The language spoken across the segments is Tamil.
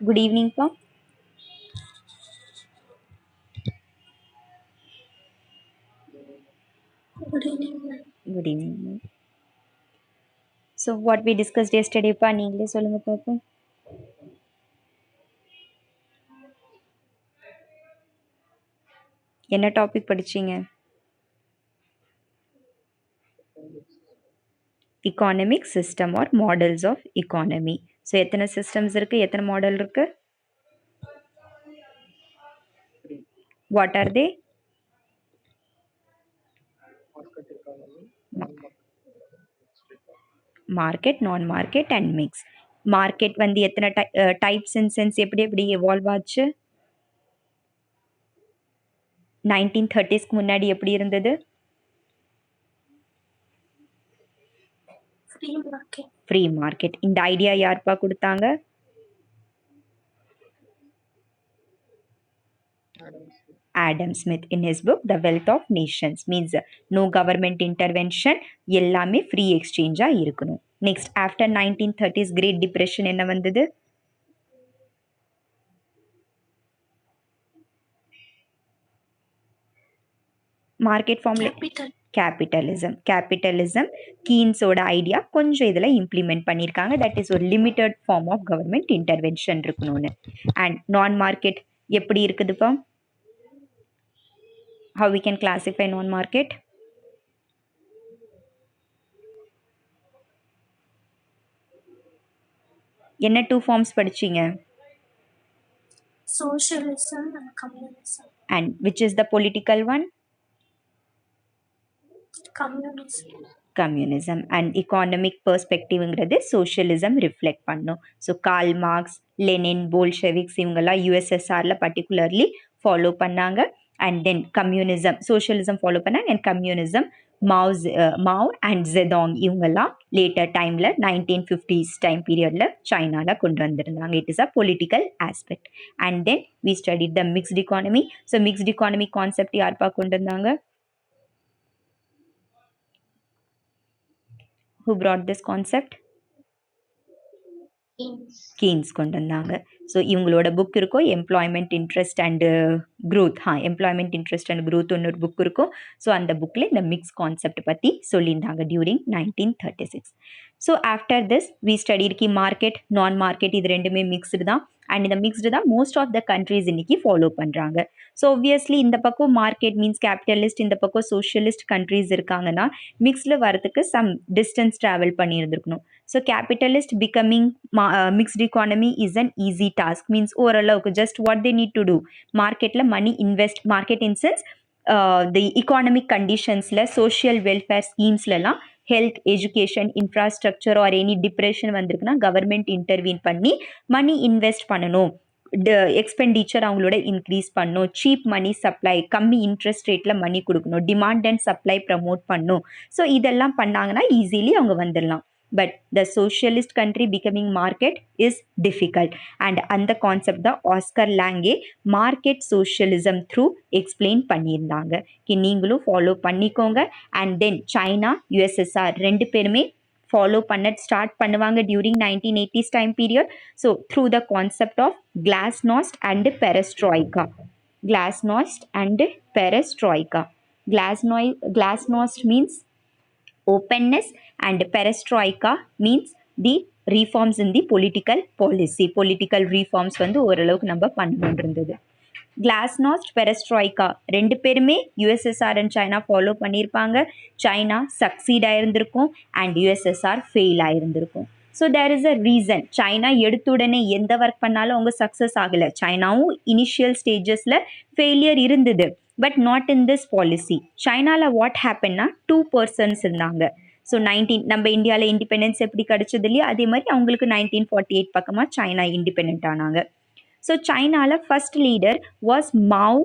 Good evening, Pa. Good evening, ma'am. Good evening, ma'am. So, what we discussed yesterday, Pa, நீங்களே சொல்லுங்க பாப்போம். என்ன டாபிக் படிச்சீங்க? Economic system or models of economy. So, எத்தனை systems இருக்கு, எத்தனை model இருக்கு? What are they? Market, non-market and mix. Market வந்து எத்தனை types and sense எப்படி evolve ஆச்சு? 1930s முன்னாடி எப்படி இருந்தது? Free market. Free market. இந்த ஐடியா யார்ப்பா கொடுத்தாங்க? Adam Smith in his book The Wealth of Nations. Means no government intervention, எல்லாமே free exchange இருக்கணும். Next, after 1930s Great Depression என்ன வந்தது? மார்க்கெட் ஃபார்ம்ல கேபிட்டலிசம் கீன்ஸோட ஐடியா கொஞ்சம் இதில் இம்ப்ளிமெண்ட் பண்ணியிருக்காங்க. தட் இஸ் ஒரு limited form of government intervention இருக்கணும்னு. அண்ட் நான் மார்க்கெட் எப்படி இருக்குதுப்பா? How we can classify non-market? என்ன 2 ஃபார்ம்ஸ் படிச்சீங்க? Socialism and communism. And which is the political one? Communism. And economic perspectiveங்கிறது socialism reflect பண்ணும். So Karl Marx, Lenin, Bolsheviks இவங்கெல்லாம் யூஎஸ்எஸ்ஆர்ல பர்டிகுலர்லி ஃபாலோ பண்ணாங்க. And then communism, socialism follow பண்ணாங்க. And communism Mao and Zedong இவங்கெல்லாம் லேட்டர் டைமில் 1950s டைம் பீரியடில் சைனாவில் கொண்டு வந்திருந்தாங்க. It is a political aspect. And then we study the mixed economy. So mixed economy concept யார்ப்பா கொண்டு வந்தாங்க? Who brought this concept? Keynes கொண்டு வந்தாங்க. ஸோ இவங்களோட புக் இருக்கும், employment interest and growth. Employment interest and growth ஒன்று ஒரு புக் இருக்கும். ஸோ அந்த புக்கில் இந்த மிக்ஸ் கான்செப்ட் பற்றி சொல்லியிருந்தாங்க during 1936. So after this we ஸ்டடிக்கு மார்க்கெட், நான் மார்க்கெட் இது ரெண்டுமே மிக்ஸ்டு தான். அண்ட் இந்த மிக்ஸ்டு தான் மோஸ்ட் ஆஃப் த கண்ட்ரீஸ் இன்னைக்கு ஃபாலோ பண்ணுறாங்க. ஸோ ஒப்வியஸ்லி இந்த பக்கம் மார்க்கெட் மீன்ஸ் கேபிட்டலிஸ்ட், இந்த பக்கம் சோஷியலிஸ்ட் கண்ட்ரீஸ் இருக்காங்கன்னா மிக்ஸில் வரதுக்கு சம் டிஸ்டன்ஸ் ட்ராவல் பண்ணியிருந்துருக்கணும். So capitalist becoming mixed economy is an easy task. Means ஓரளவுக்கு just what they need to do, மார்க்கெட்டில் money invest, market in sense the economic கண்டிஷன்ஸில் சோஷியல் வெல்ஃபேர் ஸ்கீம்ஸ்லலாம் health, education, infrastructure or any depression வந்திருக்குன்னா கவர்மெண்ட் இன்டர்வீன் பண்ணி மணி இன்வெஸ்ட் பண்ணணும், எக்ஸ்பெண்டிச்சர் அவங்களோட இன்க்ரீஸ் பண்ணணும், சீப் மணி சப்ளை, கம்மி இன்ட்ரெஸ்ட் ரேட்டில் மணி கொடுக்கணும், டிமாண்ட் அண்ட் சப்ளை ப்ரமோட் பண்ணணும். ஸோ இதெல்லாம் பண்ணாங்கன்னா ஈஸிலி அவங்க வந்துடலாம். But the socialist country becoming market is difficult. And அந்த கான்செப்ட் தான் Oscar Lange market socialism through explain பண்ணியிருந்தாங்க. நீங்களும் ஃபாலோ பண்ணிக்கோங்க. அண்ட் தென் சைனா, யூஎஸ்எஸ்ஆர் ரெண்டு பேருமே ஃபாலோ பண்ண ஸ்டார்ட் பண்ணுவாங்க during 1980s time period. So through the concept of glasnost and perestroika. Glasnost and perestroika. Glasnost means openness and perestroika means the reforms in the political policy. Political reforms வந்து ஓரளவுக்கு நம்ம பண்ணணும்னு இருந்தது. கிளாஸ்நாஸ்ட், பெரஸ்ட்ராய்கா ரெண்டு பேருமே யூஎஸ்எஸ்ஆர் அண்ட் சைனா ஃபாலோ பண்ணியிருப்பாங்க. சைனா சக்சீட் ஆயிருந்திருக்கும் அண்ட் யூஎஸ்எஸ்ஆர் ஃபெயில் ஆயிருந்திருக்கும். So there is a reason. China எடுத்த உடனே எந்த ஒர்க் பண்ணாலும் அவங்க சக்ஸஸ் ஆகலை. சைனாவும் இனிஷியல் ஸ்டேஜஸில் ஃபெயிலியர் இருந்தது. But not in this policy. சைனாவில் வாட் ஹேப்பன்னா 2 persons இருந்தாங்க. ஸோ நம்ம இந்தியாவில் இண்டிபெண்டன்ஸ் எப்படி கிடச்சது இல்லையா, அதே மாதிரி அவங்களுக்கு 1948 பக்கமாக சைனா இண்டிபெண்ட் ஆனாங்க. ஸோ சைனாவில் ஃபர்ஸ்ட் லீடர் வாஸ் மாவ்.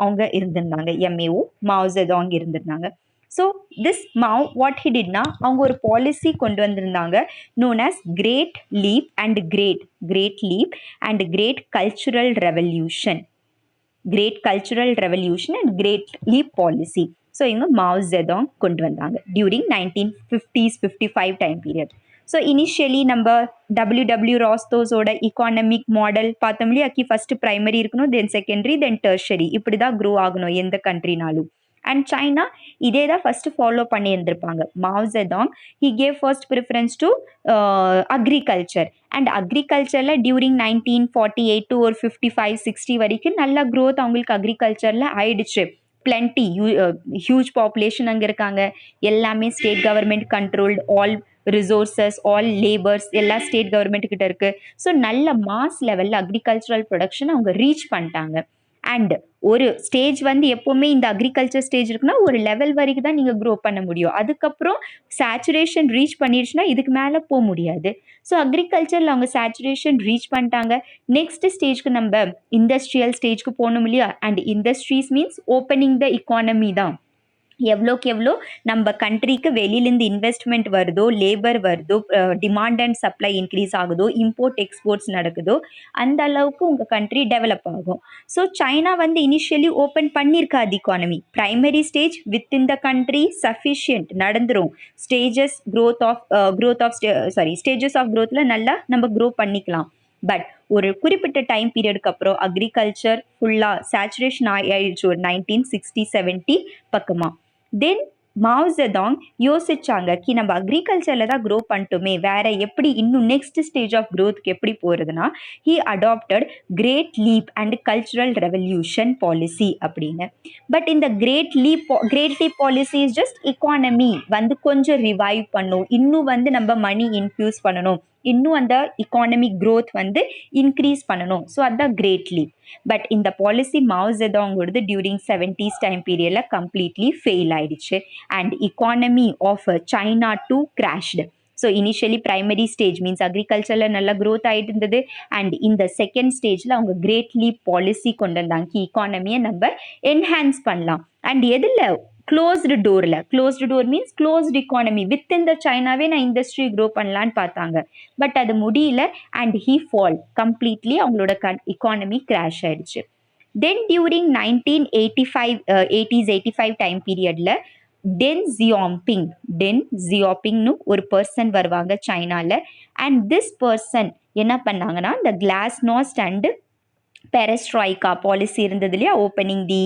அவங்க இருந்திருந்தாங்க, எம்ஏஓ மாவ் ஜெதாங் இருந்திருந்தாங்க. So this Mao what he டிட்னா அவங்க ஒரு பாலிசி கொண்டு வந்திருந்தாங்க known as great leap and great leap and great cultural revolution. Great cultural revolution and great leap policy. So இவங்க மாவ் ஜெதாங் கொண்டு வந்தாங்க during 1950s 55 time period. So initially நம்ம டபிள்யூ ராஸ்தோஸோட இக்கானமிக் மாடல் பார்த்தோம் இல்லையா, ஃபர்ஸ்ட் பிரைமரி இருக்கணும், தென் செகண்டரி, தென் டெர்ஷரி, இப்படி தான் க்ரோ ஆகணும் எந்த கண்ட்ரினாலும். அண்ட் சைனா இதே தான் ஃபர்ஸ்ட் ஃபாலோ பண்ணியிருந்திருப்பாங்க. Mao Zedong he gave first preference to agriculture. And அக்ரிகல்ச்சரில் டியூரிங் 1948 டு ஒரு 55-60 வரைக்கும் நல்ல க்ரோத் அவங்களுக்கு அக்ரிகல்ச்சரில் ஆயிடுச்சு. பிளென்டி ஹியூஜ் பாப்புலேஷன் அங்கே இருக்காங்க. எல்லாமே state government controlled, all resources, all labours எல்லாம் ஸ்டேட் கவர்மெண்ட் கிட்ட இருக்கு. ஸோ நல்ல மாஸ் லெவலில் அக்ரிகல்ச்சரல் ப்ரொடக்ஷன் அவங்க ரீச் பண்ணிட்டாங்க. அண்ட் ஒரு ஸ்டேஜ் வந்து எப்போவுமே இந்த அக்ரிகல்ச்சர் ஸ்டேஜ் இருக்குன்னா ஒரு லெவல் வரைக்கும் தான் நீங்கள் க்ரோ பண்ண முடியும். அதுக்கப்புறம் சேச்சுரேஷன் ரீச் பண்ணிடுச்சுன்னா இதுக்கு மேலே போக முடியாது. ஸோ அக்ரிகல்ச்சரில் அவங்க சேச்சுரேஷன் ரீச் பண்ணிட்டாங்க. நெக்ஸ்ட் ஸ்டேஜ்க்கு நம்ம இண்டஸ்ட்ரியல் ஸ்டேஜ்க்கு போகணும் இல்லையா. And industries means opening the economy தான். எவ்வளோக்கு எவ்வளோ நம்ம கண்ட்ரிக்கு வெளியிலேருந்து இன்வெஸ்ட்மெண்ட் வருதோ, லேபர் வருதோ, டிமாண்ட் அண்ட் சப்ளை இன்க்ரீஸ் ஆகுதோ, இம்போர்ட் எக்ஸ்போர்ட்ஸ் நடக்குதோ, அந்த அளவுக்கு உங்கள் கண்ட்ரி டெவலப் ஆகும். ஸோ சைனா வந்து இனிஷியலி ஓப்பன் பண்ணியிருக்காது economy. Primary stage within the country sufficient நடந்துரும். ஸ்டேஜஸ் ஆஃப் க்ரோத்தில் நல்லா நம்ம க்ரோ பண்ணிக்கலாம். பட் ஒரு குறிப்பிட்ட டைம் பீரியடுக்கு அப்புறம் அக்ரிகல்ச்சர் ஃபுல்லாக சேச்சுரேஷன் ஆயிடுச்சு ஒரு 1960-70 பக்கமாக. தென் மாவ் ஜெடாங் யோசிச்சாங்க நம்ம அக்ரிகல்ச்சரில் தான் க்ரோ பண்ணிட்டோமே, வேற எப்படி இன்னும் நெக்ஸ்ட் ஸ்டேஜ் ஆஃப் க்ரோத்துக்கு எப்படி போகிறதுனா he adapted great leap and cultural revolution policy அப்படின்னு. பட் இந்த great leap policy is just economy வந்து கொஞ்சம் ரிவைவ் பண்ணும், இன்னும் வந்து நம்ம மணி இன்ஃப்யூஸ் பண்ணணும், இன்னும் அந்த இக்கானமிக் க்ரோத் வந்து இன்க்ரீஸ் பண்ணணும். ஸோ அதுதான் கிரேட் லீப். பட் இந்த பாலிசி மாவ் ஜெடாங்கோடது டியூரிங் 70s டைம் பீரியடில் கம்ப்ளீட்லி ஃபெயில் ஆயிடுச்சு. And economy of China too crashed. So initially primary stage means அக்ரிகல்ச்சரில் நல்லா க்ரோத் ஆகிட்டு இருந்தது. அண்ட் இந்த செகண்ட் ஸ்டேஜில் அவங்க கிரேட் லீப் பாலிசி கொண்டு வந்தாங்க, இக்கானமியை நம்ம என்ஹான்ஸ் பண்ணலாம். அண்ட் எதில் closed door means closed economy within the சைனாவே நான் இண்டஸ்ட்ரி க்ரோ பண்ணலான்னு பார்த்தாங்க. பட் அது முடியல. அண்ட் ஹீ ஃபால் கம்ப்ளீட்லி, அவங்களோட இக்கானமி கிராஷ் ஆயிடுச்சு. தென் டியூரிங் 1985 டைம் பீரியடில் டென் ஜியாபிங்னு ஒரு பர்சன் வருவாங்க சைனாவில். அண்ட் திஸ் பர்சன் என்ன பண்ணாங்கன்னா இந்த கிளாஸ்நாஸ்ட் அண்டு பெரஸ்ட்ராய்கா பாலிசி இருந்தது இல்லையா, opening the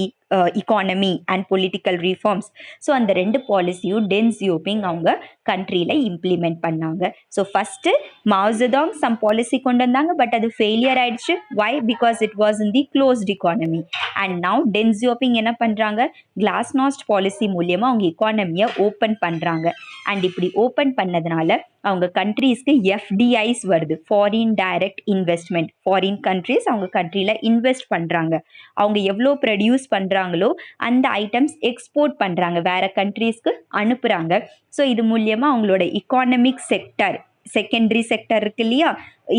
economy and political reforms. So அந்த ரெண்டு பாலிசியும் டென் ஜியோபிங் அவங்க கண்ட்ரியில் இம்ப்ளிமெண்ட் பண்ணாங்க. So first Mao Zedong some policy கொண்டு வந்தாங்க, பட் அது ஃபெயிலியர் ஆயிடுச்சு. Why? Because it was in the closed economy. And now Deng Xiaoping என்ன பண்ணுறாங்க, கிளாஸ்நாஸ்ட் பாலிசி மூலியமாக அவங்க இக்கானமியை ஓப்பன் பண்ணுறாங்க. அண்ட் இப்படி ஓப்பன் பண்ணதுனால அவங்க கண்ட்ரீஸ்க்கு எஃப்டிஐஸ் வருது, foreign direct investment. Foreign countries அவங்க கண்ட்ரியில் இன்வெஸ்ட் பண்ணுறாங்க. அவங்க எவ்வளோ ப்ரொடியூஸ் பண்ணுறாங்களோ அந்த ஐட்டம்ஸ் எக்ஸ்போர்ட் பண்ணுறாங்க, வேறு கண்ட்ரீஸ்க்கு அனுப்புகிறாங்க. ஸோ இது மூலியமாக அவங்களோட இக்கானமிக் செக்டர், செகண்டரி செக்டர் இருக்கு இல்லையா,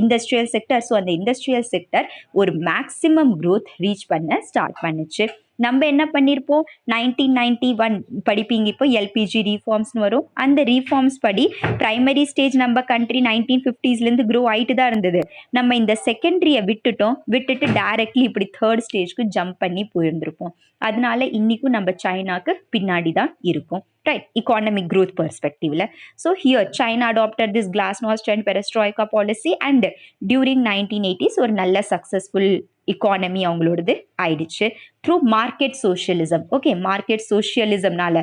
இண்டஸ்ட்ரியல் செக்டர். ஸோ அந்த இண்டஸ்ட்ரியல் செக்டர் ஒரு மேக்ஸிமம் க்ரோத் ரீச் பண்ண ஸ்டார்ட் பண்ணுச்சு. நம்ம என்ன பண்ணியிருப்போம், 1991 படிப்பீங்க, இப்போ எல்பிஜி ரீஃபார்ம்ஸ்னு வரும். அந்த ரீஃபார்ம்ஸ் படி ப்ரைமரி ஸ்டேஜ் நம்ம கண்ட்ரி 1950ஸ்லேருந்து க்ரோ ஆகிட்டு தான் இருந்தது. நம்ம இந்த செகண்டரியை விட்டுட்டு டைரக்ட்லி இப்படி தேர்ட் ஸ்டேஜ்க்கு ஜம்ப் பண்ணி போயிருந்திருப்போம். அதனால இன்றைக்கும் நம்ம சைனாக்கு பின்னாடி தான் இருக்கும், right? Economic growth perspective. So here China adopted this glasnost and perestroika policy, and during 1980s ஒரு நல்ல சக்ஸஸ்ஃபுல் இக்கானமி அவங்களோடது ஆயிடுச்சு through market socialism. Okay, market சோஷியலிசம்னால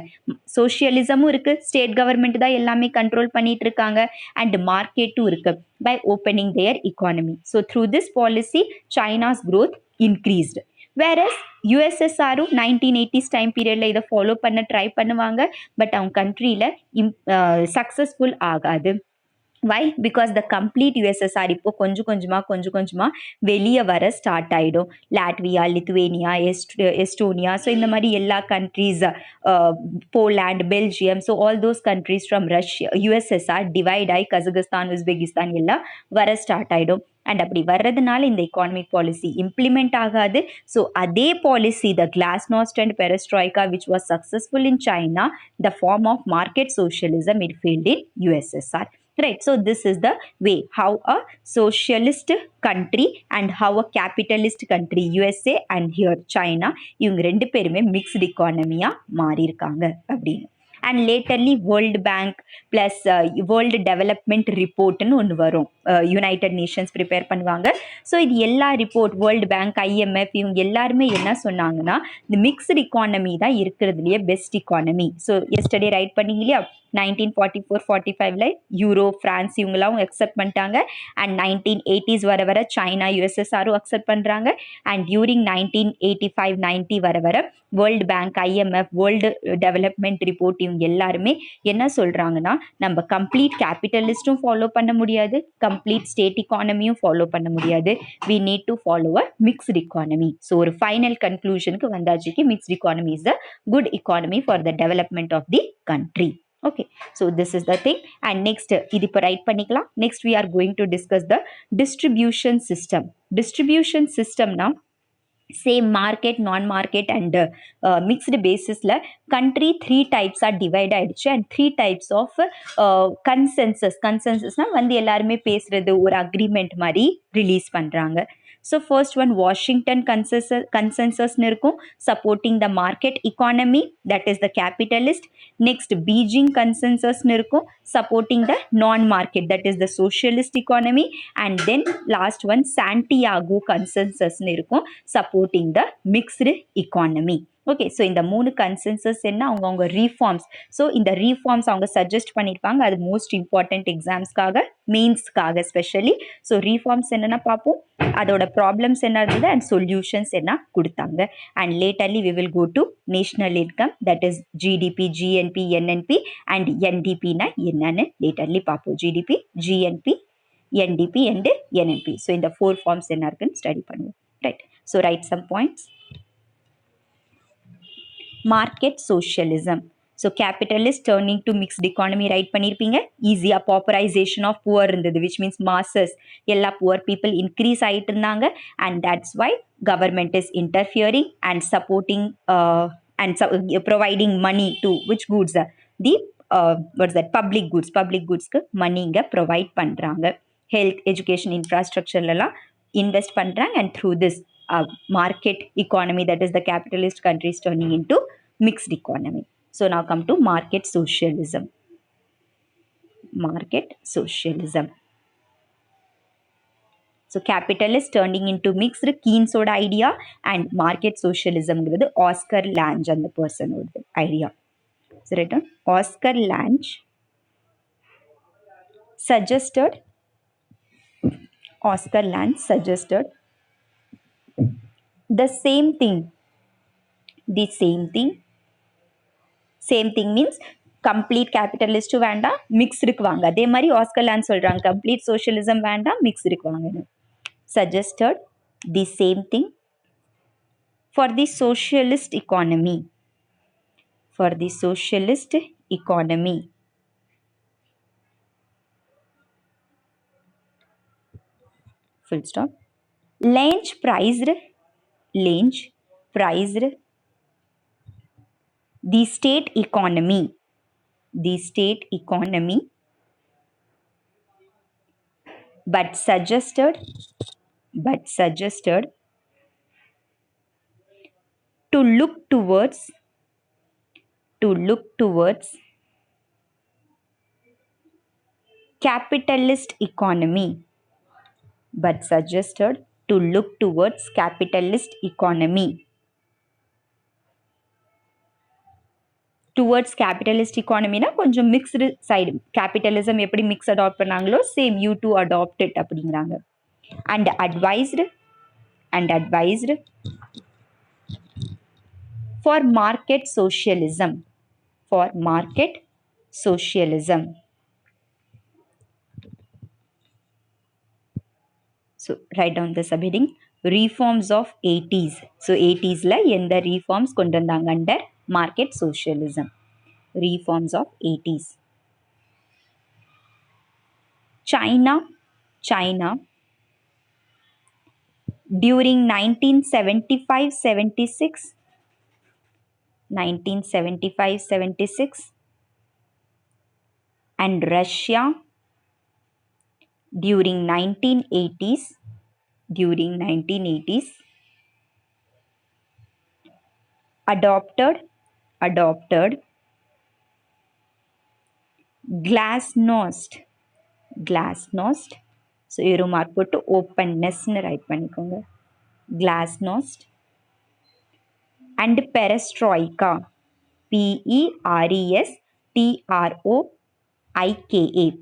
சோஷியலிசமும் இருக்குது, ஸ்டேட் கவர்மெண்ட் தான் எல்லாமே கண்ட்ரோல் பண்ணிட்டு இருக்காங்க, அண்ட் மார்க்கெட்டும் இருக்குது by opening their economy. So through this policy China's growth increased. Whereas யூஎஸ்எஸ்ஆரும் 1980s டைம் பீரியடில் இதை ஃபாலோ பண்ண ட்ரை பண்ணுவாங்க, பட் அவங்க கண்ட்ரியில் சக்ஸஸ்ஃபுல் ஆகாது. வை? பிகாஸ் த கம்ப்ளீட் யூஎஸ்எஸ்ஆர் இப்போ கொஞ்சம் கொஞ்சமாக வெளியே வர ஸ்டார்ட் ஆகிடும். லாட்வியா, லித்துவேனியா, எஸ்டோனியா, ஸோ இந்த மாதிரி எல்லா countries, Poland, Belgium, so all those countries from Russia, USSR divide ஆகி கசகஸ்தான், உஸ்பெகிஸ்தான் எல்லாம் வர ஸ்டார்ட் ஆகிடும். அண்ட் அப்படி வர்றதுனால இந்த எக்கானமிக் பாலிசி இம்ப்ளிமெண்ட் ஆகாது. ஸோ அதே policy, the glasnost and perestroika which was successful in China, the form of market socialism it failed in USSR. Right, so this is the way how a socialist country and how a capitalist country USA and here China இவங்க ரெண்டு பேருமே மிக்ஸ்டு இக்கானமியாக மாறி இருக்காங்க அப்படின்னு. And latterly World Bank plus World Development ரிப்போர்ட்னு ஒன்று வரும், யுனைடெட் நேஷன்ஸ் ப்ரிப்பேர் பண்ணுவாங்க. ஸோ இது எல்லா ரிப்போர்ட் வேர்ல்டு பேங்க், ஐஎம்எஃப் இவங்க எல்லாருமே என்ன சொன்னாங்கன்னா இந்த மிக்ஸ்டு இக்கானமி தான் இருக்கிறதுலையே best economy. So yesterday right பண்ணீங்க இல்லையா, 1944-45 யூரோ, ஃப்ரான்ஸ் இவங்களாம் அக்செப்ட் பண்ணிட்டாங்க. அண்ட் 1980s வர வர சைனா, யுஎஸ்எஸ்ஆரும் அக்செப்ட் பண்ணுறாங்க. அண்ட் டியூரிங் 1985-90 வர வர world bank, IMF, world development report இவங்க எல்லாருமே என்ன சொல்கிறாங்கன்னா நம்ம கம்ப்ளீட் கேபிட்டலிஸ்ட்டும் ஃபாலோ பண்ண முடியாது, கம்ப்ளீட் ஸ்டேட் இக்கானமியும் ஃபாலோ பண்ண முடியாது. we need to follow a mixed economy. So ஒரு ஃபைனல் கன்க்ளூஷனுக்கு வந்தாச்சுக்கு mixed economy is a good economy for the development of the country. Okay, so this is the thing. And next இது இப்போ ரைட் பண்ணிக்கலாம். next we are going to discuss the distribution system. distribution systemனா same market, non market and mixed பேசிஸில் கண்ட்ரி 3 டைப்ஸாக டிவைட் ஆகிடுச்சு. அண்ட் 3 டைப்ஸ் ஆஃப் கன்சென்சஸ்னால் வந்து எல்லாருமே பேசுகிறது ஒரு அக்ரிமெண்ட் மாதிரி ரிலீஸ் பண்ணுறாங்க. ஸோ ஃபர்ஸ்ட் ஒன் வாஷிங்டன் கன்சென்சஸ்னு இருக்கும், supporting the market economy, that is the capitalist. Next Beijing கன்சென்சஸ்னு இருக்கும், supporting the non market, that is the socialist economy. And then last one Santiago கன்சென்சஸ்னு இருக்கும், supporting the mixed economy. Okay, so இந்த 3 கன்சென்சஸ் என்ன, அவங்க ரீஃபார்ம்ஸ். ஸோ இந்த ரீஃபார்ம்ஸ் அவங்க சஜஸ்ட் பண்ணியிருப்பாங்க, அது மோஸ்ட் இம்பார்ட்டன்ட் எக்ஸாம்ஸ்க்காக, மெயின்ஸ்க்காக ஸ்பெஷலி. ஸோ ரீஃபார்ம்ஸ் என்னென்ன பார்ப்போம், அதோட ப்ராப்ளம்ஸ் என்ன இருந்தது அண்ட் சொல்யூஷன்ஸ் என்ன கொடுத்தாங்க. And latterly we will go to national income, that is GDP, GNP, NNP and என்டிபின்னா என்னன்னு லேட்டர்லி பார்ப்போம். GDP, GNP, NDP and NNP. So இந்த 4 ஃபார்ம்ஸ் என்ன இருக்குன்னு ஸ்டடி பண்ணுவோம். Right, so write some points. Market socialism. So capitalist turning to mixed economy write பண்ணியிருப்பீங்க. ஈஸியாக பாப்புலரைசேஷன் ஆஃப் புவர் இருந்தது, விச் மீன்ஸ் மாசஸ், எல்லா புவர் பீப்புள் இன்க்ரீஸ் ஆகிட்டு இருந்தாங்க. And that's why government is interfering and supporting and providing money to which goods, the what's that public goods, public குட்ஸ்க்கு மணி இங்கே ப்ரொவைட் பண்ணுறாங்க. ஹெல்த், எஜுகேஷன், இன்ஃப்ராஸ்ட்ரக்சர்லாம் இன்வெஸ்ட் பண்ணுறாங்க. And through this market economy, that is the capitalist countries turning into mixed economy. So now come to market socialism. Market socialism. So capitalist turning into mixed, Keynes oda idea, and market socialism is Oscar Lange and the person oda idea. So written Oscar Lange suggested the same thing means complete capitalist வேண்டாம், மிக்ஸ்டுக்கு வாங்க. அதே மாதிரி ஆஸ்கர் லாண்ட் சொல்றாங்க complete socialism வேண்டாம், மிக்ஸ்டுக்கு வாங்க. Suggested the same thing for the socialist economy. Full stop. Lange priced the state economy but suggested to look towards capitalist economy. Towards capitalist economy na konjam mixed side, capitalism eppadi mix adopt pannangalo same you to adopt it அப்படிங்கறாங்க. And advised for market socialism. So write down the subheading, reforms of 80s. So 80s la எந்த reforms கொண்டு வந்தாங்க under market socialism. Reforms of 80s. China during 1975-76 and Russia during 1980s adopted glasnost. Glasnost. So arrow mark போட்டு opennessன்னு ரைட் பண்ணிக்கோங்க. Glasnost. And perestroika. Perestroika.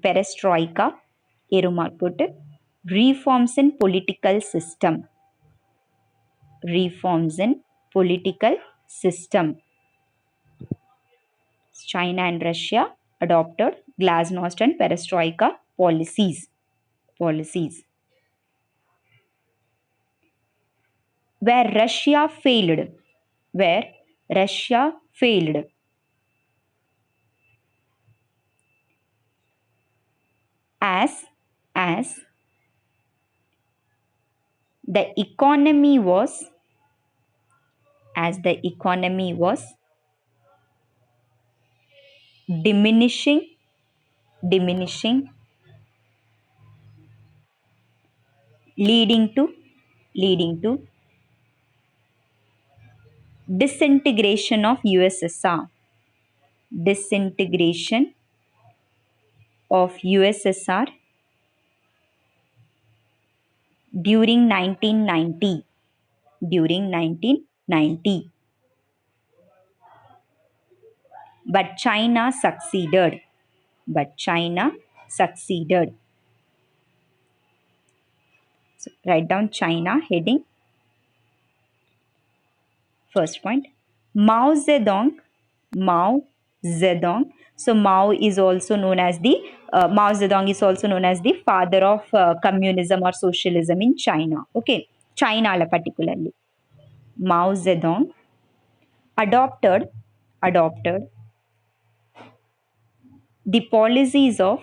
Perestroika. Arrow mark போட்டு reforms in political system. Reforms in political system. China and Russia adopted glasnost and perestroika policies. Where Russia failed. As the economy was diminishing, leading to disintegration of USSR. During 1990. But China succeeded. So write down China heading. First point. Mao Zedong. So Mao is also known as the Mao Zedong is also known as the father of communism or socialism in China. Okay, China particularly. Mao Zedong adopted the policies of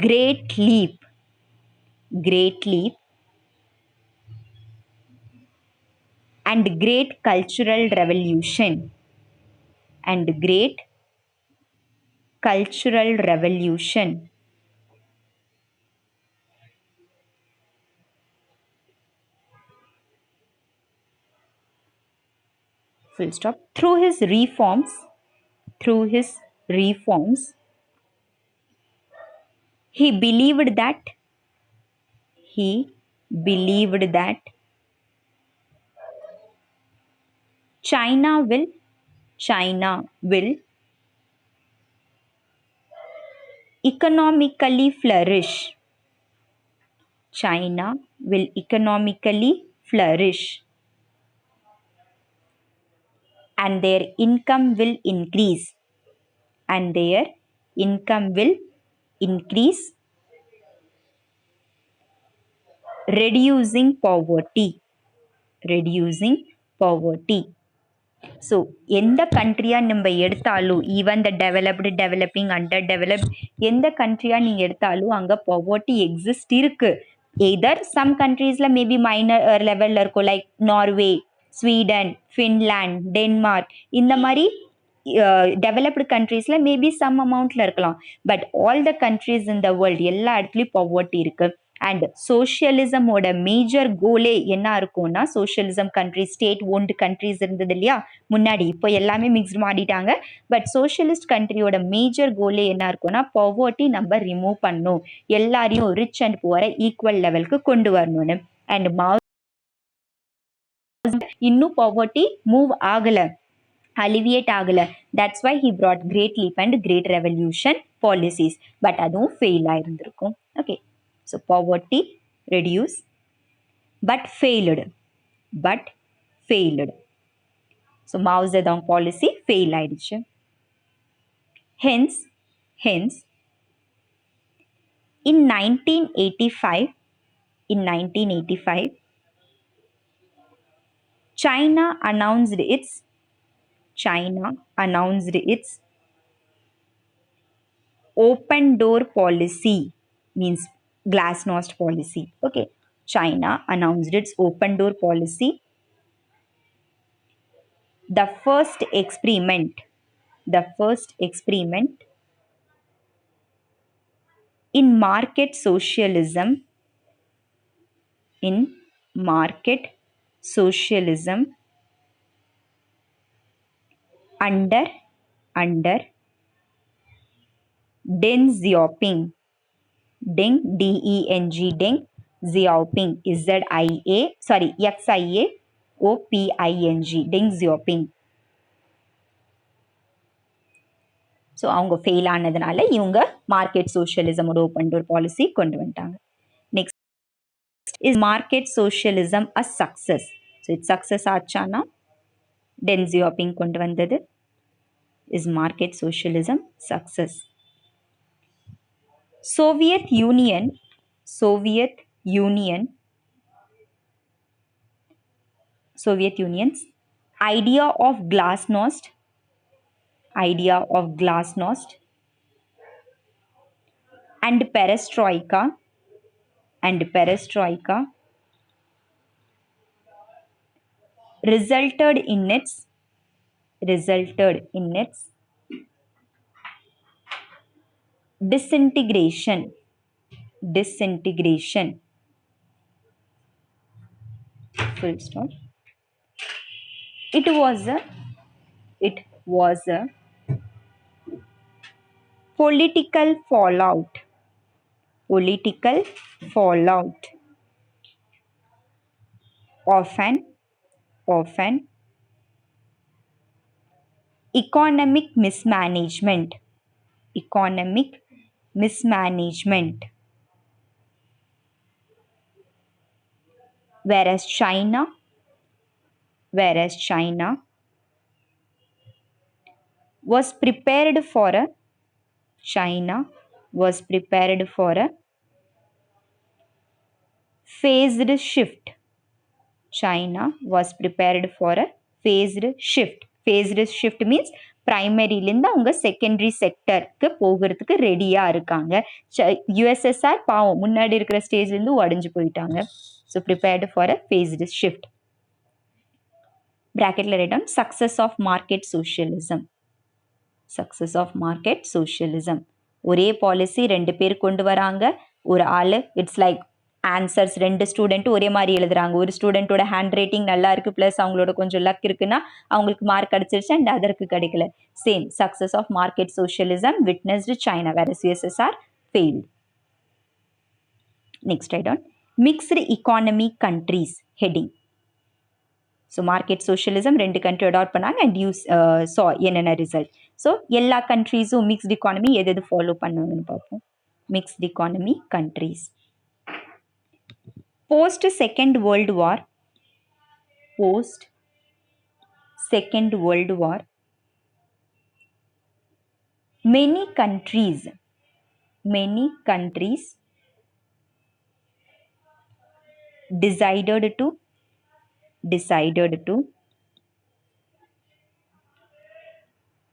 great leap and great cultural revolution. Full stop. Through his reforms, he believed that China will economically flourish. And their income will increase. Reducing poverty. So எந்த கண்ட்ரியாக நம்ம எடுத்தாலும் even the developed developing under developed எந்த கண்ட்ரியாக நீங்கள் எடுத்தாலும் அங்கே பவர்ட்டி எக்ஸிஸ்ட் இருக்குது. எதர் சம் கண்ட்ரீஸில் மேபி மைனர் லெவலில் இருக்கும், like Norway, Sweden, Finland, Denmark. இந்த மாதிரி டெவலப்டு கண்ட்ரீஸில் மேபி சம் அமௌண்ட்டில் இருக்கலாம். But all the countries in the world எல்லா இடத்துலையும் பவர்ட்டி இருக்குது. அண்ட் சோஷியலிசமோட மேஜர் கோலே என்ன இருக்கும்னா, socialism country, state owned countries இருந்தது இல்லையா முன்னாடி, இப்போ எல்லாமே மிக்ஸ்டு மாட்டிட்டாங்க. பட் சோஷியலிஸ்ட் கண்ட்ரியோட மேஜர் கோலே என்ன இருக்கும்னா, பவர்ட்டி நம்ம ரிமூவ் பண்ணணும், எல்லாரையும் ரிச் அண்ட் புவரை ஈக்குவல் லெவலுக்கு கொண்டு வரணும்னு. அண்ட் இன்னும் பவர்ட்டி மூவ் ஆகலை, alleviate ஆகலை. That's why he brought great leap and great revolution policies. But அதுவும் ஃபெயில் ஆயிருந்திருக்கும். Okay, so poverty reduced but failed. So Mao Zedong policy fail ஆயிடுச்சு. Hence in 1985 China announced its open door policy, means glasnost policy. Okay, China announced its open door policy. The first experiment in market socialism under Deng Xiaoping, Deng Deng Deng Xiaoping Xiaoping Deng Xiaoping. So அவங்க ஃபெயில் ஆனதுனால இவங்க மார்க்கெட் சோஷியலிசமோட ஓப்பன் டோர் பாலிசி கொண்டு வந்துட்டாங்க. Next is market socialism a success. So it's success ஆச்சானா டென் ஜியாபிங் கொண்டு வந்தது. Is market socialism success. Soviet Union idea of glasnost and perestroika resulted in its disintegration. Full stop. It was a political fallout of an economic mismanagement, whereas China was prepared for a phased shift. Phased shift means பிரைமரியிலேருந்து அவங்க செகண்டரி செக்டருக்கு போகிறதுக்கு ரெடியாக இருக்காங்க. யுஎஸ்எஸ்ஆர் பாவம் முன்னாடி இருக்கிற ஸ்டேஜ்லேருந்து உடஞ்சி போயிட்டாங்க. So prepared for a phased shift. ப்ராக்கெட்டில் write on success of market socialism. ஒரே பாலிசி 2 பேர் கொண்டு வராங்க. ஒரு ஆள் இட்ஸ் லைக் ஆன்சர்ஸ் 2 ஸ்டூடெண்ட்டும் ஒரே மாதிரி எழுதுறாங்க. ஒரு ஸ்டூடெண்ட்டோட ஹேண்ட் ரைட்டிங் நல்லா இருக்குது, ப்ளஸ் அவங்களோட கொஞ்சம் லக் இருக்குன்னா அவங்களுக்கு மார்க் கிடச்சிருச்சு அண்ட் அதற்கு கிடைக்கல. Same success of market socialism witnessed China whereas USSR failed. Next write down mixed economy countries heading. So market socialism 2 country adopt பண்ணாங்க அண்ட் saw என்னென்ன ரிசல்ட். ஸோ எல்லா கண்ட்ரீஸும் மிக்ஸ்டு economy எது ஃபாலோ பண்ணாங்கன்னு பார்ப்போம். Mixed economy countries. Post Second World War, many countries decided to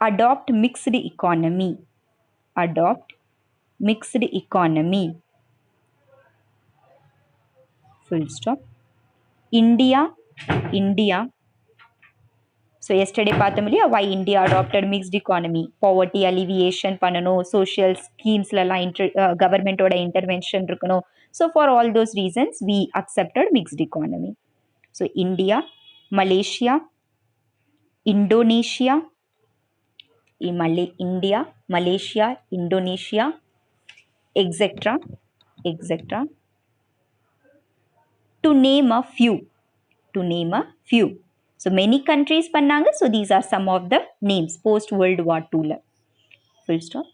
adopt mixed economy. Full stop. India. So yesterday பார்த்தோம் இல்லையா, why India adopted mixed economy. Poverty alleviation பண்ணணும், social schemesலாம் governmentோட intervention இருக்கணும். So for all those reasons we accepted mixed economy. So India, Malaysia, Indonesia, etc. To name a few. So many countries பண்ணாங்க. So these are some of the names post World War II. Full stop.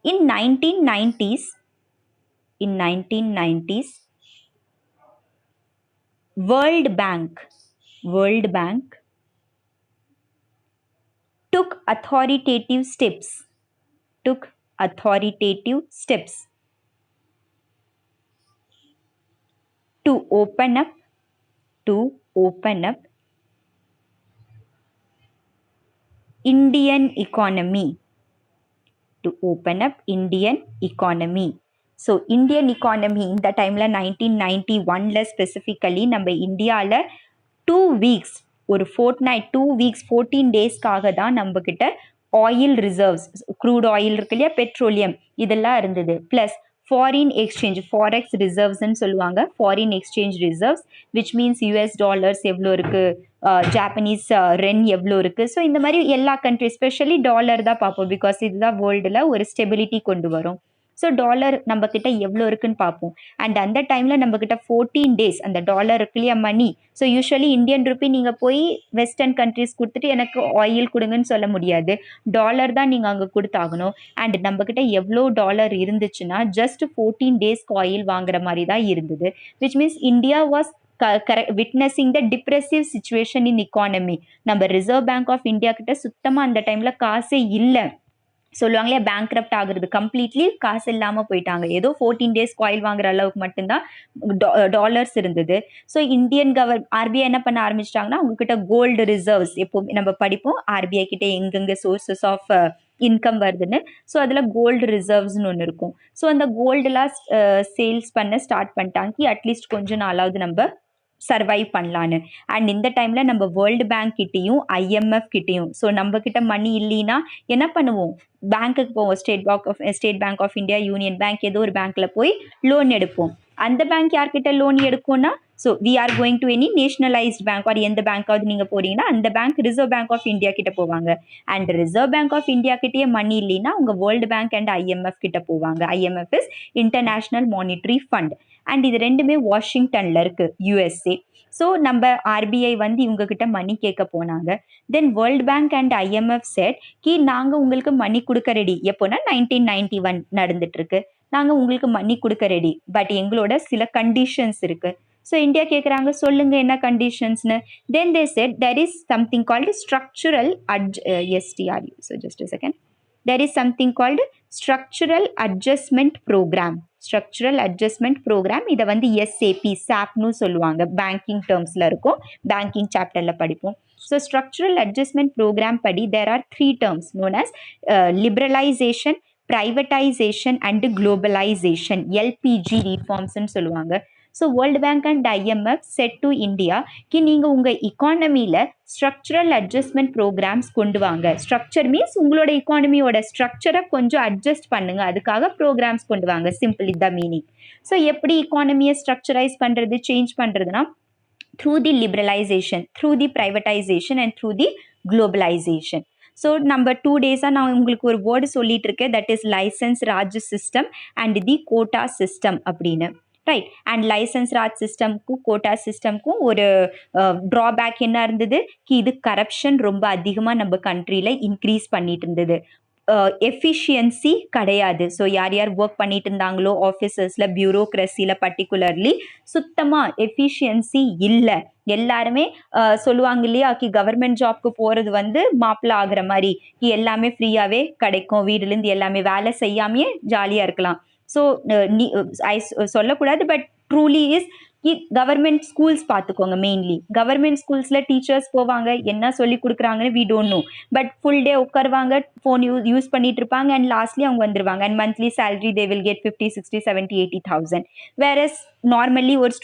In 1990s, World Bank took authoritative steps to open up Indian economy. So Indian economy இந்த டைம்ல 1991ல ஸ்பெசிஃபிக்கலி நம்ம இந்தியாவில் 2 weeks ஒரு ஃபோர்ட்நைட் 2 weeks 14 டேஸ்க்காக தான் நம்ம கிட்ட ஆயில் ரிசர்வ்ஸ், க்ரூட் ஆயில் இருக்கு இல்லையா, பெட்ரோலியம் இதெல்லாம் இருந்தது. ப்ளஸ் ஃபாரின் எக்ஸ்சேஞ்ச் ஃபாரெக்ஸ் ரிசர்வ்ஸ்ன்னு சொல்லுவாங்க, foreign exchange reserves which means US dollars எவ்வளோ இருக்குது, ஜாப்பனீஸ் ரென் எவ்வளோ இருக்குது. ஸோ இந்த மாதிரி எல்லா கண்ட்ரி ஸ்பெஷலி டாலர் தான் பார்ப்போம், பிகாஸ் இதுதான் வேர்ல்டில் ஒரு ஸ்டெபிலிட்டி கொண்டு வரும். ஸோ டாலர் நம்ம கிட்ட எவ்வளோ இருக்குன்னு பார்ப்போம். அண்ட் அந்த டைமில் நம்ம கிட்ட 14 days அந்த டாலர் இருக்கு இல்லையா மணி. ஸோ யூஸ்வலி இந்தியன் ருப்பி நீங்கள் போய் வெஸ்டர்ன் கண்ட்ரிஸ் கொடுத்துட்டு எனக்கு ஆயில் கொடுங்கன்னு சொல்ல முடியாது, டாலர் தான் நீங்கள் அங்கே கொடுத்தாகணும். அண்ட் நம்ம கிட்ட எவ்வளோ டாலர் இருந்துச்சுன்னா ஜஸ்ட் 14 daysக்கு ஆயில் வாங்குற மாதிரி தான் இருந்தது, which means India was witnessing the depressive situation in economy. நம்ம ரிசர்வ் பேங்க் ஆஃப் இந்தியா கிட்ட சுத்தமாக அந்த டைமில் காசே இல்லை, சொல்லுவாங்களே பேங்க்ரப்ட் ஆகுறது, கம்ப்ளீட்லி காசு இல்லாமல் போயிட்டாங்க. ஏதோ 14 days காயில் வாங்குற அளவுக்கு மட்டும்தான் டாலர்ஸ் இருந்தது. ஸோ இந்தியன் ஆர்பிஐ என்ன பண்ண ஆரம்பிச்சிட்டாங்கன்னா உங்ககிட்ட கோல்டு ரிசர்வ்ஸ், எப்போ நம்ம படிப்போம் ஆர்பிஐ கிட்ட எங்கெங்கே சோர்சஸ் ஆஃப் இன்கம் வருதுன்னு. ஸோ அதில் கோல்டு ரிசர்வ்ஸ்னு ஒன்று இருக்கும். ஸோ அந்த கோல்டெலாம் சேல்ஸ் பண்ண ஸ்டார்ட் பண்ணிட்டாங்க, அட்லீஸ்ட் கொஞ்சம் நாளாவது நம்ம சர்வைவ் பண்ணலான்னு. அண்ட் இந்த டைமில் நம்ம வேர்ல்டு பேங்க் கிட்டேயும் ஐஎம்எஃப் கிட்டேயும், ஸோ நம்ம கிட்ட மணி இல்லைன்னா என்ன பண்ணுவோம், பேங்க்குக்கு போவோம், State Bank of India, Union Bank, ஏதோ ஒரு பேங்க்கில் போய் லோன் எடுப்போம். அந்த பேங்க் யார்கிட்ட லோன் எடுக்கும்னா, so we are going to any nationalised bank R எந்த பேங்க்காவது நீங்கள் போகிறீங்கன்னா அந்த bank reserve bank of India கிட்ட போவாங்க. And reserve bank of India கிட்டேயே மணி இல்லைன்னா உங்கள் வேர்ல்டு பேங்க் அண்ட் ஐஎம்எஃப் கிட்ட போவாங்க. IMF is international monetary fund. And இது ரெண்டுமே வாஷிங்டனில் இருக்குது, யூஎஸ்ஏ. ஸோ நம்ம ஆர்பிஐ வந்து இவங்ககிட்ட மணி கேட்க போனாங்க. Then world bank and IMF said கி நாங்கள் உங்களுக்கு மணி கொடுக்க ரெடி. எப்போனா 1991 நடந்துட்டுருக்கு, நாங்கள் உங்களுக்கு மணி கொடுக்க ரெடி, பட் எங்களோட சில கண்டிஷன்ஸ் இருக்குது. ஸோ இந்தியா கேட்குறாங்க சொல்லுங்கள் என்ன கண்டிஷன்ஸ்னு. தென் they said there is something called structural STRU. So just a second. There is something called structural adjustment program. Structural adjustment programme, இதை வந்து எஸ்ஏபி சாப்னு சொல்லுவாங்க, பேங்கிங் டேர்ம்ஸில் இருக்கும், பேங்கிங் சாப்டரில் படிப்போம். ஸோ ஸ்ட்ரக்சரல் அட்ஜஸ்ட்மெண்ட் ப்ரோக்ராம் படி there are 3 terms known as liberalization, privatization and globalization, LPG ரீஃபார்ம்ஸ்ன்னு சொல்லுவாங்க. So world bank and IMF said to India கி நீங்கள் உங்கள் இக்கானமியில் ஸ்ட்ரக்சரல் அட்ஜஸ்ட்மெண்ட் ப்ரோக்ராம்ஸ் கொண்டு வாங்க. ஸ்ட்ரக்சர் மீன்ஸ் உங்களோட இக்கானமியோட ஸ்ட்ரக்சரை கொஞ்சம் அட்ஜஸ்ட் பண்ணுங்க, அதுக்காக ப்ரோக்ராம்ஸ் கொண்டு வாங்க, சிம்பிள் த மீனிங். ஸோ எப்படி இக்கானமியை ஸ்ட்ரக்சரைஸ் பண்ணுறது, சேஞ்ச் பண்ணுறதுனா through the liberalization, through the privatization and through the globalization. ஸோ நம்ம 2 days நான் உங்களுக்கு ஒரு வேர்டு சொல்லிட்டு இருக்கேன், that is licence Raj system and the quota system அப்படின்னு, ரைட். அண்ட் லைசன்ஸ் ராஜ் சிஸ்டம்க்கும் கோட்டா சிஸ்டம்க்கும் ஒரு ட்ராபேக் என்ன இருந்தது, இது கரப்ஷன் ரொம்ப அதிகமாக நம்ம கண்ட்ரியில் இன்க்ரீஸ் பண்ணிட்டு இருந்தது, எஃபிஷியன்சி கிடையாது. ஸோ யார் யார் ஒர்க் பண்ணிட்டு இருந்தாங்களோ ஆஃபீஸர்ஸில், பியூரோக்ரஸியில் பர்டிகுலர்லி சுத்தமாக எஃபிஷியன்சி இல்லை. எல்லாருமே சொல்லுவாங்க இல்லையா கி கவர்மெண்ட் ஜாப்க்கு போகிறது வந்து மாப்பிள்ளை ஆகிற மாதிரி, கி எல்லாமே ஃப்ரீயாகவே கிடைக்கும், வீடுலேருந்து எல்லாமே வேலை செய்யாமையே ஜாலியாக இருக்கலாம். ஸோ சொல்லக்கூடாது, but truly is government schools பார்த்துக்கோங்க. மெயின்லி கவர்மெண்ட் ஸ்கூல்ஸில் டீச்சர்ஸ் போவாங்க, என்ன சொல்லி கொடுக்குறாங்கன்னு we don't know, but full day உட்காருவாங்க, ஃபோன் யூஸ் பண்ணிட்டு இருப்பாங்க, அண்ட் லாஸ்ட்லி அவங்க வந்துருவாங்க. And monthly salary they will get 50, 60, 70, 80,000. Whereas normally ஒரு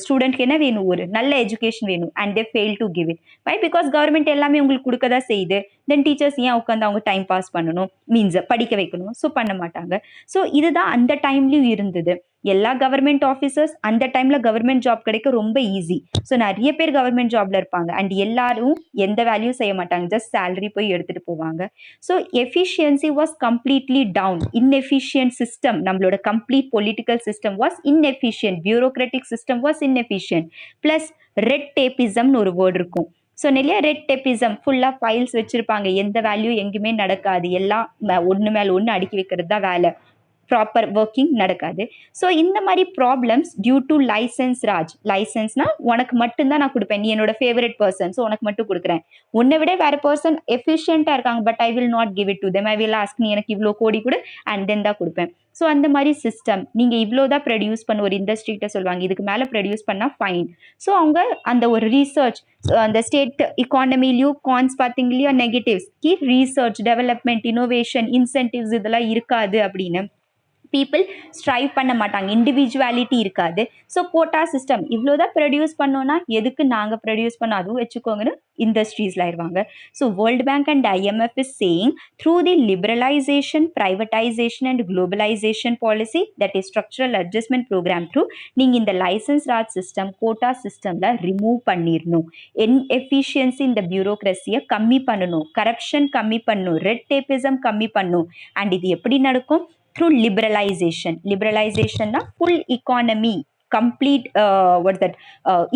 ஸ்டூடெண்ட்க்கு என்ன வேணும், ஒரு நல்ல எஜுகேஷன் வேணும், and they fail to give it. Why? Because government எல்லாமே உங்களுக்கு கொடுக்க தான் செய்யுது. தென் டீச்சர்ஸ் ஏன் உட்காந்து அவங்க டைம் பாஸ் பண்ணணும், மீன்ஸ் படிக்க வைக்கணும், ஸோ பண்ண மாட்டாங்க. ஸோ இதுதான் அந்த டைம்லையும் இருந்தது. எல்லா கவர்மெண்ட் ஆஃபீஸர்ஸ் அந்த டைமில் கவர்மெண்ட் ஜாப் கிடைக்க ரொம்ப ஈஸி. ஸோ நிறைய பேர் கவர்மெண்ட் ஜாப்ல இருப்பாங்க, அண்ட் எல்லாரும் எந்த வேல்யூ செய்ய மாட்டாங்க, ஜஸ்ட் சேலரி போய் எடுத்துகிட்டு போவாங்க. So efficiency was completely down. Inefficient system, நம்மளோட complete political system was inefficient, bureaucratic system was inefficient. Plus red tapism ஒரு வேர்டு இருக்கும். ஸோ நிறைய ரெட் டேபிசம், ஃபுல்லாக ஃபைல்ஸ் வச்சுருப்பாங்க, எந்த வேல்யூ எங்கேயுமே நடக்காது, எல்லாம் ஒன்று மேலே ஒன்று அடுக்கி வைக்கிறது தான் வேலை, ப்ராப்பர் ஒர்க்கிங் நடக்காது. ஸோ இந்த மாதிரி problems due to licence Raj. லைசன்ஸ்னால் உனக்கு மட்டும்தான் நான் கொடுப்பேன், நீ என்னோட ஃபேவரட் பர்சன், ஸோ உனக்கு மட்டும் கொடுக்குறேன். உன்னை விட வேறு பர்சன் எஃபிஷியண்ட்டாக இருக்காங்க, but I will not give it to them, I will ask நீ எனக்கு இவ்வளோ கோடி கொடு அண்ட் தென் தான் கொடுப்பேன். ஸோ அந்த மாதிரி சிஸ்டம், நீங்கள் இவ்வளோ தான் ப்ரொடியூஸ் பண்ண ஒரு இண்டஸ்ட்ரிகிட்ட சொல்லுவாங்க, இதுக்கு மேலே ப்ரொடியூஸ் பண்ணால் ஃபைன். ஸோ அவங்க அந்த ஒரு ரீசர்ச், அந்த ஸ்டேட் இக்கானமிலையும் கான்ஸ் பார்த்தீங்க இல்லையா, நெகட்டிவ்ஸ் கி ரீசர்ச், டெவலப்மெண்ட், இனோவேஷன், இன்சென்டிவ்ஸ் இதெல்லாம் இருக்காது அப்படின்னு. பீப்புள் ஸ்ட்ரைவ் பண்ண மாட்டாங்க, இண்டிவிஜுவாலிட்டி இருக்காது. ஸோ கோட்டா சிஸ்டம் இவ்வளோதான் ப்ரொடியூஸ் பண்ணோன்னா எதுக்கு நாங்கள் ப்ரொடியூஸ் பண்ணோம் அதுவும் வச்சுக்கோங்கன்னு இண்டஸ்ட்ரீஸில் ஆயிடுவாங்க. So world bank and IMF is saying through the liberalisation, privatisation and globalisation policy that is structural adjustment programme through நீங்கள் இந்த லைசன்ஸ் ராஜ் சிஸ்டம் கோட்டா சிஸ்டமில் ரிமூவ் பண்ணிடணும். எஃபிஷியன்சி இந்த பியூரோக்ரஸியை கம்மி பண்ணணும், கரப்ஷன் கம்மி பண்ணணும், ரெட் டேப்பிசம் கம்மி பண்ணணும். அண்ட் இது எப்படி நடக்கும்? through liberalization. Liberalization na full economy complete what that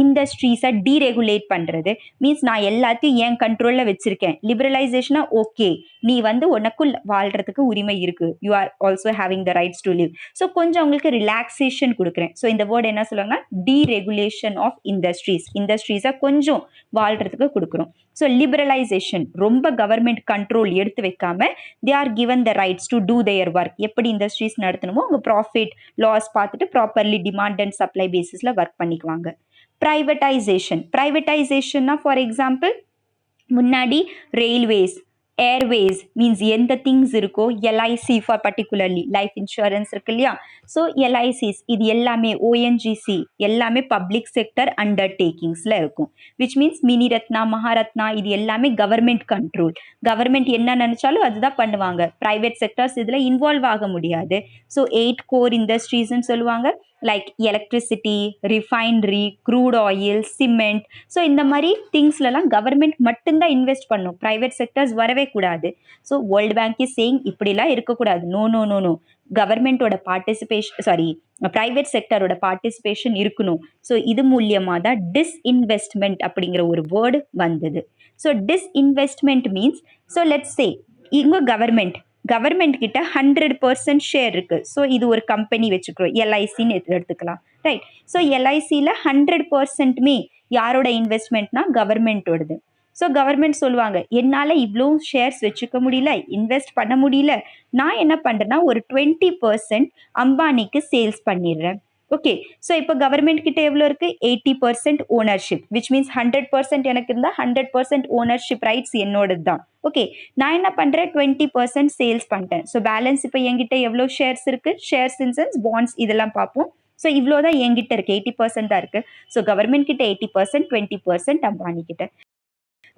இண்டஸ்ட்ரீஸை டீரெகுலேட் பண்ணுறது மீன்ஸ் நான் எல்லாத்தையும் என் கண்ட்ரோலில் வச்சுருக்கேன். லிபரலைசேஷனா ஓகே, நீ வந்து உனக்குள் வாழ்கிறதுக்கு உரிமை இருக்குது, you are also having the rights to live. So கொஞ்சம் அவங்களுக்கு ரிலாக்ஸேஷன் கொடுக்குறேன். ஸோ இந்த வேர்டு என்ன சொல்லுவாங்கன்னா டீரெகுலேஷன் ஆஃப் இண்டஸ்ட்ரீஸை கொஞ்சம் வாழ்கிறதுக்கு கொடுக்குறோம். ஸோ லிபரலைசேஷன் ரொம்ப கவர்மெண்ட் கண்ட்ரோல் எடுத்து வைக்காம they are given the rights to do their work. எப்படி இண்டஸ்ட்ரீஸ் நடத்தணுமோ அவங்க ப்ராஃபிட் லாஸ் பார்த்துட்டு ப்ராப்பர்லி டிமாண்ட் அண்ட் சப்ளை பேசிஸில் ஒர்க் பண்ணிக்குவாங்க. ப்ரைவேட்டைசேஷன்னா ஃபார் எக்ஸாம்பிள் முன்னாடி ரயில்வேஸ், ஏர்வேஸ் மீன்ஸ் எந்த திங்ஸ் இருக்கோ, LIC for particularly life insurance இருக்கு இல்லையா, ஸோ எல்ஐசிஸ் இது எல்லாமே ஓஎன்ஜிசி எல்லாமே பப்ளிக் செக்டர் அண்டர்டேக்கிங்ஸில் இருக்கும். Which means mini Ratna, Maharatna இது எல்லாமே கவர்மெண்ட் கண்ட்ரோல். கவர்மெண்ட் என்ன நினச்சாலும் அதுதான் பண்ணுவாங்க. ப்ரைவேட் செக்டர்ஸ் இதில் இன்வால்வ் ஆக முடியாது. ஸோ 8 கோர் இண்டஸ்ட்ரீஸ்ன்னு சொல்லுவாங்க, like electricity, refinery, crude oil, cement. So இந்த மாதிரி திங்ஸ்லலாம் கவர்மெண்ட் மட்டும்தான் இன்வெஸ்ட் பண்ணும், ப்ரைவேட் செக்டர்ஸ் வரவே கூடாது. So world bank is saying இப்படிலாம் இருக்கக்கூடாது. நோ நோ நோ நோ, கவர்மெண்ட்டோட ப்ரைவேட் செக்டரோட பார்ட்டிசிபேஷன் இருக்கணும். ஸோ இது மூலியமாக தான் டிஸ்இன்வெஸ்ட்மெண்ட் அப்படிங்கிற ஒரு வேர்டு வந்தது. So disinvestment means, so let's say இங்கே கவர்மெண்ட் கிட்ட 100% ஷேர் இருக்கு. ஸோ இது ஒரு கம்பெனி வச்சுக்கிறோம், எல்ஐசின்னு எடுத்துக்கலாம், ரைட். ஸோ எல்ஐசியில் 100%மே யாரோட இன்வெஸ்ட்மெண்ட்னா கவர்மெண்ட்டோடது. ஸோ கவர்மெண்ட் சொல்லுவாங்க என்னால் இவ்வளோ ஷேர்ஸ் வச்சுக்க முடியல, இன்வெஸ்ட் பண்ண முடியல, நான் என்ன பண்ணுறேன்னா ஒரு 20% அம்பானிக்கு சேல்ஸ் பண்ணிடுறேன். ஓகே, ஸோ இப்போ கவர்மெண்ட் கிட்ட எவ்வளோ இருக்குது? 80% ஓனர்ஷிப், விச் மீன்ஸ் 100% எனக்கு இருந்தால் 100% ஓனர்ஷிப் ரைட்ஸ் என்னோடது தான். ஓகே, நான் என்ன பண்ணுறேன்? 20% சேல்ஸ் பண்ணிட்டேன். ஸோ பேலன்ஸ் இப்போ என்கிட்ட எவ்வளோ ஷேர்ஸ் இருக்குது? ஷேர்ஸ் இன் சென்ஸ் பாண்ட்ஸ் இதெல்லாம் பார்ப்போம். ஸோ இவ்வளோ தான் என்கிட்ட இருக்குது, 80% தான் இருக்குது. ஸோ கவர்மெண்ட் கிட்ட 80%, 20% அம்பானி கிட்ட.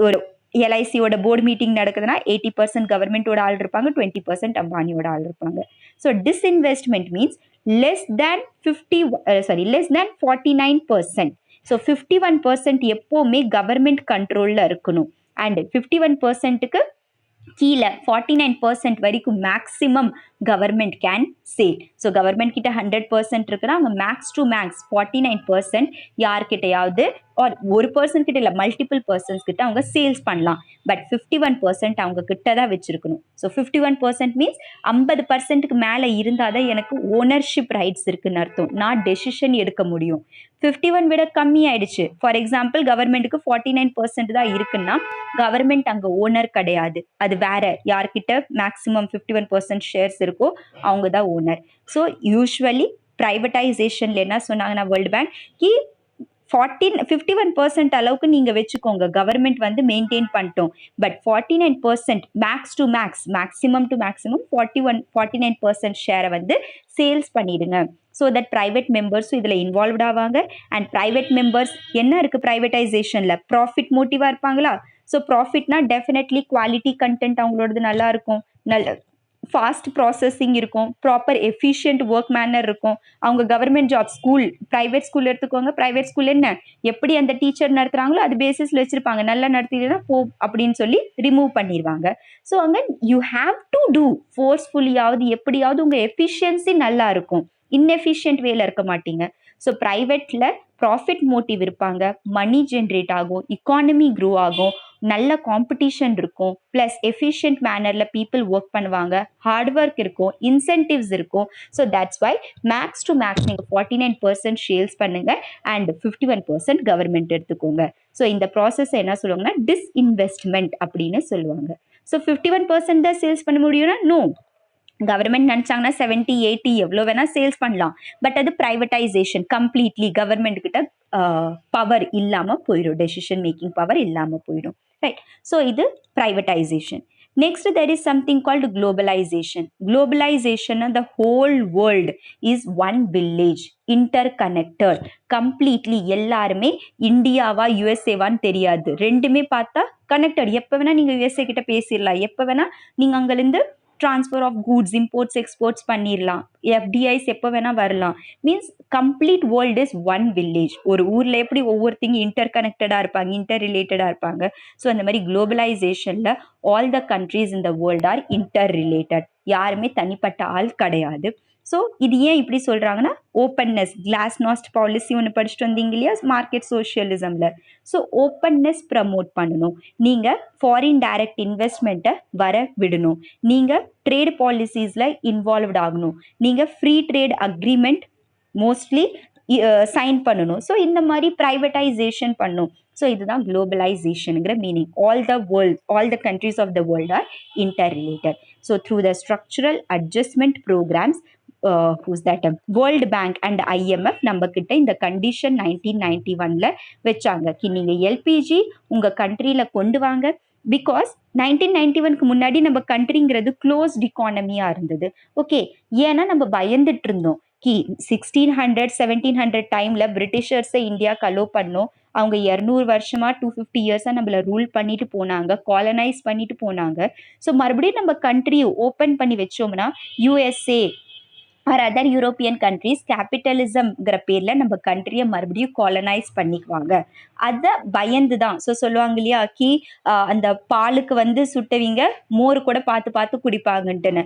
ஒரு எல்ஐசியோட போர்டு மீட்டிங் நடக்குதுன்னா 80% கவர்மெண்ட்டோட ஆள் இருப்பாங்க, 20% அம்பானியோட ஆள் இருப்பாங்க. So disinvestment means less than 49%. So 51% எப்போவுமே கவர்மெண்ட் கண்ட்ரோலில் இருக்கணும். அண்ட் 51%க்கு கீழே 49% வரைக்கும் maximum government can sale. So government கிட்ட 100% இருக்குன்னா அவங்க மேக்ஸ் டு மேக்ஸ் 49% யார்கிட்டையாவது ஒரு பர்சன் கிட்ட இல்லை, மல்டிபிள் பர்சன்ஸ் கிட்ட அவங்க சேல்ஸ் பண்ணலாம். பட் 51% அவங்க கிட்ட தான் வச்சிருக்கணும். ஸோ 51% மீன்ஸ் 50%க்கு மேலே இருந்தால் தான் எனக்கு ஓனர்ஷிப் ரைட்ஸ் இருக்குன்னு அர்த்தம், நான் டெசிஷன் எடுக்க முடியும். 51 விட கம்மி ஆயிடுச்சு, ஃபார் எக்ஸாம்பிள் கவர்மெண்ட்டுக்கு 49% தான் இருக்குன்னா கவர்மெண்ட் அங்கே ஓனர் கிடையாது, அது வேற யார்கிட்ட மேக்ஸிமம் 51% ஷேர்ஸ் இருக்கோ அவங்க தான் ஓனர். ஸோ யூஸ்வலி ப்ரைவேட்டைசேஷனில் என்ன சொன்னாங்கன்னா வேர்ல்டு பேங்க் 51% அளவுக்கு நீங்கள் வச்சுக்கோங்க, கவர்மெண்ட் வந்து மெயின்டைன் பண்ணிட்டோம். But 49% max to max, maximum to maximum 49% ஷேரை வந்து சேல்ஸ் பண்ணிடுங்க. ஸோ தட் ப்ரைவேட் மெம்பர்ஸும் இதில் இன்வால்வ்ட் ஆவாங்க. அண்ட் ப்ரைவேட் மெம்பர்ஸ் என்ன இருக்குது ப்ரைவேட்டைசேஷனில்? ப்ராஃபிட் மோட்டிவாக இருப்பாங்களா? ஸோ ப்ராஃபிட்னா டெஃபினெட்லி குவாலிட்டி கண்டென்ட் அவங்களோடது நல்லா இருக்கும், ஃபாஸ்ட் ப்ராசஸிங் இருக்கும், ப்ராப்பர் எஃபிஷியன்ட் ஒர்க் மேனர் இருக்கும். அவங்க government job, school, private school எடுத்துக்கோங்க, ப்ரைவேட் ஸ்கூல் என்ன எப்படி அந்த டீச்சர் நடத்துகிறாங்களோ அது பேசிஸில் வச்சுருப்பாங்க, நல்லா நடத்தினா போ அப்படின்னு சொல்லி ரிமூவ் பண்ணிடுவாங்க. ஸோ அங்கே யூ ஹாவ் டு டூ ஃபோர்ஸ்ஃபுல்லியாவது எப்படியாவது உங்கள் எஃபிஷியன்சி நல்லா இருக்கும், இன்எஃபிஷியன்ட் வேல இருக்க மாட்டீங்க. ஸோ ப்ரைவேட்டில் ப்ராஃபிட் மோட்டிவ் இருப்பாங்க, மணி ஜென்ரேட் ஆகும், இக்கானமி க்ரோ ஆகும், நல்ல காம்படிஷன் இருக்கும், ப்ளஸ் எஃபிஷியன்ட் மேனரில் பீப்புள் ஒர்க் பண்ணுவாங்க, ஹார்ட் ஒர்க் இருக்கும், இன்சென்டிவ்ஸ் இருக்கும். So that's why max to max நீங்கள் 49% சேல்ஸ் பண்ணுங்கள் அண்ட் 51% கவர்மெண்ட் எடுத்துக்கோங்க. ஸோ இந்த ப்ராசஸ் என்ன சொல்லுவாங்கன்னா டிஸ்இன்வெஸ்ட்மெண்ட் அப்படின்னு சொல்லுவாங்க. ஸோ 51% தான் சேல்ஸ் பண்ண முடியும்னா நோ, கவர்மெண்ட் நினச்சாங்கன்னா 70, 80 எவ்வளோ வேணால் சேல்ஸ் பண்ணலாம். பட் அது ப்ரைவேட்டைசேஷன், கம்ப்ளீட்லி கவர்மெண்ட் கிட்ட பவர் இல்லாமல் போயிடும், டெசிஷன் மேக்கிங் பவர் இல்லாமல் போயிடும், ரைட். ஸோ இது privatisation. Next, there is something called globalization. Globalization, the whole world is one village, interconnected. Completely எல்லாருமே இந்தியாவா யுஎஸ்ஏவான்னு தெரியாது, ரெண்டுமே பார்த்தா கனெக்டட். எப்போ வேணா நீங்கள் யுஎஸ்ஏ கிட்ட பேசிடலாம், எப்போ வேணா நீங்கள் அங்கேருந்து transfer of goods imports exports பண்ணிடலாம், எஃப்டிஐஸ் எப்போ வேணால் வரலாம். Means complete world is one village. ஒரு ஊரில் எப்படி ஒவ்வொருத்திங்க இன்டர் கனெக்டடாக இருப்பாங்க, இன்டர் ரிலேட்டடாக இருப்பாங்க. ஸோ அந்த மாதிரி குளோபலைசேஷனில் all the countries in the world are interrelated. யாருமே தனிப்பட்ட ஆள் கிடையாது. ஸோ இது ஏன் இப்படி சொல்கிறாங்கன்னா, ஓப்பன்னஸ், கிளாஸ்நாஸ்ட் பாலிசி ஒன்று படிச்சுட்டு வந்தீங்க இல்லையா மார்க்கெட் சோஷியலிசமில். ஸோ ஓப்பன்னஸ் ப்ரமோட் பண்ணணும், நீங்கள் ஃபாரின் டைரக்ட் இன்வெஸ்ட்மெண்ட்டை வர விடணும், நீங்கள் ட்ரேட் பாலிசிஸில் இன்வால்வ்ட் ஆகணும், நீங்கள் free trade agreement mostly sign பண்ணணும். ஸோ இந்த மாதிரி ப்ரைவேட்டைசேஷன் பண்ணணும். ஸோ இதுதான் குளோபலைசேஷனுங்கிற meaning. All the world, all the countries of the world are interrelated. So through the structural adjustment programmes, who's that, World bank and IMF நம்ம கிட்ட இந்த கண்டிஷன் 1991 வச்சாங்க. நீங்கள் எல்பிஜி உங்கள் கண்ட்ரியில் கொண்டு வாங்க. பிகாஸ் 1991 முன்னாடி நம்ம கண்ட்ரிங்கிறது க்ளோஸ்ட் இக்கானமியாக இருந்தது. ஓகே, ஏன்னா நம்ம பயந்துட்டு இருந்தோம் கி 1600 1700 டைமில் பிரிட்டிஷர்ஸை இந்தியாவுக்கு அலோ பண்ணோம். அவங்க 200 வருஷமா 250 இயர்ஸாக நம்மளை ரூல் பண்ணிட்டு போனாங்க, காலனைஸ் பண்ணிட்டு போனாங்க. ஸோ மறுபடியும் நம்ம கண்ட்ரியை ஓப்பன் பண்ணி வச்சோம்னா USA or other European countries கேபிட்டலிசம்ங்கிற பேரில் நம்ம கண்ட்ரியை மறுபடியும் காலனைஸ் பண்ணிக்குவாங்க. அதை பயந்து தான். ஸோ சொல்லுவாங்க இல்லையா கி அந்த பாலுக்கு சுட்டவிங்க மோர் கூட பார்த்து பார்த்து குடிப்பாங்கன்ட்டுன்னு,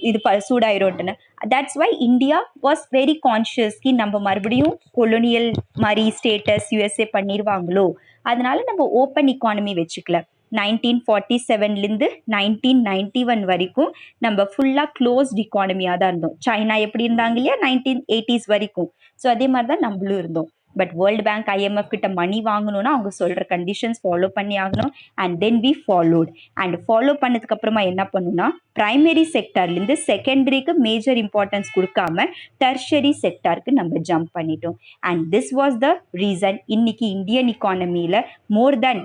இது சூடாயிரும்ட்டுன்னு. That's why India was very conscious கி நம்ம மறுபடியும் கொலோனியல் மாதிரி ஸ்டேட்டஸ் யூஎஸ்ஏ பண்ணிடுவாங்களோ, அதனால நம்ம ஓப்பன் இக்கானமி வச்சுக்கல. 1947லேருந்து 1991 வரைக்கும் நம்ம ஃபுல்லாக க்ளோஸ்ட் இக்கானமியாக தான் இருந்தோம். சைனா எப்படி இருந்தாங்க இல்லையா 1980s வரைக்கும். ஸோ அதே மாதிரி தான் நம்மளும் இருந்தோம். பட் வேர்ல்டு பேங்க் ஐஎம்எஃப் கிட்ட மணி வாங்கணும்னா அவங்க சொல்கிற கண்டிஷன்ஸ் ஃபாலோ பண்ணி ஆகணும். And then we followed. And follow பண்ணதுக்கு அப்புறமா என்ன பண்ணுன்னா, ப்ரைமரி செக்டார்லேருந்து செகண்டரிக்கு மேஜர் இம்பார்ட்டன்ஸ் கொடுக்காம டெர்ஷரி செக்டாருக்கு நம்ம ஜம்ப் பண்ணிட்டோம். And this was the reason இன்னைக்கு இந்தியன் இக்கானமியில் more than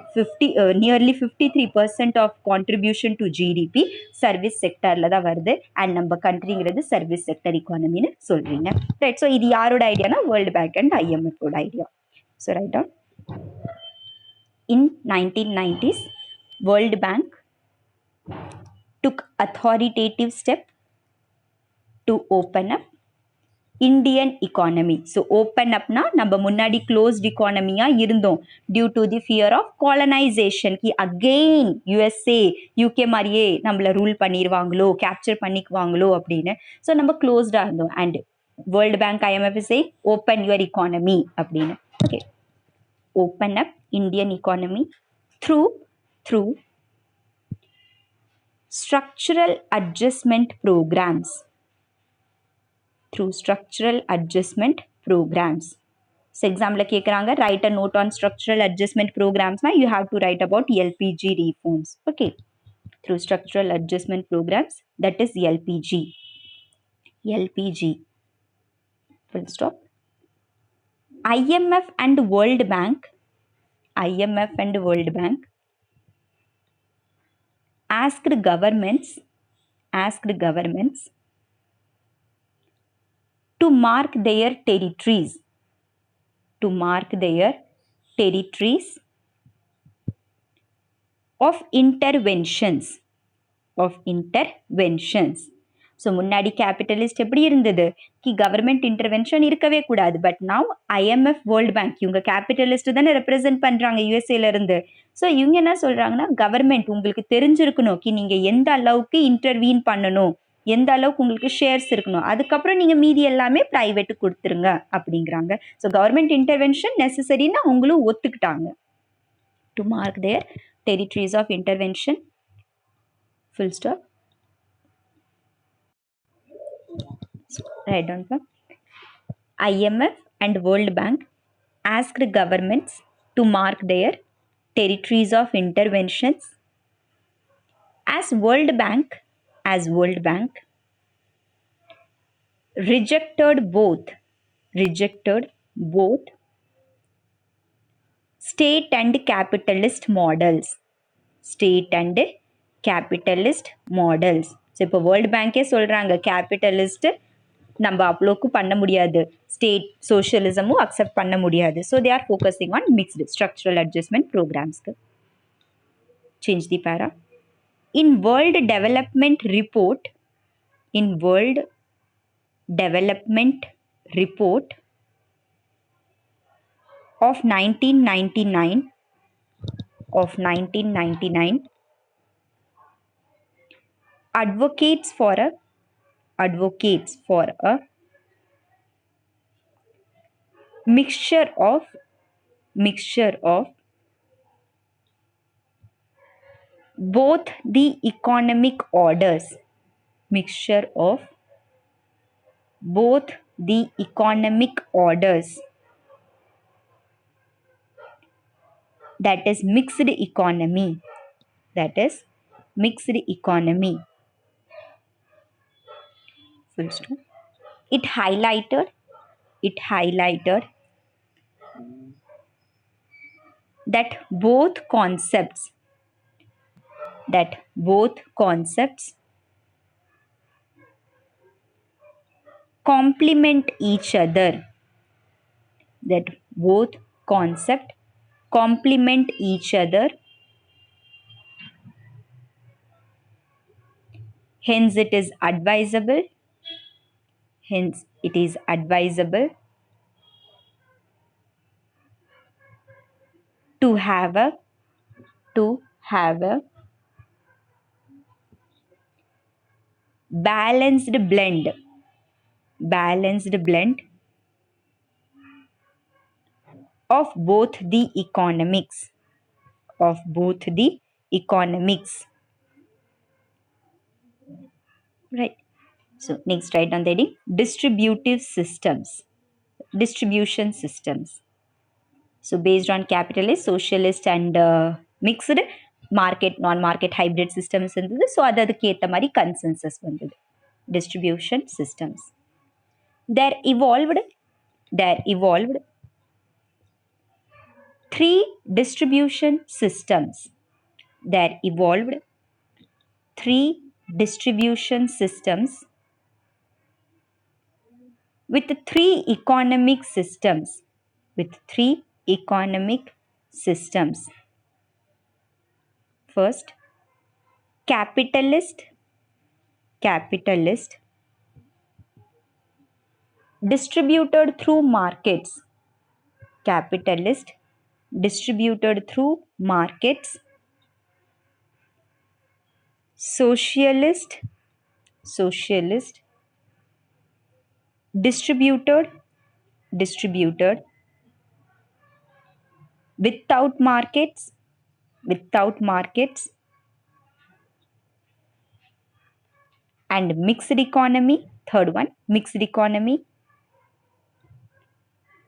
nearly 53% of contribution to GDP service செக்டாரில் தான் வருது. அண்ட் நம்ம கண்ட்ரிங்கிறது சர்வீஸ் செக்டர் இக்கானமின்னு சொல்கிறீங்க, ரைட்? ஸோ இது யாரோட ஐடியானா world bank and IMF idea. So write down. In 1990s, World Bank took authoritative step to open up Indian economy. So open up na நம்ம முன்னாடி closed economy-ஆ இருந்தோம் due to the fear of colonization. ki again USA UK மாதிரியே நம்மள ரூல் பண்ணிடுவாங்களோ, கேப்சர் பண்ணிக்குவாங்களோ அப்படின்னு. ஸோ நம்ம க்ளோஸ்டாக இருந்தோம். And world bank IMF say open your economy அப்படின்னு. Okay, open up Indian economy through structural adjustment programs. Through structural adjustment programs. So exam la kekranga, write a note on structural adjustment programs. Now you have to write about LPG reforms. Okay, through structural adjustment programs, that is LPG. Full stop. IMF and World Bank asked governments to mark their territories of interventions. So முன்னாடி கேபிட்டலிஸ்ட் எப்படி இருந்தது கி கவர்மெண்ட் இன்டர்வென்ஷன் இருக்கவே கூடாது. But now IMF world bank இவங்க கேபிட்டலிஸ்ட் தானே ரெப்ரசென்ட் பண்ணுறாங்க யூஎஸ்ஏல இருந்து. ஸோ இவங்க என்ன சொல்கிறாங்கன்னா, கவர்மெண்ட் உங்களுக்கு தெரிஞ்சிருக்கணும் கி நீங்கள் எந்த அளவுக்கு இன்டர்வீன் பண்ணணும், எந்த அளவுக்கு உங்களுக்கு ஷேர்ஸ் இருக்கணும், அதுக்கப்புறம் நீங்கள் மீதி எல்லாமே ப்ரைவேட்டுக்கு கொடுத்துருங்க அப்படிங்கிறாங்க. ஸோ கவர்மெண்ட் இன்டர்வென்ஷன் நெசசரின்னு அவங்களும் ஒத்துக்கிட்டாங்க. To mark their territories of intervention. Full stop. Write down. IMF and World Bank asked governments to mark their territories of interventions. As World Bank rejected both state and capitalist models. Capitalist models. So இப்போ வேர்ல்டு பேங்கே சொல்கிறாங்க கேபிட்டலிஸ்ட்டு நம்ம அவ்வளோக்கு பண்ண முடியாது, ஸ்டேட் சோஷியலிசமும் அக்செப்ட் பண்ண முடியாது. So they are focusing on mixed structural adjustment ப்ரோக்ராம்ஸ்க்கு. Change the para. In World Development Report of 1999 advocates for a mixture of both the economic orders, that is mixed economy. Full stop. It highlighted that both concepts complement each other. Hence it is advisable to have a balanced blend of both the economics. Right. So next, write down the heading distribution systems. So based on capitalist, socialist and mixed market, non-market, hybrid systems இருந்தது. ஸோ அதுக்கு ஏற்ற மாதிரி கன்சென்சஸ் வந்தது. Distribution systems. There evolved three distribution systems. With three economic systems. First, capitalist distributed through markets. Socialist distributed without markets. And mixed economy. Third one, mixed economy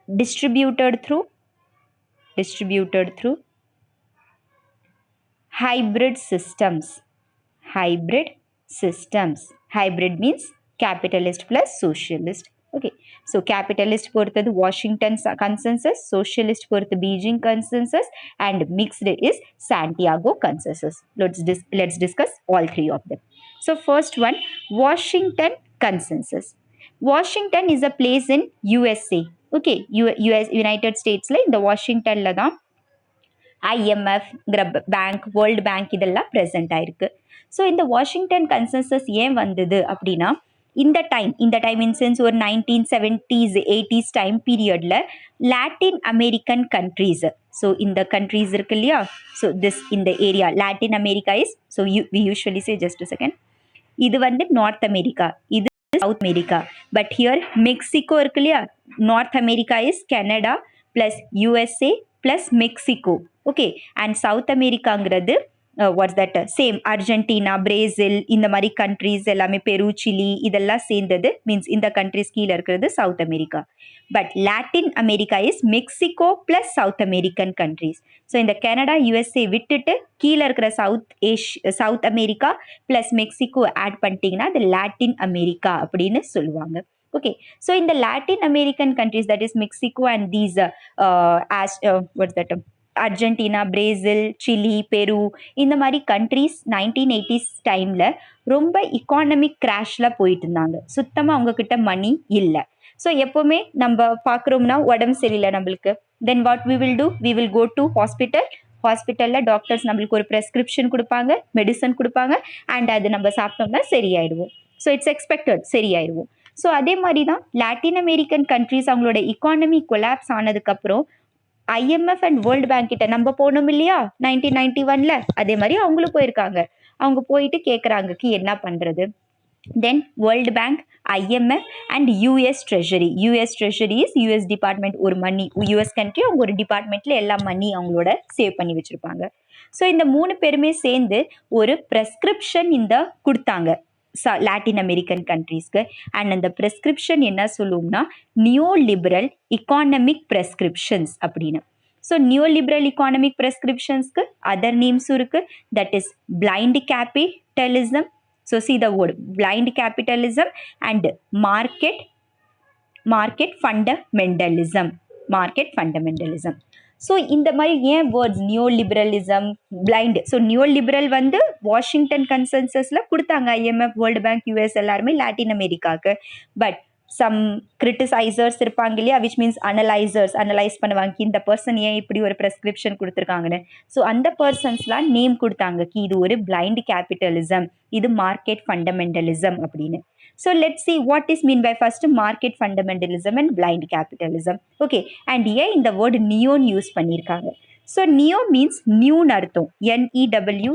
distributed through hybrid systems. Hybrid means capitalist plus socialist. Okay, so capitalist பொறுத்தது Washington consensus, socialist பொறுத்து Beijing consensus, and mixed is Santiago consensus. Let's discuss all three of them. So first one, Washington consensus. Washington is a place in USA. Okay, United States la இந்த வாஷிங்டன்ல தான் IMF பேங்க், வேர்ல்டு பேங்க் இதெல்லாம் ப்ரெசென்ட் ஆயிருக்கு. ஸோ இந்த வாஷிங்டன் கன்சென்சஸ் ஏன் வந்தது அப்படின்னா, இந்த டைம் இன் சென்ஸ் ஒரு 1970s 80s டைம் பீரியடில் லாட்டின் அமெரிக்கன் கண்ட்ரீஸ், ஸோ இந்த கண்ட்ரீஸ் இருக்கு இல்லையா, ஸோ இந்த area Latin America is, so we usually say just a second, இது வந்து நார்த் அமெரிக்கா, இது south America. But here Mexico இருக்கு இல்லையா, north America is Canada plus USA plus Mexico. Okay, and south அமெரிக்காங்கிறது what's that same Argentina, Brazil, இந்த மாதிரி கண்ட்ரீஸ் எல்லாமே, பெரு, சிலி இதெல்லாம் சேர்ந்தது மீன்ஸ் இந்த கண்ட்ரீஸ் கீழே இருக்கிறது South America. But Latin America is Mexico plus South American countries. So இந்த கனடா யூஎஸ்ஏ விட்டுட்டு கீழே இருக்கிற South America plus Mexico add பண்ணிட்டீங்கன்னா அது லாட்டின் அமெரிக்கா அப்படின்னு சொல்லுவாங்க. Okay, so in the Latin American countries, that is Mexico and these what's that Argentina, Brazil, Chile, பெரு இந்த மாதிரி கண்ட்ரீஸ் 1980s டைமில் ரொம்ப இக்கானமிக் கிராஷில் போயிட்டு இருந்தாங்க. சுத்தமாக அவங்கக்கிட்ட மணி இல்லை. ஸோ எப்போவுமே நம்ம பார்க்குறோம்னா உடம்பு சரியில்லை நம்மளுக்கு, then what we will do, we will go to ஹாஸ்பிட்டலில் டாக்டர்ஸ் நம்மளுக்கு ஒரு ப்ரெஸ்கிரிப்ஷன் கொடுப்பாங்க, மெடிசன் கொடுப்பாங்க, அண்ட் அது நம்ம சாப்பிட்டோம்னா சரியாயிடுவோம். ஸோ இட்ஸ் எக்ஸ்பெக்டட் சரியாயிடுவோம். ஸோ அதே மாதிரி தான் லாட்டின் அமெரிக்கன் கண்ட்ரீஸ் அவங்களோட இக்கானமி கொலாப்ஸ் ஆனதுக்கப்புறம் IMF அண்ட் வேர்ல்டு பேங்க் கிட்ட நம்ம போனோம் இல்லையா 1991ல், அதே மாதிரி அவங்களும் போயிருக்காங்க. அவங்க போயிட்டு கேட்குறாங்க என்ன பண்ணுறது. Then world bank, IMF and US treasury. US treasury is US department, ஒரு மணி, US கண்ட்ரி அவங்க ஒரு டிபார்ட்மெண்ட்டில் எல்லா மணி அவங்களோட சேவ் பண்ணி வச்சுருப்பாங்க. ஸோ இந்த 3 பேருமே சேர்ந்து ஒரு ப்ரெஸ்கிரிப்ஷன் கொடுத்தாங்க லாட்டின் அமெரிக்கன் கண்ட்ரீஸ்க்கு. அண்ட் அந்த ப்ரெஸ்கிரிப்ஷன் என்ன சொல்லுவோம்னா நியோ லிபரல் இக்கானமிக் ப்ரெஸ்கிரிப்ஷன்ஸ் அப்படின்னு. ஸோ நியோ லிபரல் இக்கானமிக் ப்ரெஸ்கிரிப்ஷன்ஸ்க்கு அதர் நேம்ஸும் இருக்குது. That is blind capitalism. So see the word blind capitalism and market fundamentalism. So இந்த மாதிரி ஏன் words neo liberalism, blind. So neo liberal Washington கன்சென்சஸில் கொடுத்தாங்க IMF, வேர்ல்டு பேங்க், US எல்லாருமே லாட்டின் அமெரிக்காவுக்கு. பட் சம் கிரிட்டிசைசர்ஸ் இருப்பாங்க இல்லையா, விச் மீன்ஸ் அனலைஸ் பண்ணுவாங்க இந்த பர்சன் ஏன் இப்படி ஒரு ப்ரெஸ்கிரிப்ஷன் கொடுத்துருக்காங்கன்னு. ஸோ அந்த பர்சன்ஸ்லாம் நேம் கொடுத்தாங்க இது ஒரு பிளைண்ட் கேபிட்டலிசம், இது மார்க்கெட் ஃபண்டமெண்டலிசம் அப்படின்னு. So let's see what is mean by first market fundamentalism and blind capitalism. Okay, and ஏன் இந்த word neo யூஸ் பண்ணியிருக்காங்க. ஸோ நியோ மீன்ஸ் நியூன்னு அர்த்தம், NEW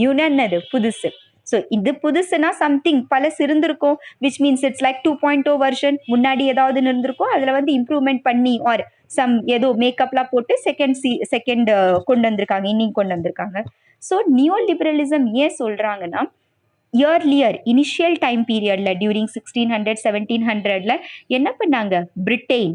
நியூன்னா என்னது, புதுசு. ஸோ இது புதுசுனா சம்திங் பழசு இருந்திருக்கும், which means it's like 2.0 version, முன்னாடி ஏதாவது இருந்திருக்கும், அதில் இம்ப்ரூவ்மெண்ட் பண்ணி ஆர் சம் ஏதோ மேக்கப்லாம் போட்டு செகண்ட் கொண்டு வந்திருக்காங்க, இன்னிங் கொண்டு வந்திருக்காங்க. ஸோ நியோ லிபரலிசம் ஏன் சொல்கிறாங்கன்னா இயர்லியர் இனிஷியல் டைம் பீரியடில் டியூரிங் 1600 1700ல் என்ன பண்ணாங்க, பிரிட்டன்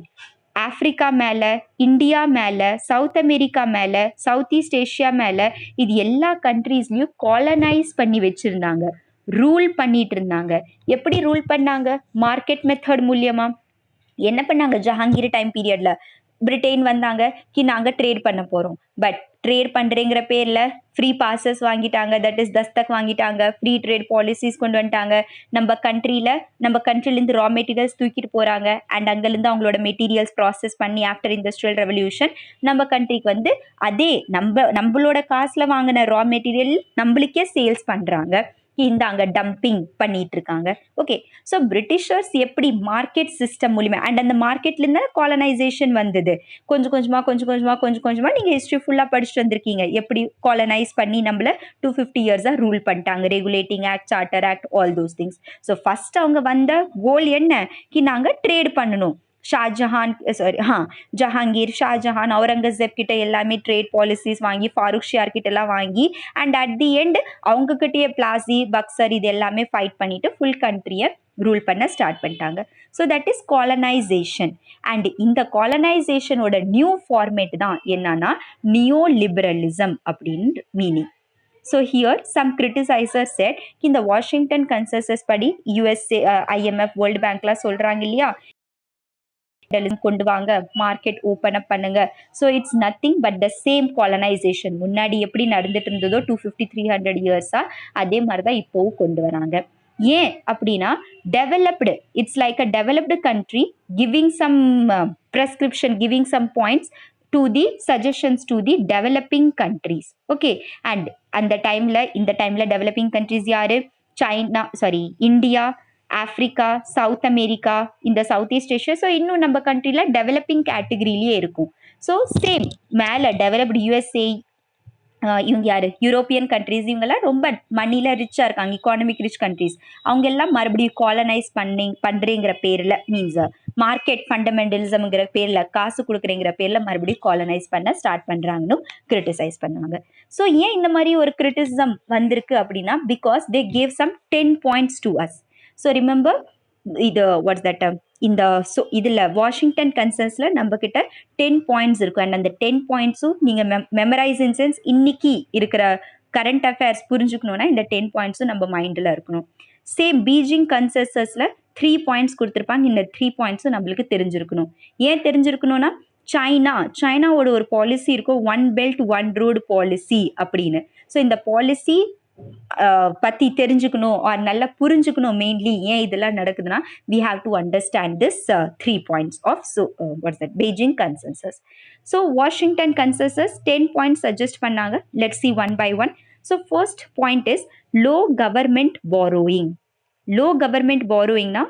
ஆஃப்ரிக்கா மேலே, இந்தியா மேலே, சவுத் அமெரிக்கா மேலே, சவுத் ஈஸ்ட் ஏஷியா மேலே, இது எல்லா கண்ட்ரீஸ்லையும் காலனைஸ் பண்ணி வச்சுருந்தாங்க, ரூல் பண்ணிட்டு இருந்தாங்க. எப்படி ரூல் பண்ணாங்க, மார்க்கெட் மெத்தட் மூலியமாக. என்ன பண்ணாங்க, ஜஹாங்கீர் டைம் பீரியடில் பிரிட்டன் வந்தாங்க நாங்கள் ட்ரேட் பண்ண போகிறோம். பட் ட்ரேட் பண்ணுறேங்கிற பேரில் ஃப்ரீ பாசஸ் வாங்கிட்டாங்க, தட் இஸ் தஸ்தக் வாங்கிட்டாங்க, ஃப்ரீ ட்ரேட் பாலிசிஸ் கொண்டு வந்துட்டாங்க. நம்ம கண்ட்ரிலேருந்து ரா மெட்டீரியல்ஸ் தூக்கிட்டு போகிறாங்க, அண்ட் அங்கேருந்து அவங்களோட மெட்டீரியல்ஸ் ப்ராசஸ் பண்ணி ஆஃப்டர் இண்டஸ்ட்ரியல் ரெவல்யூஷன் நம்ம கண்ட்ரிக்கு அதே நம்மளோட காசில் வாங்கின ரா மெட்டீரியல் நம்மளுக்கே சேல்ஸ் பண்ணுறாங்க. இந்தாங்க டம்பிங் பண்ணிட்டு இருக்காங்க. ஓகே, ஸோ பிரிட்டிஷர்ஸ் எப்படி மார்க்கெட் சிஸ்டம் மூலியமாக, அண்ட் அந்த மார்க்கெட்லேருந்து காலனைசேஷன் வந்தது. கொஞ்சம் கொஞ்சமாக நீங்கள் ஹிஸ்ட்ரி ஃபுல்லாக படிச்சுட்டு வந்திருக்கீங்க, எப்படி காலனைஸ் பண்ணி நம்மள 250 இயர்ஸாக ரூல் பண்ணிட்டாங்க, regulating act, charter act, all those things. So first அவங்க வந்த கோல் என்ன, நாங்கள் ட்ரேட் பண்ணணும். ஜஹாங்கீர், ஷாஜஹான், அவுரங்கசீப் கிட்ட எல்லாமே ட்ரேட் பாலிசிஸ் வாங்கி, ஃபாரூக் ஷியார் கிட்ட எல்லாம் வாங்கி, அண்ட் அட் தி எண்ட் அவங்க கிட்டே பிளாசி, பக்சர் இது எல்லாமே ஃபைட் பண்ணிட்டு ஃபுல் கண்ட்ரியை ரூல் பண்ண ஸ்டார்ட் பண்ணிட்டாங்க. So that is colonisation. And இந்த காலனைசேஷனோட நியூ ஃபார்மேட் தான் என்னன்னா நியோ லிபரலிசம் அப்படின்னு meaning. So here some criticizers said இந்த வாஷிங்டன் கன்சென்சஸ் படி USA, IMF, வேர்ல்டு பேங்க்லாம் சொல்றாங்க இல்லையா, கொண்டு வாங்க, மார்க்கெட் ஓப்பன் அப் பண்ணுங்க. So it's nothing but the same colonisation. முன்னாடி எப்படி நடந்துட்டு இருந்ததோ 250-300 இயர்ஸா, அதே மாதிரி தான் இப்போவும் கொண்டு வராங்க. ஏன் அப்படின்னா developed, it's like a developed country giving some prescription, giving some points to the suggestions to the developing countries. Okay, and அந்த டைமில், இந்த டைமில் டெவலப்பிங் கண்ட்ரிஸ் யாரு, இந்தியா, ஆஃப்ரிக்கா, சவுத் அமெரிக்கா, இந்த சவுத் ஈஸ்ட் ஏஷியா. ஸோ இன்னும் நம்ம கண்ட்ரியில் டெவலப்பிங் கேட்டகிரிலேயே இருக்கும். ஸோ சேம் மேலே டெவலப்டு USA, இவங்க யார், யூரோப்பியன் கண்ட்ரிஸ், இவங்கெல்லாம் ரொம்ப மணியில் ரிச்சாக இருக்காங்க, இக்கானமிக் ரிச் கண்ட்ரிஸ். அவங்க எல்லாம் மறுபடியும் காலனைஸ் பண்ணுறேங்கிற பேரில், மீன்ஸ் மார்க்கெட் ஃபண்டமெண்டலிசம்ங்கிற பேரில், காசு கொடுக்குறேங்கிற பேரில் மறுபடியும் காலனைஸ் பண்ண ஸ்டார்ட் பண்ணுறாங்கன்னு கிரிட்டிசைஸ் பண்ணுவாங்க. ஸோ ஏன் இந்த மாதிரி ஒரு கிரிட்டிசிசம் வந்திருக்கு அப்படின்னா, because they gave some 10 points to us. So remember இது வாட்ஸ் தட் இந்த இதில் வாஷிங்டன் கன்சென்ஸில் நம்மக்கிட்ட 10 பாயிண்ட்ஸ் இருக்கும். அண்ட் அந்த 10 பாயிண்ட்ஸும் நீங்கள் மெமரைஸ் இன் சென்ஸ் இன்னைக்கு இருக்கிற கரண்ட் அஃபேர்ஸ் புரிஞ்சுக்கணுன்னா இந்த 10 பாயிண்ட்ஸும் நம்ம மைண்டில் இருக்கணும். சேம் பீஜிங் கன்சென்சஸில் 3 பாயிண்ட்ஸ் கொடுத்துருப்பாங்க, இந்த 3 பாயிண்ட்ஸும் நம்மளுக்கு தெரிஞ்சிருக்கணும். ஏன் தெரிஞ்சிருக்கணும்னா சைனாவோட ஒரு பாலிசி இருக்கும், one belt one road policy அப்படின்னு. ஸோ இந்த பாலிசி பற்றி தெரிஞ்சுக்கணும் ஆர் நல்லா புரிஞ்சுக்கணும். மெயின்லி ஏன் இதெல்லாம் நடக்குதுன்னா we have to understand this 3 points of what's that Beijing consensus. So Washington consensus 10 points suggest பண்ணாங்க. Let's see one by one. So first point is low government borrowing. Low government borrowing na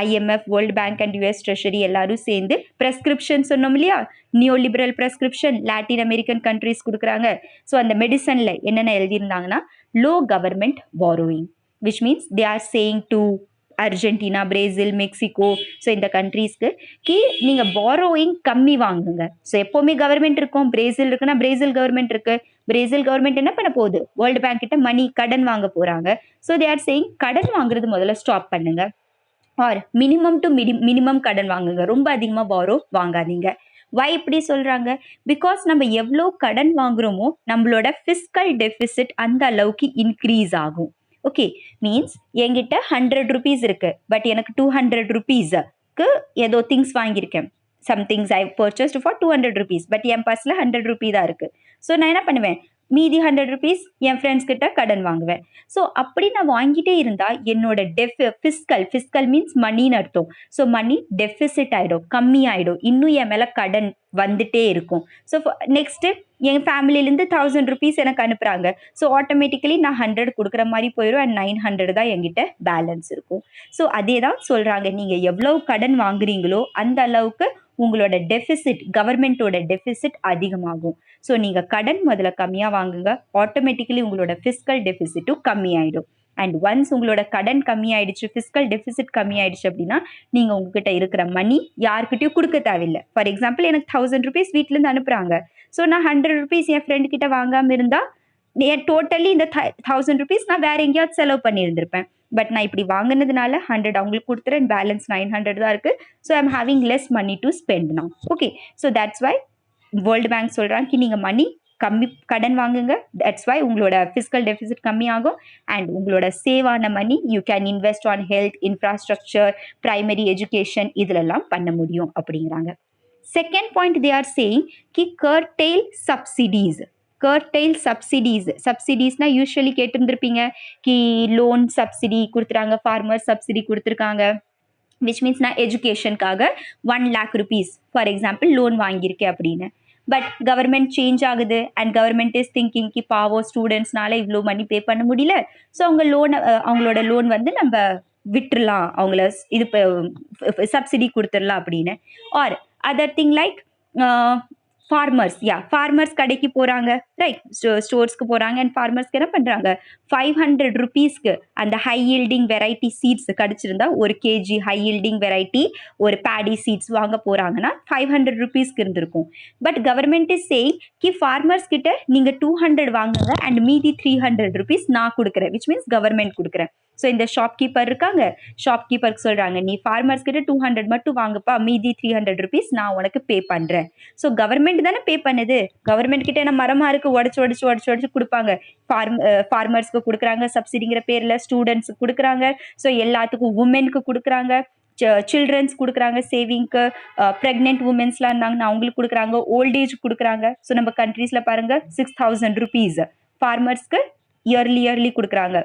IMF, World Bank and US Treasury எல்லாரும் சேர்ந்து prescription சொன்னோம் இல்லையா, neoliberal prescription Latin American countries கொடுக்குறாங்க. ஸோ அந்த மெடிசனில் என்னென்ன எழுதியிருந்தாங்கன்னா low government borrowing, which means they are saying to Argentina, Brazil, Mexico, so இந்த கண்ட்ரீஸ்க்கு நீங்கள் பாரோயிங் கம்மி வாங்குங்க. ஸோ எப்போவுமே கவர்மெண்ட் இருக்கும். பிரேசில் இருக்குன்னா பிரேசில் கவர்மெண்ட் இருக்கு. பிரேசில் கவர்மெண்ட் என்ன பண்ண போகுது, வேர்ல்டு பேங்க் கிட்ட மணி கடன் வாங்க போறாங்க. ஸோ தே ஆர் சேயிங் கடன் வாங்குறது முதல்ல ஸ்டாப் பண்ணுங்க, ஆர் மினிமம் டு மினிமம் கடன் வாங்குங்க, ரொம்ப அதிகமாக பாரோ வாங்காதீங்க. வை இப்படி சொல்றாங்க? பிகாஸ் நம்ம எவ்வளோ கடன் வாங்குறோமோ நம்மளோட ஃபிஸ்கல் டெபிசிட் அந்த அளவுக்கு இன்க்ரீஸ் ஆகும். ஓகே, மீன்ஸ் என்கிட்ட 100 rupees இருக்கு, பட் எனக்கு 200 rupeesக்கு ஏதோ திங்ஸ் வாங்கியிருக்கேன். Some things I purchased for 200 rupees, but என் பர்ஸில் 100 rupee தான் இருக்கு. ஸோ நான் என்ன பண்ணுவேன், மீதி 100 rupees என் ஃப்ரெண்ட்ஸ் கிட்ட கடன் வாங்குவேன். ஸோ அப்படி நான் வாங்கிட்டே இருந்தால் என்னோட ஃபிஸ்கல் மீன்ஸ் மணின்னு அர்த்தம். ஸோ மணி டெஃபிசிட் ஆகிடும், கம்மி ஆகிடும், இன்னும் என் மேலே கடன் வந்துட்டே இருக்கும். ஸோ நெக்ஸ்ட்டு என் ஃபேமிலியிலேருந்து 1000 rupees எனக்கு அனுப்புகிறாங்க. ஸோ ஆட்டோமேட்டிக்கலி நான் 100 கொடுக்குற மாதிரி போயிடும், அண்ட் 900 தான் என்கிட்ட பேலன்ஸ் இருக்கும். ஸோ அதே தான் சொல்கிறாங்க, நீங்கள் எவ்வளோ கடன் வாங்குறீங்களோ அந்த அளவுக்கு உங்களோட டெஃபிசிட், கவர்மெண்ட்டோட டெஃபிசிட் அதிகமாகும். ஸோ நீங்கள் கடன் முதல்ல கம்மியாக வாங்குங்க, ஆட்டோமேட்டிக்கலி உங்களோட ஃபிஸ்கல் டெஃபிசிட்டும் கம்மியாயிடும். அண்ட் ஒன்ஸ் உங்களோட கடன் கம்மியாயிடுச்சு, ஃபிஸ்கல் டெஃபிசிட் கம்மியாயிடுச்சு அப்படின்னா நீங்கள் உங்ககிட்ட இருக்கிற மணி யாருக்கிட்டையும் கொடுக்க தேவையில்லை. ஃபார் எக்ஸாம்பிள் எனக்கு 1000 rupees வீட்டிலேருந்து அனுப்புகிறாங்க. ஸோ நான் 100 rupees என் ஃப்ரெண்டு கிட்ட வாங்காமல் இருந்தால் டோட்டலி இந்த 1000 rupees நான் வேற எங்கேயாவது செலவு பண்ணியிருந்திருப்பேன். பட் நான் இப்படி வாங்கினதுனால 100 அவங்களுக்கு கொடுத்துறேன், பேலன்ஸ் 900 தான் இருக்குது. So I'm having less money to spend now. Okay, so that's why world bank சொல்கிறாங்க நீங்கள் மணி கம்மி கடன் வாங்குங்க. தட்ஸ் வை உங்களோட ஃபிஸ்கல் டெஃபிசிட் கம்மியாகும். அண்ட் உங்களோட சேவ் ஆன money you can invest on health, infrastructure, primary education, இதிலெல்லாம் பண்ண முடியும் அப்படிங்கிறாங்க. Second point they are saying கி கர்டெயில் சப்சிடிஸ். கர்டெயில் சப்சிடிஸ்னால் யூஸ்வலி கேட்டிருந்துருப்பீங்க, கி லோன் சப்சிடி கொடுத்துறாங்க, ஃபார்மர் சப்சிடி கொடுத்துருக்காங்க. விச் மீன்ஸ் நான் எஜுகேஷனுக்காக 1 lakh rupees for example loan வாங்கியிருக்கேன் அப்படின்னு. பட் கவர்மெண்ட் சேஞ்ச் ஆகுது அண்ட் கவர்மெண்ட் இஸ் திங்கிங் கி பாவம் ஸ்டூடெண்ட்ஸ்னால இவ்வளோ மணி பே பண்ண முடியல. ஸோ அவங்களோட லோன் வந்து நம்ம விட்டுறலாம், அவங்கள இது சப்சிடி கொடுத்துடலாம் அப்படின்னு. Or other thing like farmers கடைக்கு போகிறாங்க, ரைட், ஸ்டோர்ஸ்க்கு போகிறாங்க. அண்ட் ஃபார்மர்ஸ்க்கு என்ன பண்ணுறாங்க, 500 rupeesக்கு அந்த ஹை ஈல்டிங் வெரைட்டி சீட்ஸ் கிடச்சிருந்தா 1 kg ஹை ஈல்டிங் வெரைட்டி ஒரு பேடி சீட்ஸ் வாங்க போகிறாங்கன்னா 500 rupeesக்கு இருந்திருக்கும். பட் கவர்மெண்ட் இஸ் சேயிங் கி ஃபார்மர்ஸ் கிட்ட நீங்கள் 200 வாங்குங்க அண்ட் மீதி 300 rupees நான் கொடுக்குறேன், விச் மீன்ஸ் கவர்மெண்ட் கொடுக்குறேன். ஸோ இந்த ஷாப்கீப்பர் இருக்காங்க, ஷாப்கீப்பருக்கு சொல்கிறாங்க நீ ஃபார்மர்ஸ் கிட்ட 200 மட்டும் வாங்குப்பா, மீதி 300 rupees நான் உனக்கு பே பண்ணுறேன். ஸோ கவர்மெண்ட் தானே பே பண்ணுது. கவர்மெண்ட் கிட்ட என்ன மரமாக இருக்குது, உடச்சு கொடுப்பாங்க. ஃபார்மர்ஸ்க்கு கொடுக்குறாங்க சப்சிடிங்கிற பேரில், ஸ்டூடெண்ட்ஸுக்கு கொடுக்குறாங்க, ஸோ எல்லாத்துக்கும் உமனுக்கு கொடுக்குறாங்க, சில்ட்ரன்ஸ் கொடுக்குறாங்க, சேவிங்க்கு, ப்ரெக்னென்ட் உமன்ஸ்லாம் இருந்தாங்கன்னா அவங்களுக்கு கொடுக்குறாங்க, ஓல்டேஜ் கொடுக்குறாங்க. ஸோ நம்ம கண்ட்ரீஸில் பாருங்கள் 6000 rupees ஃபார்மர்ஸ்க்கு இயர்லி கொடுக்குறாங்க,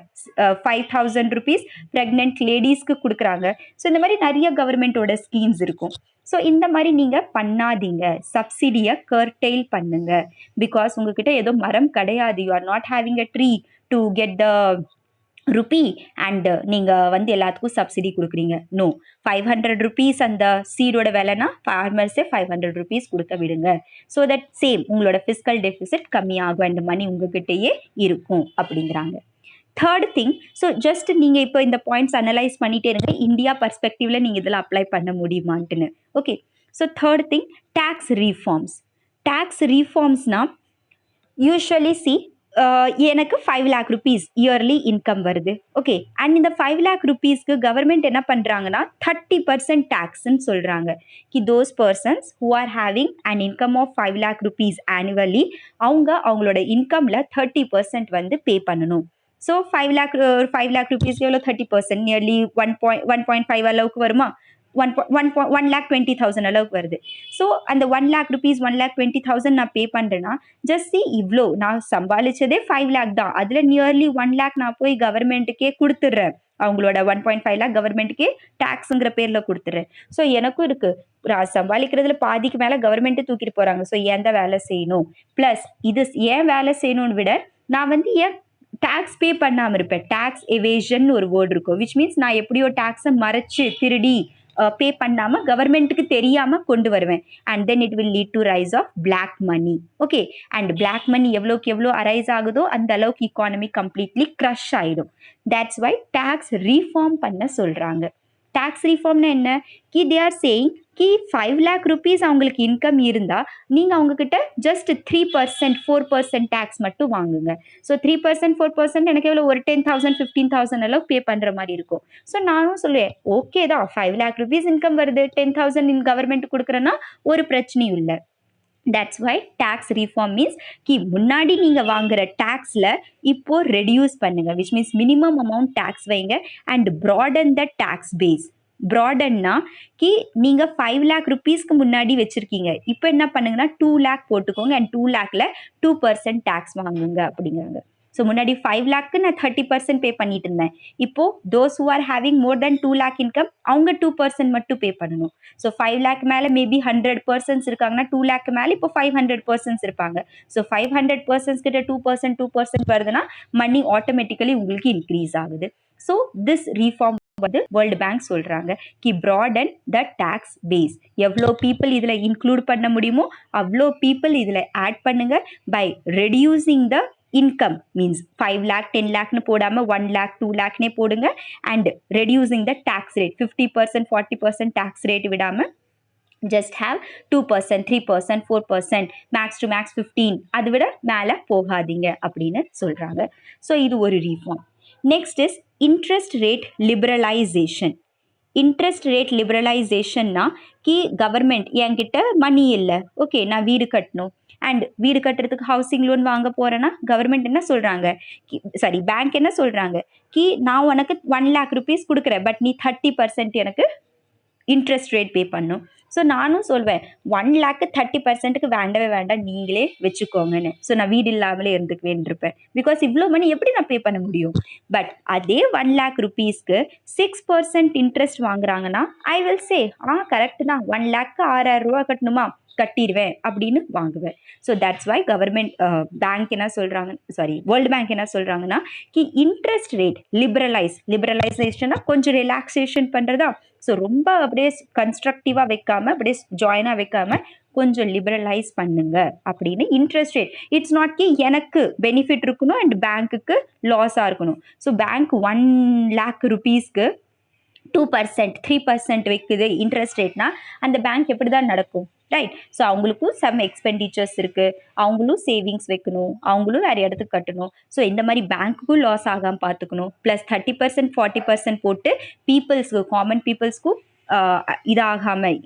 5000 rupees ப்ரெக்னென்ட் லேடிஸ்க்கு கொடுக்குறாங்க. ஸோ இந்த மாதிரி நிறைய கவர்மெண்ட்டோட ஸ்கீம்ஸ் இருக்கும். ஸோ இந்த மாதிரி நீங்கள் பண்ணாதீங்க, சப்சிடியை கர்டெயில் பண்ணுங்க. பிகாஸ் உங்ககிட்ட ஏதோ மரம் கிடையாது, you are not having a tree to get the rupee and நீங்கள் வந்து எல்லாத்துக்கும் சப்சிடி கொடுக்குறீங்க. நோ, 500 rupees அந்த சீடோட விலைனா ஃபார்மர்ஸே 500 rupees கொடுக்க விடுங்க. ஸோ தட் சேம் உங்களோட ஃபிஸ்கல் டெஃபிசிட் கம்மியாகும் அண்ட் மணி உங்ககிட்டயே இருக்கும் அப்படிங்கிறாங்க. தேர்ட் திங், ஸோ ஜஸ்ட் நீங்கள் இப்போ இந்த பாயிண்ட்ஸ் அனலைஸ் பண்ணிகிட்டே இருங்க, இந்தியா பர்ஸ்பெக்டிவில் நீங்கள் இதில் அப்ளை பண்ண முடியுமான்ட்டுன்னு. Okay, so third thing tax ரீஃபார்ம்ஸ்னால் யூஸ்வலி எனக்கு 5 lakh rupees இயர்லி இன்கம் வருது. ஓகே, அண்ட் இந்த 5 lakh rupeesக்கு கவர்மெண்ட் என்ன பண்ணுறாங்கன்னா 30% டேக்ஸ்ன்னு சொல்கிறாங்க. கி those persons who are having an income of 5 lakh rupees annually அவங்களோட இன்கமில் 30% வந்து பே பண்ணணும். ஸோ 5 lakh rupees எவ்வளோ 30%, நியர்லி 1.5 அளவுக்கு வருமா? 1,20,000 அளவுக்கு வருது. ஸோ அந்த 1 lakh rupees 1,20,000 நான் பே பண்ணுறேன்னா ஜஸ்ட் சி இவ்வளோ நான் சம்பாதிச்சதே 5 lakh தான். அதில் நியர்லி 1 lakh நான் போய் கவர்மெண்ட்டுக்கே கொடுத்துட்றேன். அவங்களோட 1.5 lakh கவர்மெண்ட்டுக்கே டேக்ஸுங்கிற பேரில் கொடுத்துட்றேன். ஸோ எனக்கும் இருக்குது சம்பாதிக்கிறதுல பாதிக்கு மேலே கவர்மெண்ட்டு தூக்கிட்டு போகிறாங்க. ஸோ ஏன் தான் வேலை செய்யணும்? ப்ளஸ் இது ஏன் வேலை செய்யணும்னு விட நான் வந்து ஏன் டேக்ஸ் பே பண்ணாமல் இருப்பேன். டேக்ஸ் எவேஷன் ஒரு வேர்டு இருக்கும், விச் மீன்ஸ் நான் எப்படியோ டேக்ஸை மறைச்சு திருடி பே பண்ணாமல் கவர்மெண்ட்டுக்கு தெரியாமல் கொண்டு வருவேன். And then it will lead to rise of black money. Okay, and black money எவ்வளோக்கு எவ்வளோ அரைஸ் ஆகுதோ அந்த அளவுக்கு இக்கானமி கம்ப்ளீட்லி க்ரஷ் ஆகிடும். தேட்ஸ் வை டேக்ஸ் ரீஃபார்ம் பண்ண சொல்கிறாங்க. டேக்ஸ் ரீஃபார்ம்னா என்ன? கி தே are saying Ki 5 lakh rupees அவங்களுக்கு இன்கம் இருந்தால் நீங்கள் அவங்கக்கிட்ட ஜஸ்ட் 3% 4% டேக்ஸ் மட்டும் வாங்குங்க. ஸோ 3% 4% எனக்கு எவ்வளோ ஒரு 10,000 15,000 அளவு பே பண்ணுற மாதிரி இருக்கும். ஸோ நானும் சொல்லுவேன் ஓகே தான், 5 lakh rupees இன்கம் வருது, 10,000 இன் கவர்மெண்ட் கொடுக்குறேன்னா ஒரு பிரச்சனையும் இல்லை. That's why tax reform means கி முன்னாடி நீங்கள் வாங்குற டேக்ஸில் இப்போ ரெடியூஸ் பண்ணுங்க, which means minimum amount tax வைங்க and broaden the tax base. ப்ராடன்னா கி நீங்கள் 5 lakh rupeesக்கு முன்னாடி வச்சுருக்கீங்க, இப்போ என்ன பண்ணுங்கன்னா 2 lakh போட்டுக்கோங்க அண்ட் 2 lakhல 2% டேக்ஸ் வாங்குங்க அப்படிங்கிறாங்க. ஸோ முன்னாடி 5 lakhக்கு நான் 30% பே பண்ணிட்டு இருந்தேன். இப்போது those who are having more then 2 lakh income அவங்க 2% மட்டும் பே பண்ணணும். ஸோ 5 lakh மேலே மேபி 100 persons இருக்காங்கன்னா 2 lakh மேலே இப்போ 500 persons இருப்பாங்க. ஸோ 500 persons கிட்ட 2% வருதுன்னா மணி ஆட்டோமேட்டிக்கலி உங்களுக்கு இன்க்ரீஸ் ஆகுது. ஸோ திஸ் ரீஃபார்ம் வந்து வேர்ல்டு பேங்க் சொல்கிறாங்க கி ப்ராடன் த டேக்ஸ் பேஸ். எவ்வளோ பீப்புள் இதில் இன்க்ளூட் பண்ண முடியுமோ அவ்வளோ பீப்புள் இதில் ஆட் பண்ணுங்க by reducing the income. Means 5 lakh 10 lakhன்னு போடாமல் 1 lakh 2 lakhனே போடுங்க and reducing the tax rate 50% 40% tax rate விடாமல் just have 2% 3% 4% max to max 15, அதை விட மேலே போகாதீங்க அப்படின்னு சொல்கிறாங்க. ஸோ இது ஒரு reform. Next is interest rate liberalisation. Interest rate லிபரலைசேஷன்னா கி கவர்மெண்ட் என்கிட்ட மணி இல்லை, ஓகே நான் வீடு கட்டணும் அண்ட் வீடு கட்டுறதுக்கு ஹவுசிங் லோன் வாங்க போகிறேன்னா கவர்மெண்ட் என்ன சொல்கிறாங்க, பேங்க் என்ன சொல்கிறாங்க கி நான் உனக்கு 1 lakh rupees கொடுக்குறேன் பட் நீ 30% எனக்கு இன்ட்ரெஸ்ட் ரேட் பே பண்ணும். ஸோ நானும் சொல்வேன் 1 lakh 30%க்கு வேண்டவே வேண்டாம், நீங்களே வச்சுக்கோங்கன்னு. ஸோ நான் வீடு இல்லாமலே இருந்துக்குவேன்ருப்பேன். பிகாஸ் இவ்வளோ மணி எப்படி நான் பே பண்ண முடியும்? பட் அதே 1 lakh rupeesக்கு 6% இன்ட்ரெஸ்ட் வாங்குறாங்கன்னா ஐ வில் சே கரெக்ட் தான், 1 lakhக்கு 6,000 ரூபா கட்டணுமா, கட்டிடுவேன் அப்படின்னு வாங்குவேன். So that's why government bank என்ன சொல்கிறாங்க, வேர்ல்டு பேங்க் என்ன சொல்கிறாங்கன்னா கி இன்ட்ரெஸ்ட் ரேட் லிபரலைசேஷனாக கொஞ்சம் ரிலாக்ஸேஷன் பண்ணுறதா. ஸோ ரொம்ப அப்படியே கன்ஸ்ட்ரக்டிவாக வைக்காமல் அப்படியே ஜாயினாக வைக்காமல் கொஞ்சம் லிபரலைஸ் பண்ணுங்க அப்படின்னு. இன்ட்ரெஸ்ட் ரேட் இட்ஸ் நாட் கி எனக்கு பெனிஃபிட் இருக்கணும் அண்ட் பேங்க்குக்கு லாஸாக இருக்கணும். ஸோ பேங்க் 1 lakh rupeesக்கு 2% 3% வைக்குது இன்ட்ரெஸ்ட் ரேட்னா அந்த பேங்க் எப்படி தான் நடக்கும், ரைட்? ஸோ அவங்களுக்கும் சம் எக்ஸ்பெண்டிச்சர்ஸ் இருக்குது, அவங்களும் சேவிங்ஸ் வைக்கணும், அவங்களும் வேறு இடத்துக்கு கட்டணும். ஸோ இந்த மாதிரி பேங்க்குக்கும் லாஸ் ஆகாமல் பார்த்துக்கணும். ப்ளஸ் 30% 40% போட்டு பீப்புள்ஸ்க்கு காமன் பீப்புள்ஸ்க்கும் இதாகாமல்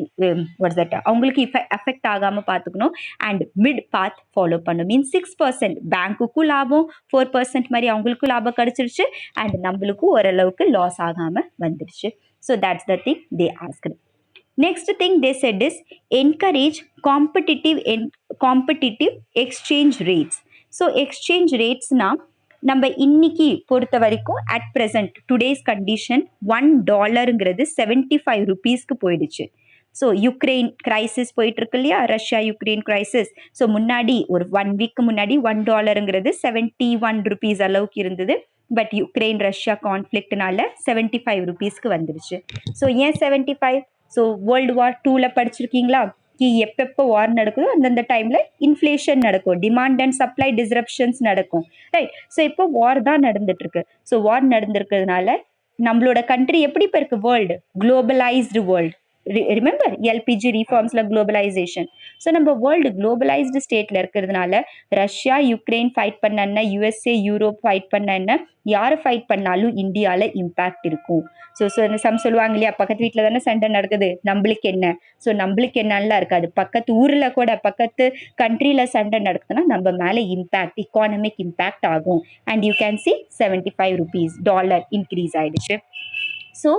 அவங்களுக்கு எஃபெக்ட் ஆகாமல் பார்த்துக்கணும் அண்ட் மிட் பாத் ஃபாலோ பண்ணும். மீன்ஸ் 6% பேங்க்குக்கும் லாபம், 4% மாதிரி அவங்களுக்கும் லாபம் கிடச்சிருச்சு அண்ட் நம்மளுக்கும் ஓரளவுக்கு லாஸ் ஆகாமல் வந்துடுச்சு. So that's the thing they asked. Next thing they said is encourage competitive exchange rates. So exchange rates na நம்ம இன்னைக்கு பொறுத்த வரைக்கும் அட் ப்ரெசன்ட் டுடேஸ் கண்டிஷன் $1ங்கிறது 75 rupeesக்கு போயிடுச்சு. ஸோ யுக்ரைன் கிரைசிஸ் போயிட்டு இருக்கு இல்லையா, ரஷ்யா யுக்ரைன் கிரைசிஸ். ஸோ முன்னாடி ஒரு 1 week முன்னாடி $1ங்கிறது 71 rupees அளவுக்கு இருந்தது. பட் யுக்ரைன் ரஷ்யா கான்ஃப்ளிக்ட்னால 75 rupeesக்கு வந்துடுச்சு. ஸோ ஏன் 75? ஸோ வேர்ல்டு வார் 2ல் படிச்சிருக்கீங்களா, எப்பப்போ வார் நடக்குதோ அந்தந்த டைமில் இன்ஃப்ளேஷன் நடக்கும், டிமாண்ட் அண்ட் சப்ளை டிஸ்ரப்ஷன்ஸ் நடக்கும், ரைட்? ஸோ இப்போ வார் தான் நடந்துட்டுருக்கு. ஸோ வார் நடந்திருக்கிறதுனால நம்மளோட கண்ட்ரி எப்படி இப்போ இருக்குது, world globalised world. Remember LPG ரீஃபார்ம்ஸில் குளோபலைசேஷன். ஸோ நம்ம வேர்ல்டு குளோபலைஸ்டு ஸ்டேட்டில் இருக்கிறதுனால ரஷ்யா யுக்ரைன் ஃபைட் பண்ண, யுஎஸ்ஏ யூரோப் ஃபைட் பண்ண, யார் ஃபைட் பண்ணாலும் இந்தியாவில் இம்பேக்ட் இருக்கும். ஸோ சொல்லுவாங்க இல்லையா, பக்கத்து வீட்டில் தானே சண்டை நடக்குது, நம்மளுக்கு என்ன? ஸோ நம்மளுக்கு என்னலாம் இருக்காது, பக்கத்து ஊரில் கூட பக்கத்து கண்ட்ரியில் சண்டை நடக்குதுன்னா நம்ம மேலே இம்பேக்ட், இக்கானமிக் இம்பேக்ட் ஆகும். And you can see $75 dollar increase ஆகிடுச்சு. ஸோ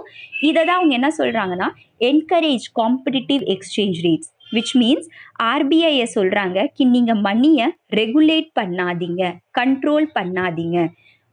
இதை தான் அவங்க என்ன சொல்கிறாங்கன்னா encourage competitive exchange rates which means ஆர்பிஐயை சொல்கிறாங்க நீங்கள் மணியை ரெகுலேட் பண்ணாதீங்க, கண்ட்ரோல் பண்ணாதீங்க.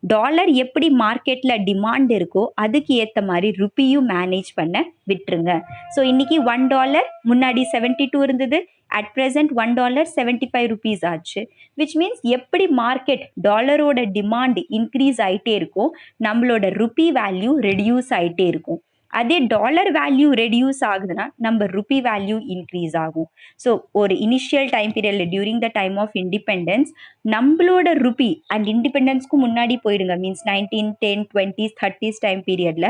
டாலர் எப்படி மார்க்கெட்டில் டிமாண்ட் இருக்கோ அதுக்கு ஏற்ற மாதிரி ருப்பியும் மேனேஜ் பண்ண விட்டுருங்க. ஸோ இன்றைக்கி $1 முன்னாடி 72 இருந்தது, அட் ப்ரெசன்ட் $1 75 ஆச்சு. விச் மீன்ஸ் எப்படி மார்க்கெட் டாலரோட டிமாண்ட் இன்க்ரீஸ் ஆகிட்டே இருக்கும், நம்மளோட ருப்பி வேல்யூ ரெடியூஸ் ஆகிட்டே இருக்கும். அதே டாலர் வேல்யூ ரெடியூஸ் ஆகுதுன்னா நம்ம ருப்பி வேல்யூ இன்க்ரீஸ் ஆகும். ஸோ ஒரு இனிஷியல் டைம் பீரியடில் during the time of independence நம்மளோட ருப்பி அண்ட் இண்டிபெண்டன்ஸ்க்கு முன்னாடி போயிடுங்க, மீன்ஸ் 1910, 20s, 30s டைம் பீரியடில்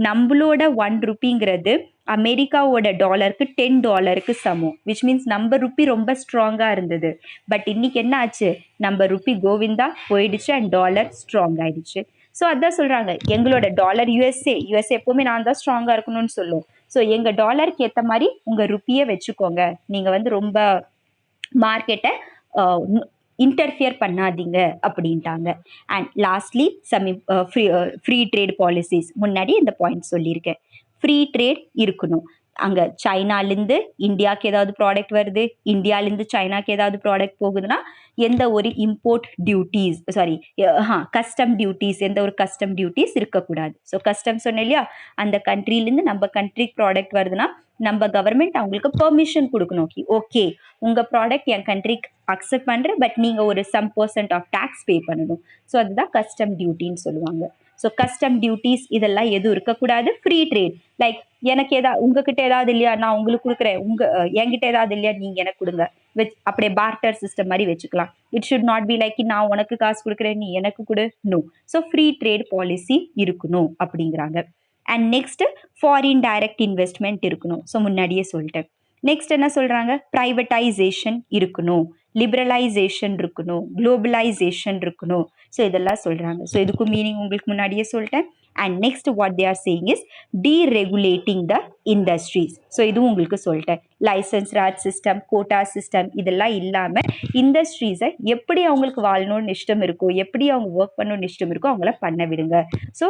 நம்மளோட ₹1 அமெரிக்காவோட டாலருக்கு $10 சமம். விச் மீன்ஸ் நம்ம ருப்பி ரொம்ப ஸ்ட்ராங்காக இருந்தது. பட் இன்னைக்கு என்ன ஆச்சு, நம்ம ருப்பி கோவிந்தா போயிடுச்சு அண்ட் டாலர் ஸ்ட்ராங் ஆயிடுச்சு. ஸோ அதான் சொல்கிறாங்க எங்களோட டாலர் யுஎஸ்ஏ எப்போவுமே நான் தான் ஸ்ட்ராங்காக இருக்கணும்னு சொல்லும். ஸோ எங்கள் டாலருக்கு ஏற்ற மாதிரி உங்கள் ருப்பியை வச்சுக்கோங்க, நீங்கள் ரொம்ப மார்க்கெட்டை இன்டர்ஃபியர் பண்ணாதீங்க அப்படின்ட்டாங்க. And lastly some free trade policies. முன்னாடி இந்த பாயிண்ட் சொல்லியிருக்கேன், ஃப்ரீ ட்ரேட் இருக்கணும். அங்கே சைனாலேருந்து இந்தியாவுக்கு ஏதாவது ப்ராடக்ட் வருது, இந்தியாவிலேருந்து சைனாக்கு ஏதாவது ப்ராடக்ட் போகுதுன்னா எந்த ஒரு இம்போர்ட் டியூட்டிஸ் கஸ்டம் டியூட்டிஸ், எந்த ஒரு கஸ்டம் டியூட்டிஸ் இருக்கக்கூடாது. ஸோ கஸ்டம் சொன்னேன் இல்லையா, அந்த கண்ட்ரிலேருந்து நம்ம கண்ட்ரிக்கு ப்ராடக்ட் வருதுன்னா நம்ம கவர்மெண்ட் அவங்களுக்கு பெர்மிஷன் கொடுக்கணும். ஓகே உங்கள் ப்ராடக்ட் என் கண்ட்ரிக்கு அக்செப்ட் பண்ணுறேன், பட் நீங்கள் ஒரு some % ஆஃப் டேக்ஸ் பே பண்ணணும். ஸோ அதுதான் கஸ்டம் டியூட்டின்னு சொல்லுவாங்க. ஸோ கஸ்டம் டியூட்டிஸ் இதெல்லாம் எதுவும் இருக்கக்கூடாது. ஃப்ரீ ட்ரேட் லைக் எனக்கு உங்ககிட்ட ஏதாவது இல்லையா, நான் உங்களுக்கு கொடுக்குறேன், என்கிட்ட ஏதாவது இல்லையா நீங்கள் எனக்கு கொடுங்க, அப்படியே பார்ட்டர் சிஸ்டம் மாதிரி வச்சுக்கலாம். It should not be like நான் உனக்கு காசு கொடுக்குறேன் நீ எனக்கு கொடு, no. So free trade policy இருக்கணும் அப்படிங்கிறாங்க. And next foreign direct investment இருக்கணும். ஸோ முன்னாடியே சொல்லிட்டேன். நெக்ஸ்ட் என்ன சொல்கிறாங்க, ப்ரைவேட்டைசேஷன் இருக்கணும், லிபரலைசேஷன் இருக்கணும், குளோபலைசேஷன் இருக்கணும். ஸோ இதெல்லாம் சொல்கிறாங்க. ஸோ இதுக்கு மீனிங் உங்களுக்கு முன்னாடியே சொல்லிட்டேன். And next what they are saying is deregulating the industries. So இதுவும் உங்களுக்கு சொல்லிட்டேன். Licence Raj system, quota system இதெல்லாம் இல்லாமல் இண்டஸ்ட்ரீஸை எப்படி அவங்களுக்கு வாழணும்னு இஷ்டம் இருக்கோ, எப்படி அவங்க ஒர்க் பண்ணணும்னு இஷ்டம் இருக்கோ அவங்கள பண்ண விடுங்க. So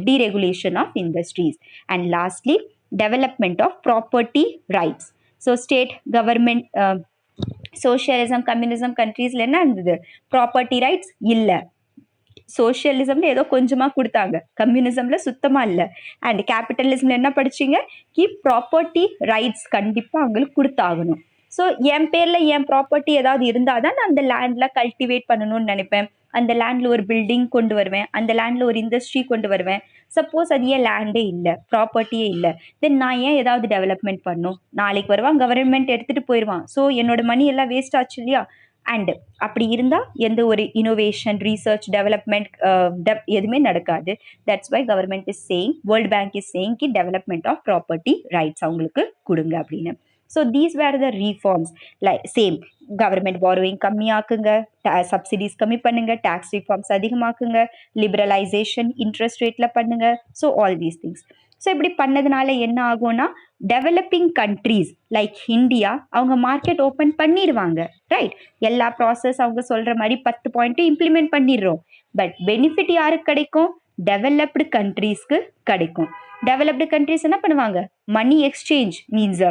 deregulation of industries. And lastly development of property rights. So state government socialism communism கண்ட்ரீஸில் என்ன இருந்தது, ப்ராப்பர்ட்டி ரைட்ஸ் இல்லை. சோஷியலிசம்ல ஏதோ கொஞ்சமாக கொடுத்தாங்க, கம்யூனிசமில் சுத்தமாக இல்லை. அண்ட் கேபிட்டலிசமில் என்ன படிச்சிங்க, ப்ராப்பர்ட்டி ரைட்ஸ் கண்டிப்பாக அவங்களுக்கு கொடுத்தாகணும். ஸோ என் பேரில் என் ப்ராப்பர்ட்டி ஏதாவது இருந்தால் தான் நான் அந்த லேண்டில் கல்டிவேட் பண்ணணும்னு நினைப்பேன், அந்த லேண்டில் ஒரு பில்டிங் கொண்டு வருவேன், அந்த லேண்டில் ஒரு இண்டஸ்ட்ரி கொண்டு வருவேன். சப்போஸ் அது ஏன் லேண்டே இல்லை, ப்ராப்பர்ட்டியே இல்லை, தென் நான் ஏன் ஏதாவது டெவலப்மெண்ட் பண்ணும், நாளைக்கு வருவான் கவர்மெண்ட் எடுத்துகிட்டு போயிடுவான். ஸோ என்னோட மணி எல்லாம் வேஸ்ட் ஆச்சு இல்லையா. அண்ட் அப்படி இருந்தால் எந்த ஒரு இனோவேஷன் ரிசர்ச் டெவலப்மெண்ட் எதுவுமே நடக்காது. That's why government is saying, world bank is saying development of property rights அவங்களுக்கு கொடுங்க அப்படின்னு. So these were the reforms. Like same government borrowing கம்மியாக்குங்க, சப்சிடிஸ் கம்மி பண்ணுங்க, டேக்ஸ் ரிஃபார்ம்ஸ் அதிகமாக்குங்க, லிபரலைசேஷன் இன்ட்ரெஸ்ட் ரேட்டில் பண்ணுங்க. So all these things. So இப்படி பண்ணதுனால என்ன ஆகும்னா டெவலப்பிங் கண்ட்ரீஸ் லைக் இந்தியா அவங்க மார்க்கெட் ஓப்பன் பண்ணிடுவாங்க, ரைட். எல்லா ப்ராசஸ் அவங்க சொல்கிற மாதிரி 10 பாயிண்ட்டும் இம்ப்ளிமெண்ட் பண்ணிடுறோம். பட் பெனிஃபிட் யாருக்கு கிடைக்கும், டெவலப்டு கண்ட்ரீஸ்க்கு கிடைக்கும். டெவலப்டு கண்ட்ரீஸ் என்ன பண்ணுவாங்க, money exchange means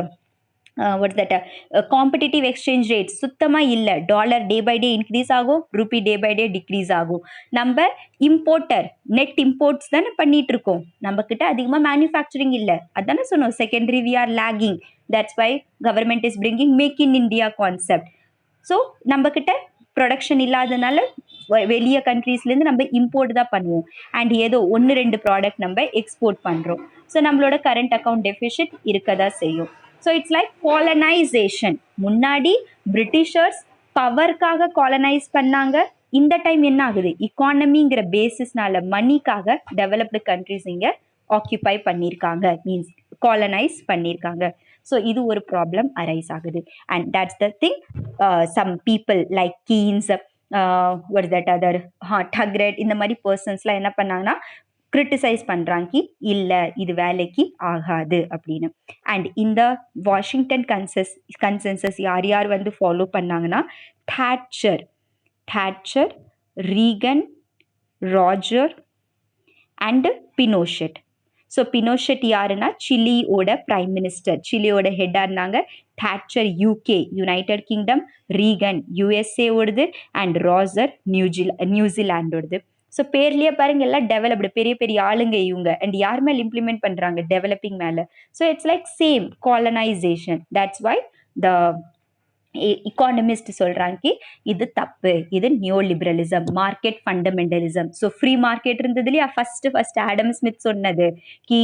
competitive exchange rate சுத்தமாக இல்லை, dollar day by day increase ஆகும், rupee day by day decrease ஆகும். நம்ம இம்போர்ட்டர் நெட் இம்போர்ட்ஸ் தானே பண்ணிட்டு இருக்கோம், நம்மக்கிட்ட அதிகமாக மேனுஃபேக்சரிங் இல்லை. அதானே சொன்னோம், secondary we are lagging. That's why government is bringing make in India concept. So நம்மக்கிட்ட ப்ரொடக்ஷன் இல்லாதனால வெளிய கண்ட்ரீஸ்லேருந்து நம்ம இம்போர்ட் தான் பண்ணுவோம். அண்ட் ஏதோ 1-2 ப்ராடக்ட் நம்ம எக்ஸ்போர்ட் பண்ணுறோம். ஸோ நம்மளோட கரண்ட் அக்கௌண்ட் டெஃபிசிட் இருக்க தான் செய்யும். So it's like colonisation. முன்னாடி பிரிட்டிஷர்ஸ் பவர்க்காக காலனைஸ் பண்ணாங்க, இந்த டைம் என்ன ஆகுது, இக்கானமிங்கிற பேசிஸ்னால மணிக்காக டெவலப்டு கண்ட்ரிஸ் இங்கே ஆக்கியூபை பண்ணியிருக்காங்க, மீன்ஸ் காலனைஸ் பண்ணியிருக்காங்க. ஸோ இது ஒரு ப்ராப்ளம் அரைஸ் ஆகுது. And that's the thing some people like Keynes what that other டக்ரெட் இந்த மாதிரி பர்சன்ஸ்லாம் என்ன பண்ணாங்கன்னா கிரிட்டிசைஸ் பண்ணுறாங்க, இல்லை இது வேலைக்கு ஆகாது அப்படின்னு. அண்ட் இந்த வாஷிங்டன் கன்சென்சஸ் யார் யார் வந்து ஃபாலோ பண்ணாங்கன்னா thatcher, Reagan, Roger and Pinochet. So Pinochet யாருன்னா சிலியோட பிரைம் மினிஸ்டர், சிலியோட ஹெட்டாக இருந்தாங்க. thatcher UK united kingdom, Reagan USA ஓடுது, அண்ட் ராசர் நியூசிலாண்டோடது. ஸோ பேர்லயே பாருங்க எல்லாம் டெவலப்டு, பெரிய பெரிய ஆளுங்க இவங்க. அண்ட் யார் மேலே இம்ப்ளிமெண்ட் பண்றாங்க? டெவலப்பிங் மேலே. So it's like same colonisation. That's why the economist சொல்றாங்க இது தப்பு, இது neo liberalism, market fundamentalism. So free market இருந்தது இல்லையா, ஃபர்ஸ்ட் ஆடம் ஸ்மித் சொன்னது கி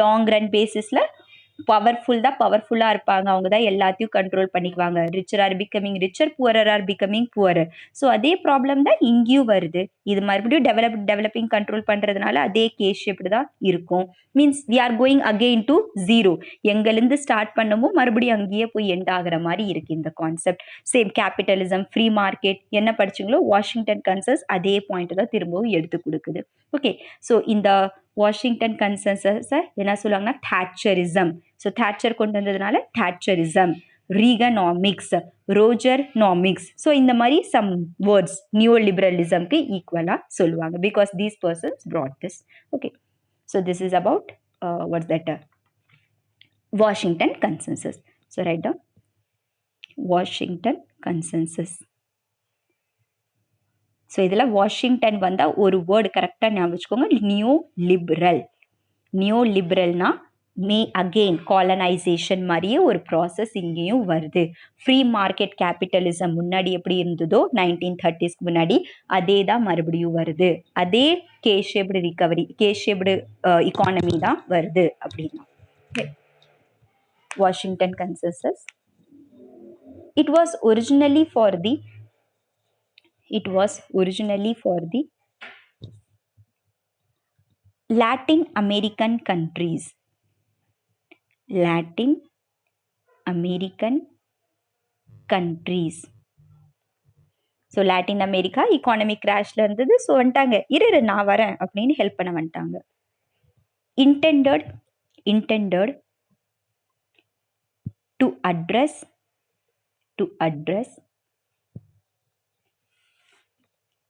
லாங் ரன் பேசிஸ்ல பவர்ஃபுல்லாக இருப்பாங்க, அவங்க தான் எல்லாத்தையும் கண்ட்ரோல் பண்ணிக்குவாங்க. Richer are becoming richer, poorer are becoming poorer. So அதே ப்ராப்ளம் தான் இங்கேயும் வருது. இது மறுபடியும் டெவலப்பிங் கண்ட்ரோல் பண்ணுறதுனால அதே கேஸ் ஷேப்டு தான் இருக்கும். Means we are going again to zero. எங்கேருந்து ஸ்டார்ட் பண்ணமோ மறுபடியும் அங்கேயே போய் எண்ட் ஆகிற மாதிரி இருக்கு இந்த concept. Same capitalism, free market என்ன படிச்சிங்களோ வாஷிங்டன் கன்சென்சஸ் அதே பாயிண்ட் தான் திரும்பவும் எடுத்து கொடுக்குது. ஓகே, ஸோ இந்த வாஷிங்டன் கன்சென்சஸை என்ன சொல்லுவாங்கன்னா thatcherism. ஸோ thatcher கொண்டு வந்ததுனால thatcherism, ரீகனாமிக்ஸ், ரோஜர்னாமிக்ஸ். ஸோ இந்த மாதிரி சம் வேர்ட்ஸ் நியோ லிபரலிசம்க்கு ஈக்குவலாக சொல்லுவாங்க because these persons brought this. Okay, so this is about what's that Washington consensus. So write down Washington consensus. So இதில் வாஷிங்டன் வந்தால் ஒரு வேர்டு கரெக்டாக ஞாபகம் வச்சுக்கோங்க, நியோ லிபரல். நியோ லிபரல்னா அகெயின் காலனைசேஷன் மாதிரியே ஒரு ப்ராசஸ் இங்கேயும் வருது. ஃப்ரீ மார்க்கெட் கேபிட்டலிசம் முன்னாடி எப்படி இருந்ததோ 1930s முன்னாடி அதே தான் மறுபடியும் வருது. அதே கேஷேப்டு ரிகவரி, கேஷேப்டு இக்கானமி தான் வருது அப்படின்னா. Washington consensus. It was originally for the Latin American countries. Latin American countries. So Latin America economic கிராஷ்ல இருந்தது. ஸோ வந்துட்டாங்க, இரு நான் வரேன் அப்படின்னு ஹெல்ப் பண்ண வந்துட்டாங்க. intended to address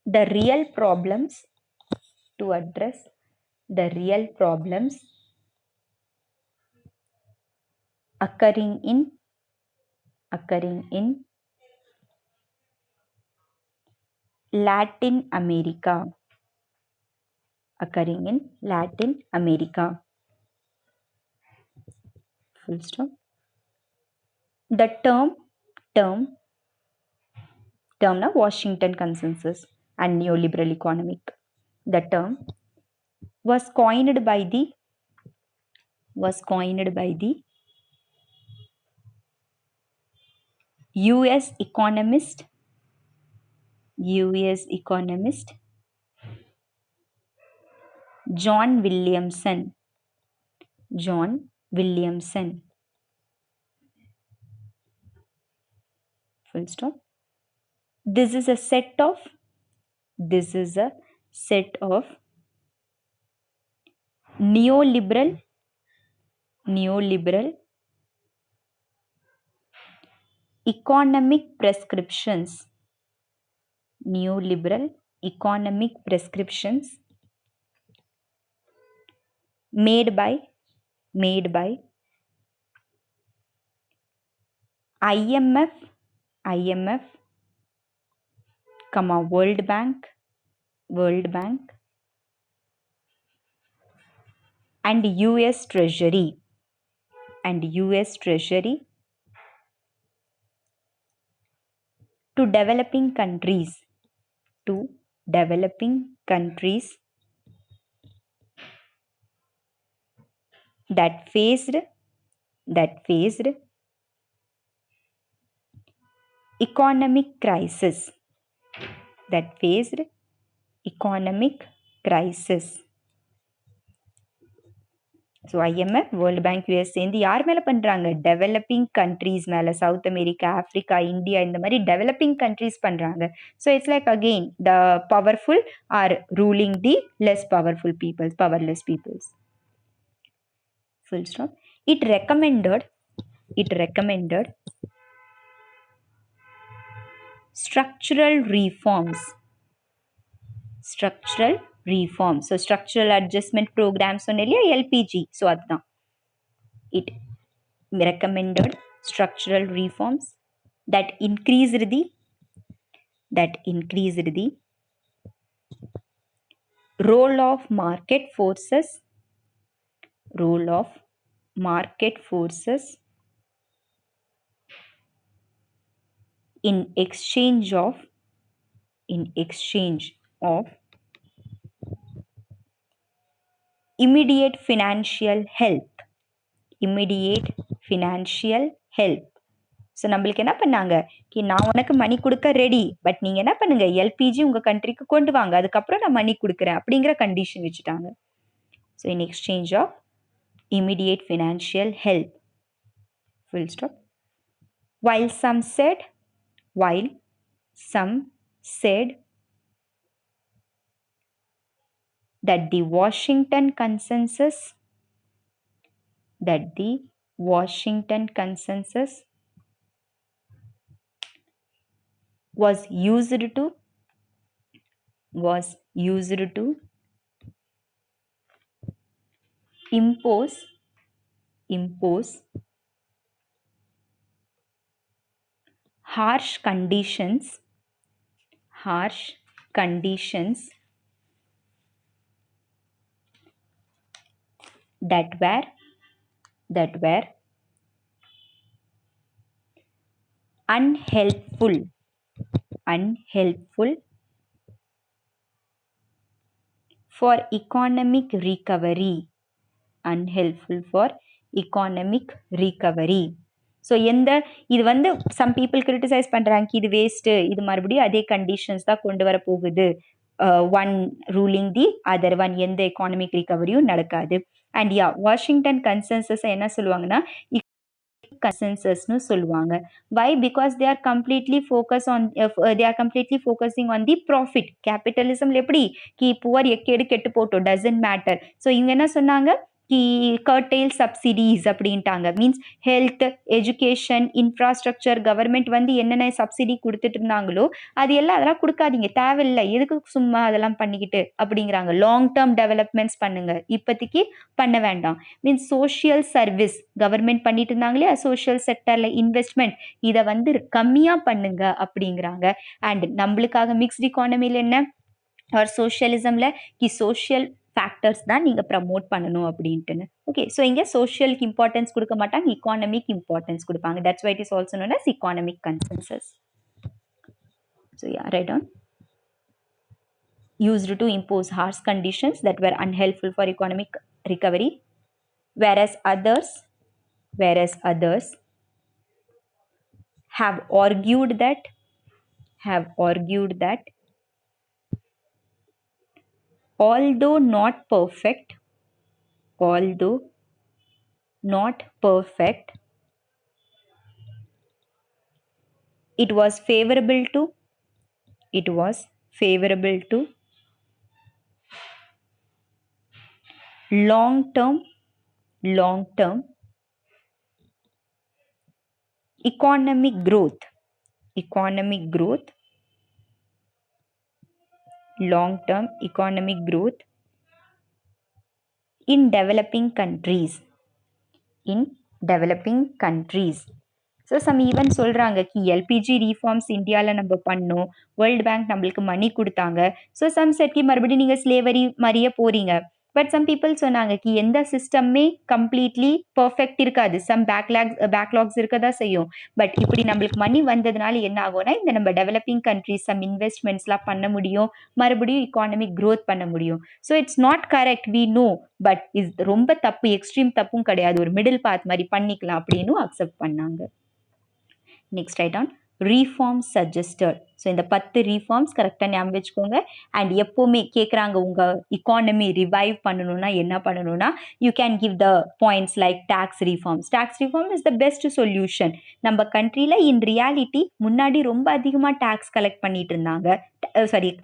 the real problems occurring in Latin America. Full stop. The term now Washington consensus and neoliberal economic. The term was coined by the US economist John Williamson. Full stop. This is a set of neoliberal economic prescriptions. Made by IMF, World Bank, and US Treasury, to developing countries that faced economic crisis. So IMF, world bank, US சேர்ந்து யார் மேலே பண்ணுறாங்க? டெவலப்பிங் கண்ட்ரீஸ் மேலே. சவுத் அமெரிக்கா, ஆஃப்ரிக்கா, இந்தியா இந்த மாதிரி டெவலப்பிங் கண்ட்ரீஸ் பண்ணுறாங்க. So it's like again the powerful are ruling the less powerful peoples, powerless peoples. Full stop. It recommended structural reforms reform. So structural adjustment programs சொன்னேன் இல்லையா LPG. So அதுதான். It recommended structural reforms that increased the role of market forces in exchange of immediate financial help. So நம்மளுக்கு என்ன பண்ணாங்க நான் உனக்கு மணி கொடுக்க ரெடி, பட் நீங்கள் என்ன பண்ணுங்க எல்பிஜி உங்கள் கண்ட்ரிக்கு கொண்டு வாங்க, அதுக்கப்புறம் நான் மணி கொடுக்குறேன் அப்படிங்கிற கண்டிஷன் வச்சுட்டாங்க. So in exchange of immediate financial help. Full stop. While some said that the Washington consensus was used to impose harsh conditions that were unhelpful for economic recovery. So இது வந்து சம் பீப்புள் கிரிட்டிசைஸ் பண்ணுறாங்க, இது வேஸ்ட்டு, இது மறுபடியும் அதே கண்டிஷன்ஸ் தான் கொண்டு வர போகுது, one ruling the other one, எந்த எக்கானமிக் ரிகவரியும் நடக்காது. அண்ட் வாஷிங்டன் கன்சென்சஸ் என்ன சொல்லுவாங்கன்னா கன்சென்சஸ்னு சொல்லுவாங்க. Why? Because they are completely focusing on the profit. கேபிட்டலிசம்ல எப்படி புவர் எக்கேடு கெட்டு போட்டோம், டசன்ட் மேட்டர். ஸோ இவங்க என்ன சொன்னாங்க curtail subsidies அப்படின்ட்டாங்க. Means health, education, infrastructure, government வந்து என்னென்ன சப்சிடி கொடுத்துட்டு இருந்தாங்களோ அதெல்லாம் கொடுக்காதீங்க, தேவையில்லை, எதுக்கு சும்மா அதெல்லாம் பண்ணிக்கிட்டு அப்படிங்கிறாங்க. லாங் டேர்ம் டெவலப்மெண்ட்ஸ் பண்ணுங்க, இப்போதைக்கு பண்ண வேண்டாம். மீன்ஸ் சோஷியல் சர்வீஸ் கவர்மெண்ட் பண்ணிட்டு இருந்தாங்களே, சோஷியல் செக்டர்ல இன்வெஸ்ட்மெண்ட் இதை வந்து கம்மியாக பண்ணுங்க அப்படிங்கிறாங்க. அண்ட் நம்மளுக்காக மிக்ஸ்ட் இக்கானமியில் என்ன ஒரு சோஷியலிசம்ல சோஷியல் ஃபேக்டர்ஸ் தான் நீங்கள் ப்ரமோட் பண்ணணும் அப்படின்ட்டுன்னு. ஓகே, ஸோ இங்கே சோஷியலுக்கு இம்பார்ட்டன்ஸ் கொடுக்க மாட்டாங்க, இக்கானமிக் இம்பார்ட்டன்ஸ் கொடுப்பாங்க. That's why it is also known as economic consensus. So yeah, write down. Used to impose harsh conditions that were unhelpful for economic recovery, whereas others have argued that although not perfect, it was favorable to long term economic growth, long-term economic growth in developing countries. So some even சொல்கிறாங்க எல்பிஜி ரீஃபார்ம்ஸ் இந்தியாவில் நம்ம பண்ணோம், வேர்ல்டு பேங்க் நம்மளுக்கு மணி கொடுத்தாங்க. ஸோ சம் செட்கி மறுபடியும் நீங்கள் ஸ்லேவரி மாதிரியே போகிறீங்க. பட் சம் பீப்புள் சொன்னாங்க எந்த சிஸ்டமே கம்ப்ளீட்லி பர்ஃபெக்ட் இருக்காது, சம் பேக்லாக்ஸ் இருக்க தான் செய்யும். பட் இப்படி நம்மளுக்கு மணி வந்ததுனால என்ன ஆகும்னா இந்த நம்ம டெவலப்பிங் கண்ட்ரிஸ் சம் இன்வெஸ்ட்மெண்ட்ஸ்லாம் பண்ண முடியும், மறுபடியும் இக்கானமிக் க்ரோத் பண்ண முடியும். So it's not correct, we know, but இது ரொம்ப தப்பு, எக்ஸ்ட்ரீம் தப்பும் கிடையாது, ஒரு மிடில் பாத் மாதிரி பண்ணிக்கலாம் அப்படின்னு அக்செப்ட் பண்ணாங்க. Next write on reforms suggested. So இந்த 10 ரீஃபார்ம்ஸ் கரெக்டாக ஞாபகம் வச்சுக்கோங்க. அண்ட் எப்போவுமே கேட்குறாங்க உங்கள் இக்கானமி ரிவைவ் பண்ணணும்னா என்ன பண்ணணும்னா you can give the points like tax reforms. Tax reform is the best solution. நம்ம கண்ட்ரியில் இன் ரியாலிட்டி முன்னாடி ரொம்ப அதிகமாக டேக்ஸ் கலெக்ட் பண்ணிட்டு இருந்தாங்க,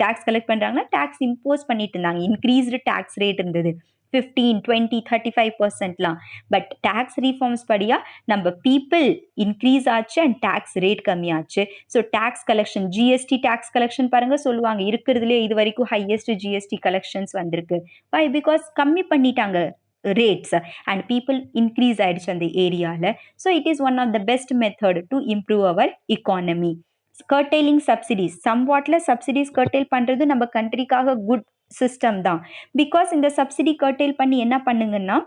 டேக்ஸ் கலெக்ட் பண்ணுறாங்கன்னா டேக்ஸ் இம்போஸ் பண்ணிட்டு இருந்தாங்க, இன்க்ரீஸ்டு டேக்ஸ் ரேட் இருந்தது. 15, 20, 35%லாம். பட் டேக்ஸ் ரீஃபார்ம்ஸ் படியா நம்ம பீப்புள் இன்க்ரீஸ் ஆச்சு அண்ட் டேக்ஸ் ரேட் கம்மியாச்சு. So tax collection, GST tax collection பாருங்க சொல்லுவாங்க இருக்கிறதுலே இது வரைக்கும் ஹையஸ்ட் ஜிஎஸ்டி கலெக்ஷன்ஸ் வந்திருக்கு. வை? பிகாஸ் கம்மி பண்ணிட்டாங்க rates and people increase ஆயிடுச்சு அந்த ஏரியால. So it is one of the best method to improve our economy. curtailing subsidies, somewhatல subsidies curtail பண்றது நம்ம கண்ட்ரிக்காக குட் சிஸ்டம் தான். பிகாஸ் இந்த சப்சிடி curtail பண்ணி என்ன பண்ணுங்கன்னா,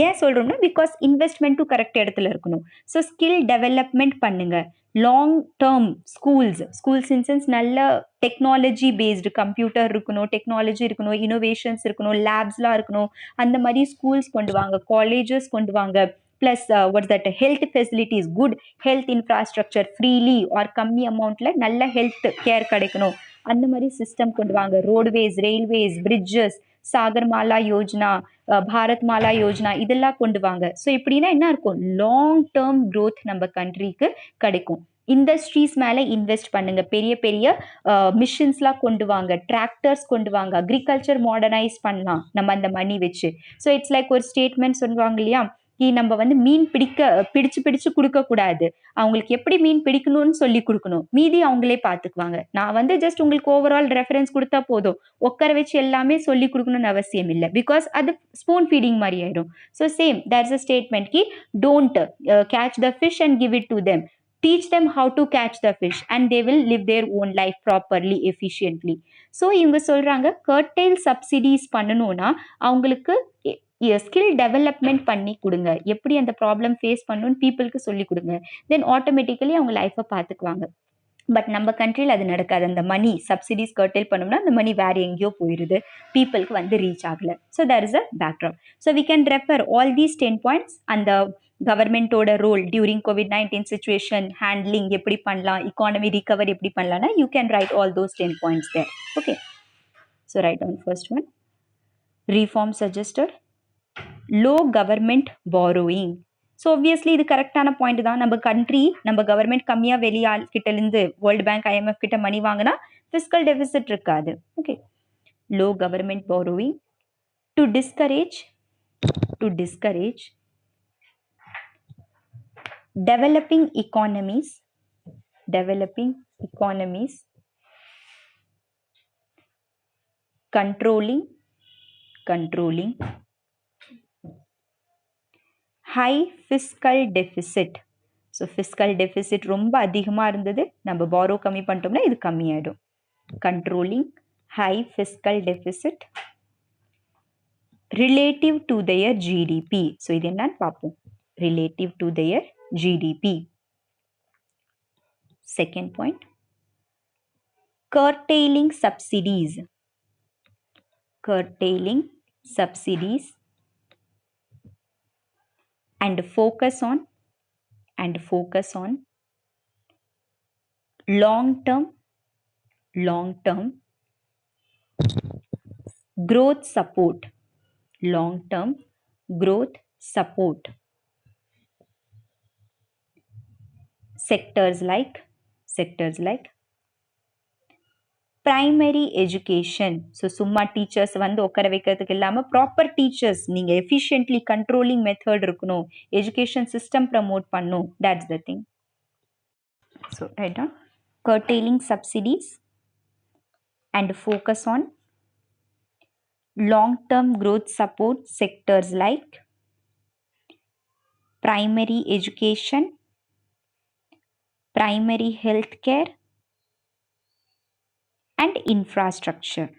ஏன் சொல்றோம்னா பிகாஸ் இன்வெஸ்ட்மெண்ட்டும் கரெக்ட் இடத்துல இருக்கணும். ஸோ ஸ்கில் டெவலப்மெண்ட் பண்ணுங்க. லாங் டேர்ம் ஸ்கூல்ஸ் இன்சென்ஸ் நல்ல டெக்னாலஜி பேஸ்டு கம்ப்யூட்டர் இருக்கணும், டெக்னாலஜி இருக்கணும், இனோவேஷன்ஸ் இருக்கணும், லேப்ஸ்லாம் இருக்கணும். அந்த மாதிரி ஸ்கூல்ஸ் கொண்டு வாங்க, காலேஜஸ் கொண்டு வாங்க. Plus what's that health facilities, good health infrastructure freely or கம்மி அமௌண்ட்டில் நல்ல ஹெல்த் கேர் கிடைக்கணும். அந்த மாதிரி சிஸ்டம் கொண்டு வாங்க. Roadways, railways, bridges, Sagarmala Yojana, Bharatmala Yojana இதெல்லாம் கொண்டு வாங்க. ஸோ இப்படின்னா என்ன இருக்கும், லாங் டேர்ம் க்ரோத் நம்ம கண்ட்ரிக்கு கிடைக்கும். இண்டஸ்ட்ரீஸ் மேலே இன்வெஸ்ட் பண்ணுங்க, பெரிய பெரிய மிஷின்ஸ்லாம் கொண்டு வாங்க, டிராக்டர்ஸ் கொண்டு வாங்க, அக்ரிகல்ச்சர் மாடர்னைஸ் பண்ணலாம் நம்ம அந்த மணி வச்சு. ஸோ இட்ஸ் லைக் ஒரு ஸ்டேட்மெண்ட் சொல்லுவாங்க இல்லையா, நம்ம வந்து மீன் பிடிச்சு கொடுக்கக்கூடாது, அவங்களுக்கு எப்படி மீன் பிடிக்கணும்னு சொல்லி கொடுக்கணும், மீதி அவங்களே பார்த்துக்குவாங்க. நான் வந்து ஜஸ்ட் உங்களுக்கு ஓவரால் ரெஃபரன்ஸ் கொடுத்தா போதும், உட்கார வச்சு எல்லாமே சொல்லி கொடுக்கணும்னு அவசியம் இல்லை. பிகாஸ் அது ஸ்பூன் ஃபீடிங் மாதிரி ஆயிடும். So same there's a statement கி don't catch the fish and give it to them, teach them how to catch the fish and they will live their own life properly, efficiently. So இவங்க சொல்றாங்க curtail subsidies பண்ணணும்னா அவங்களுக்கு ஸ்கில் டெவலப்மெண்ட் பண்ணி கொடுங்க, எப்படி அந்த ப்ராப்ளம் ஃபேஸ் பண்ணணும்னு பீப்புளுக்கு சொல்லி கொடுங்க. தென் ஆட்டோமேட்டிக்கலி அவங்க லைஃப்பை பார்த்துக்குவாங்க. பட் நம்ம கண்ட்ரியில் அது நடக்காது. அந்த மணி சப்சிடிஸ் curtail பண்ணோம்னா அந்த மணி வேறு எங்கேயோ போயிடுது, பீப்புளுக்கு வந்து ரீச் ஆகலை. So there is a background. So we can refer all these 10 points. அந்த கவர்மெண்ட்டோட role during COVID-19 situation handling எப்படி பண்ணலாம், இக்கானமி ரிகவர் எப்படி பண்ணலாம்னா you can write all those 10 points there. Okay, so write on first one, reform suggested, low government borrowing. So obviously இது கரெக்டான பாயிண்ட் தான். நம்ம கண்ட்ரி, நம்ம கவர்மெண்ட் கம்மியாக வெளியாள் கிட்டேருந்து வேர்ல்டு பேங்க் IMF கிட்ட மணி வாங்கினா ஃபிஸ்கல் டெபிசிட் இருக்காது. Okay, low government borrowing to discourage developing economies controlling high fiscal deficit. So fiscal deficit ரொம்ப அதிகமாக இருந்தது, நம்ம borrow கம்மி பண்ணிட்டோம்னா இது கம்மியாயிடும். Controlling high fiscal deficit relative to their GDP. ஸோ இது என்னன்னு பார்ப்போம், relative to their GDP. Second point, curtailing subsidies and focus on long term growth support, sectors like primary education. So சும்மா டீச்சர்ஸ் வந்து உட்கார வைக்கிறதுக்கு இல்லாமல் ப்ராப்பர் டீச்சர்ஸ் நீங்கள் எஃபிஷியன்ட்லி கண்ட்ரோலிங் மெத்தட் இருக்கணும், எஜுகேஷன் சிஸ்டம் ப்ரமோட் பண்ணணும், that's the thing. So write on, curtailing subsidies and focus on long-term growth support sectors like primary education, primary health care and infrastructure.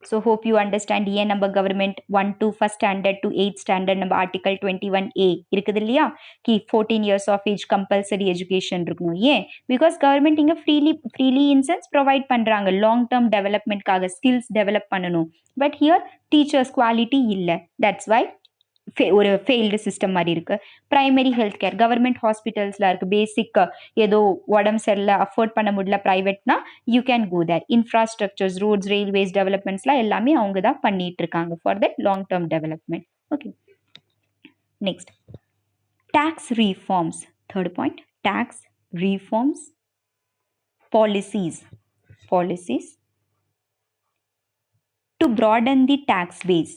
So hope you understand. ஏன் நம்ம government 1 to 1st standard to 8th standard நம்ம ஆர்டிகல் 21A இருக்குது இல்லையா, கி 14 years of age compulsory education இருக்கணும். ஏன்? பிகாஸ் கவர்மெண்ட் இங்கே ஃப்ரீலி இன்சென்ஸ் ப்ரொவைட் பண்ணுறாங்க லாங் டேர்ம் டெவலப்மெண்ட்காக, ஸ்கில்ஸ் டெவலப் பண்ணணும். பட் ஹியர் டீச்சர்ஸ் குவாலிட்டி இல்லை, தட்ஸ் வை ஒரு ஃபெயில்டு சிஸ்டம் மாதிரி இருக்குது. ப்ரைமரி ஹெல்த் கேர் கவர்மெண்ட் ஹாஸ்பிட்டல்ஸில் இருக்குது, பேசிக் ஏதோ உடம்பு சரியில்லை அஃபோர்ட் பண்ண முடியல ப்ரைவேட்னா you can go there. Infrastructures, roads, railways டெவலப்மெண்ட்ஸ்லாம் எல்லாமே அவங்க தான் பண்ணிட்டு இருக்காங்க for that long term development. Okay, next tax reforms. Third point, tax reforms, policies to broaden the tax base.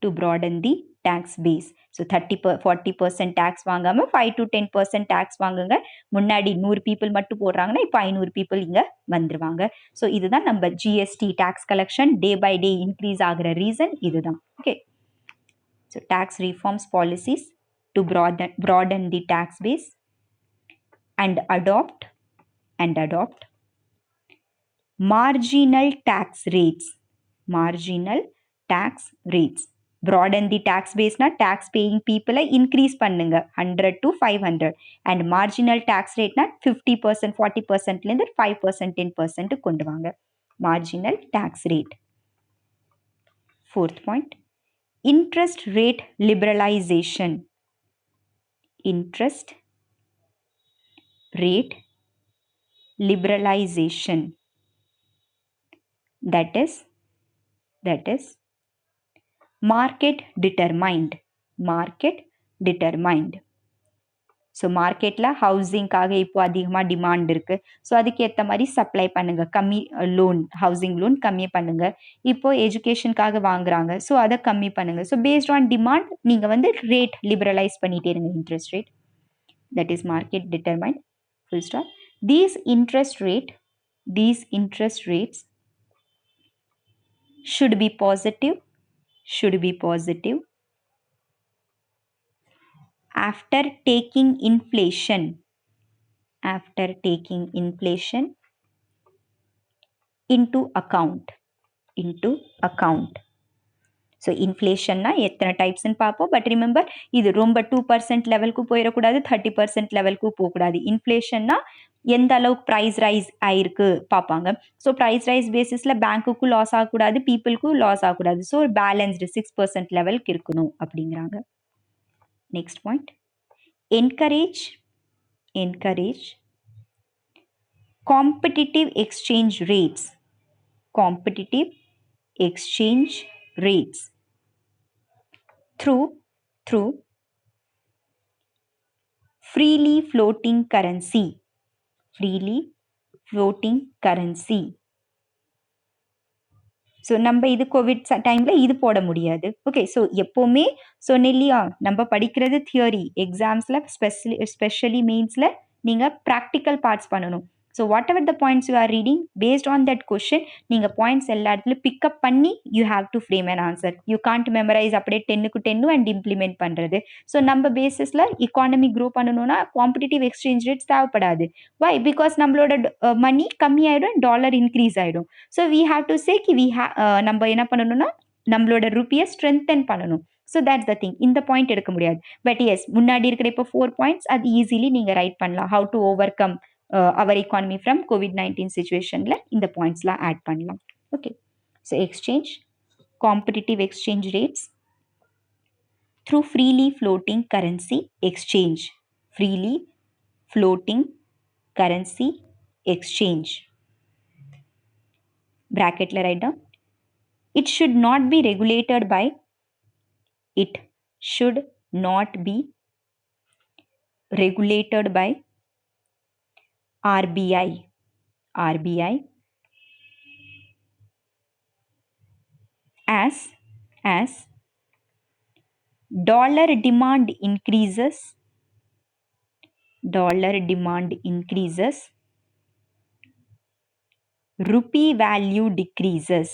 To broaden the tax base. So 40% tax வாங்காம 5 to 10% tax வாங்குங்க. முன்னாடி 100 people மட்டும் போடுறாங்கன்னா இப்போ 500 people இங்க வந்துருவாங்க. ஸோ இதுதான் நம்ம GST tax collection day by day increase ஆகிற ரீசன் இதுதான். Okay, so tax reforms policies to broaden the tax base and adopt marginal tax rates. Marginal tax rates. Broaden the tax base na tax paying people increase பண்ணுங்க 100 to 500 and marginal tax rate na 50% 40% ல இருந்து 5% 10% கொண்டு வாங்க. Marginal tax rate. Fourth point, interest rate liberalization. Interest rate liberalization. That is market determined. So மார்க்கெட்டில் ஹவுசிங்காக இப்போ அதிகமாக டிமாண்ட் இருக்குது. ஸோ அதுக்கு ஏற்ற மாதிரி சப்ளை பண்ணுங்கள், கம்மி லோன், ஹவுசிங் லோன் கம்மி பண்ணுங்கள். இப்போ எஜுகேஷனுக்காக வாங்குறாங்க, ஸோ அதை கம்மி பண்ணுங்கள். ஸோ பேஸ்ட் ஆன் டிமாண்ட் நீங்கள் வந்து ரேட் லிபரலைஸ் பண்ணிட்டே இருங்க. Interest rate, that is market determined. Full stop. These interest rates should be positive after taking inflation into account. So இன்ஃப்ளேஷன்னா எத்தனை டைப்ஸ்ன்னு பார்ப்போம். பட் ரிமெம்பர், இது ரொம்ப 2% லெவலுக்கு போயிடக்கூடாது, 30% லெவலுக்கு போகக்கூடாது. இன்ஃப்ளேஷன்னா எந்த அளவுக்கு ப்ரைஸ் ரைஸ் ஆயிருக்கு பார்ப்பாங்க. ஸோ ப்ரைஸ் ரைஸ் பேசிஸில் பேங்க்குக்கும் லாஸ் ஆகக்கூடாது, பீப்புளுக்கும் லாஸ் ஆகக்கூடாது. ஸோ பேலன்ஸ்டு 6% லெவலுக்கு இருக்கணும் அப்படிங்கிறாங்க. Next point, encourage competitive exchange rates through freely floating currency. So நம்ம இது கோவிட் டைமில் இது போட முடியாது. ஓகே, ஸோ எப்போவுமே சொன்னில்லையா, நம்ம படிக்கிறது தியரி. எக்ஸாம்ஸில் ஸ்பெஷலி மெயின்ஸில் நீங்கள் ப்ராக்டிக்கல் பார்ட்ஸ் பண்ணணும். So whatever the points you are reading, based on that question நீங்கள் பாயிண்ட்ஸ் எல்லா இடத்துலையும் பிக்கப் பண்ணி you have to frame an answer. You can't memorise அப்படியே 10க்கு 10 அண்ட் இம்ப்ளிமெண்ட் பண்ணுறது. ஸோ நம்ம பேசிஸில் இக்கானமி க்ரோ பண்ணணும்னா காம்படிட்டிவ் எக்ஸ்சேஞ்ச் ரேட்ஸ் தேவைப்படாது. வை? பிகாஸ் நம்மளோட மணி கம்மியாயிடும், டாலர் இன்க்ரீஸ் ஆகிடும். So we have to say கி நம்ம என்ன பண்ணணும்னா நம்மளோட ருப்பியை ஸ்ட்ரென்தன் பண்ணணும். So that's the thing. இந்த பாயிண்ட் எடுக்க முடியாது. பட் எஸ், முன்னாடி இருக்கிற இப்போ 4 பாயிண்ட்ஸ் அது ஈஸிலி நீங்கள் ரைட் பண்ணலாம். How to overcome our economy from COVID-19 சுச்சுவேஷனில் இந்த பாயிண்ட்ஸ்லாம் ஆட் பண்ணலாம். Okay, so exchange, competitive exchange rates through freely floating currency exchange. Bracketல write down. It should not be regulated by RBI. As dollar demand increases, rupee value decreases,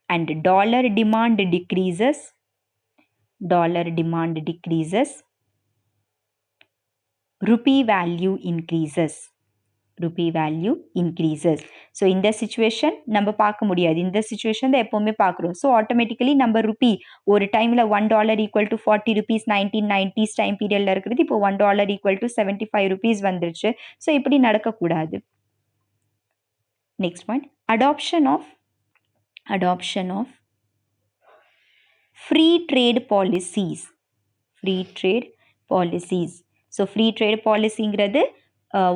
and dollar demand decreases, rupee value increases. So இந்த சிச்சுவேஷன் நம்ம பார்க்க முடியாது. இந்த சிச்சுவேஷன் தான் எப்போவுமே பார்க்குறோம். ஸோ ஆட்டோமேட்டிக்கலி நம்ம ருப்பி ஒரு டைமில் $1 equal to 40 rupees 1990s time பீரியடில் இருக்கிறது இப்போ $1 ஈக்குவல் டு 75 rupees வந்துருச்சு. ஸோ இப்படி நடக்கக்கூடாது. Next point, adoption of free trade policies. So free trade பாலிசிங்கிறது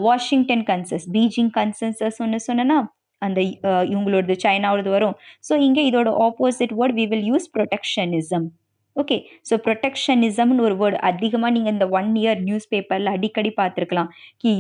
வாஷிங்டன் கன்சென்சஸ், பீஜிங் கன்சென்சஸ் ஒன்று சொன்னேன்னா அந்த இவங்களோடது சைனாவோடது வரும். ஸோ இங்கே இதோட opposite word we will use protectionism. Okay. So ப்ரொடெக்ஷனிசம்னு ஒரு வேர்டு அதிகமாக நீங்கள் இந்த 1 இயர் நியூஸ் பேப்பரில் அடிக்கடி பார்த்துருக்கலாம்.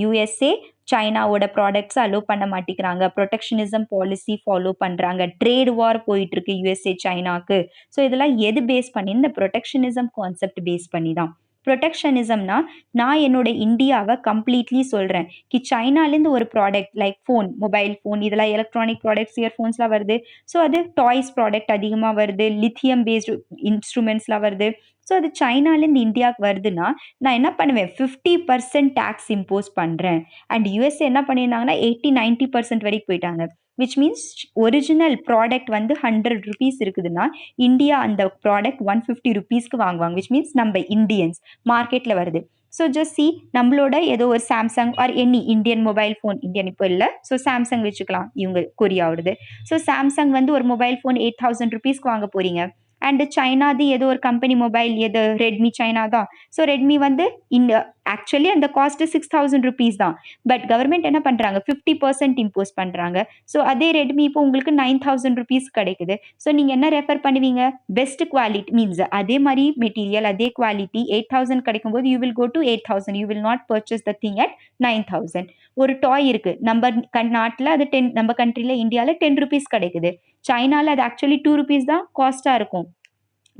யுஎஸ்ஏ சைனாவோட ப்ராடக்ட்ஸை அலோவ் பண்ண மாட்டேங்கிறாங்க, ப்ரொடெக்ஷனிசம் பாலிசி ஃபாலோ பண்ணுறாங்க, ட்ரேட் வார் போயிட்டுருக்கு யுஎஸ்ஏ சைனாக்கு. ஸோ இதெல்லாம் எது பேஸ் பண்ணி? இந்த ப்ரொடெக்ஷனிசம் கான்செப்ட் பேஸ் பண்ணி தான். ப்ரொடெக்ஷனிசம்னா நான் என்னோட இந்தியாவை கம்ப்ளீட்லி சொல்கிறேன் சைனாலேருந்து ஒரு product like phone, mobile phone, இதெல்லாம் எலக்ட்ரானிக் ப்ராடக்ட்ஸ், இயர்ஃபோன்ஸ்லாம் வருது. ஸோ அது டாய்ஸ் ப்ராடக்ட் அதிகமாக வருது, லித்தியம் பேஸ்டு இன்ஸ்ட்ருமெண்ட்ஸ்லாம் வருது. ஸோ அது சைனாலேருந்து இந்தியாவுக்கு வருதுன்னா நான் என்ன பண்ணுவேன், 50% டேக்ஸ் இம்போஸ் பண்ணுறேன். அண்ட் யூஎஸ்ஏ என்ன பண்ணியிருந்தாங்கன்னா 80-90% வரைக்கும் போயிட்டாங்க. விச் மீன்ஸ் ஒரிஜினல் ப்ராடக்ட் வந்து 100 ருபீஸ் இருக்குதுன்னா இந்தியா அந்த ப்ராடக்ட் 150 ருபீஸ்க்கு வாங்குவாங்க. விச் மீன்ஸ் நம்ம இந்தியன்ஸ் மார்க்கெட்டில் வருது. ஸோ ஜஸ்ட் சி நம்மளோட ஏதோ ஒரு Samsung or any Indian mobile phone, Indian இப்போ இல்லை, ஸோ சாம்சங் வச்சுக்கலாம், இவங்க கொரியாவோடது. ஸோ சாம்சங் வந்து ஒரு மொபைல் ஃபோன் 8000 ருபீஸ்க்கு வாங்க போகிறீங்க. அண்ட் சைனாது ஏதோ ஒரு கம்பெனி மொபைல், எது ரெட்மி சைனா தான். ஸோ ரெட்மி வந்து இந்த ஆக்சுவலி அந்த காஸ்ட் 6000 ருபீஸ் தான். பட் கவர்மெண்ட் என்ன பண்ணுறாங்க, 50% இம்போஸ் பண்ணுறாங்க. ஸோ அதே ரெட்மி இப்போ உங்களுக்கு 9000 ருபீஸ் கிடைக்குது. ஸோ நீங்கள் என்ன ரெஃபர் பண்ணுவீங்க, பெஸ்ட் குவாலிட்டி மீன்ஸ் அதே மாதிரி மெட்டீரியல் அதே குவாலிட்டி 8000 கிடைக்கும்போது you will go to 8000. You will not purchase the thing at 9000. ஒரு டாய் இருக்குது நம்ம நாட்டில், அது 10, நம்ம கண்ட்ரியில் இந்தியாவில் 10 ருபீஸ் கிடைக்குது. சைனாவில் அது ஆக்சுவலி 2 ருபீஸ் தான் காஸ்ட்டாக இருக்கும்,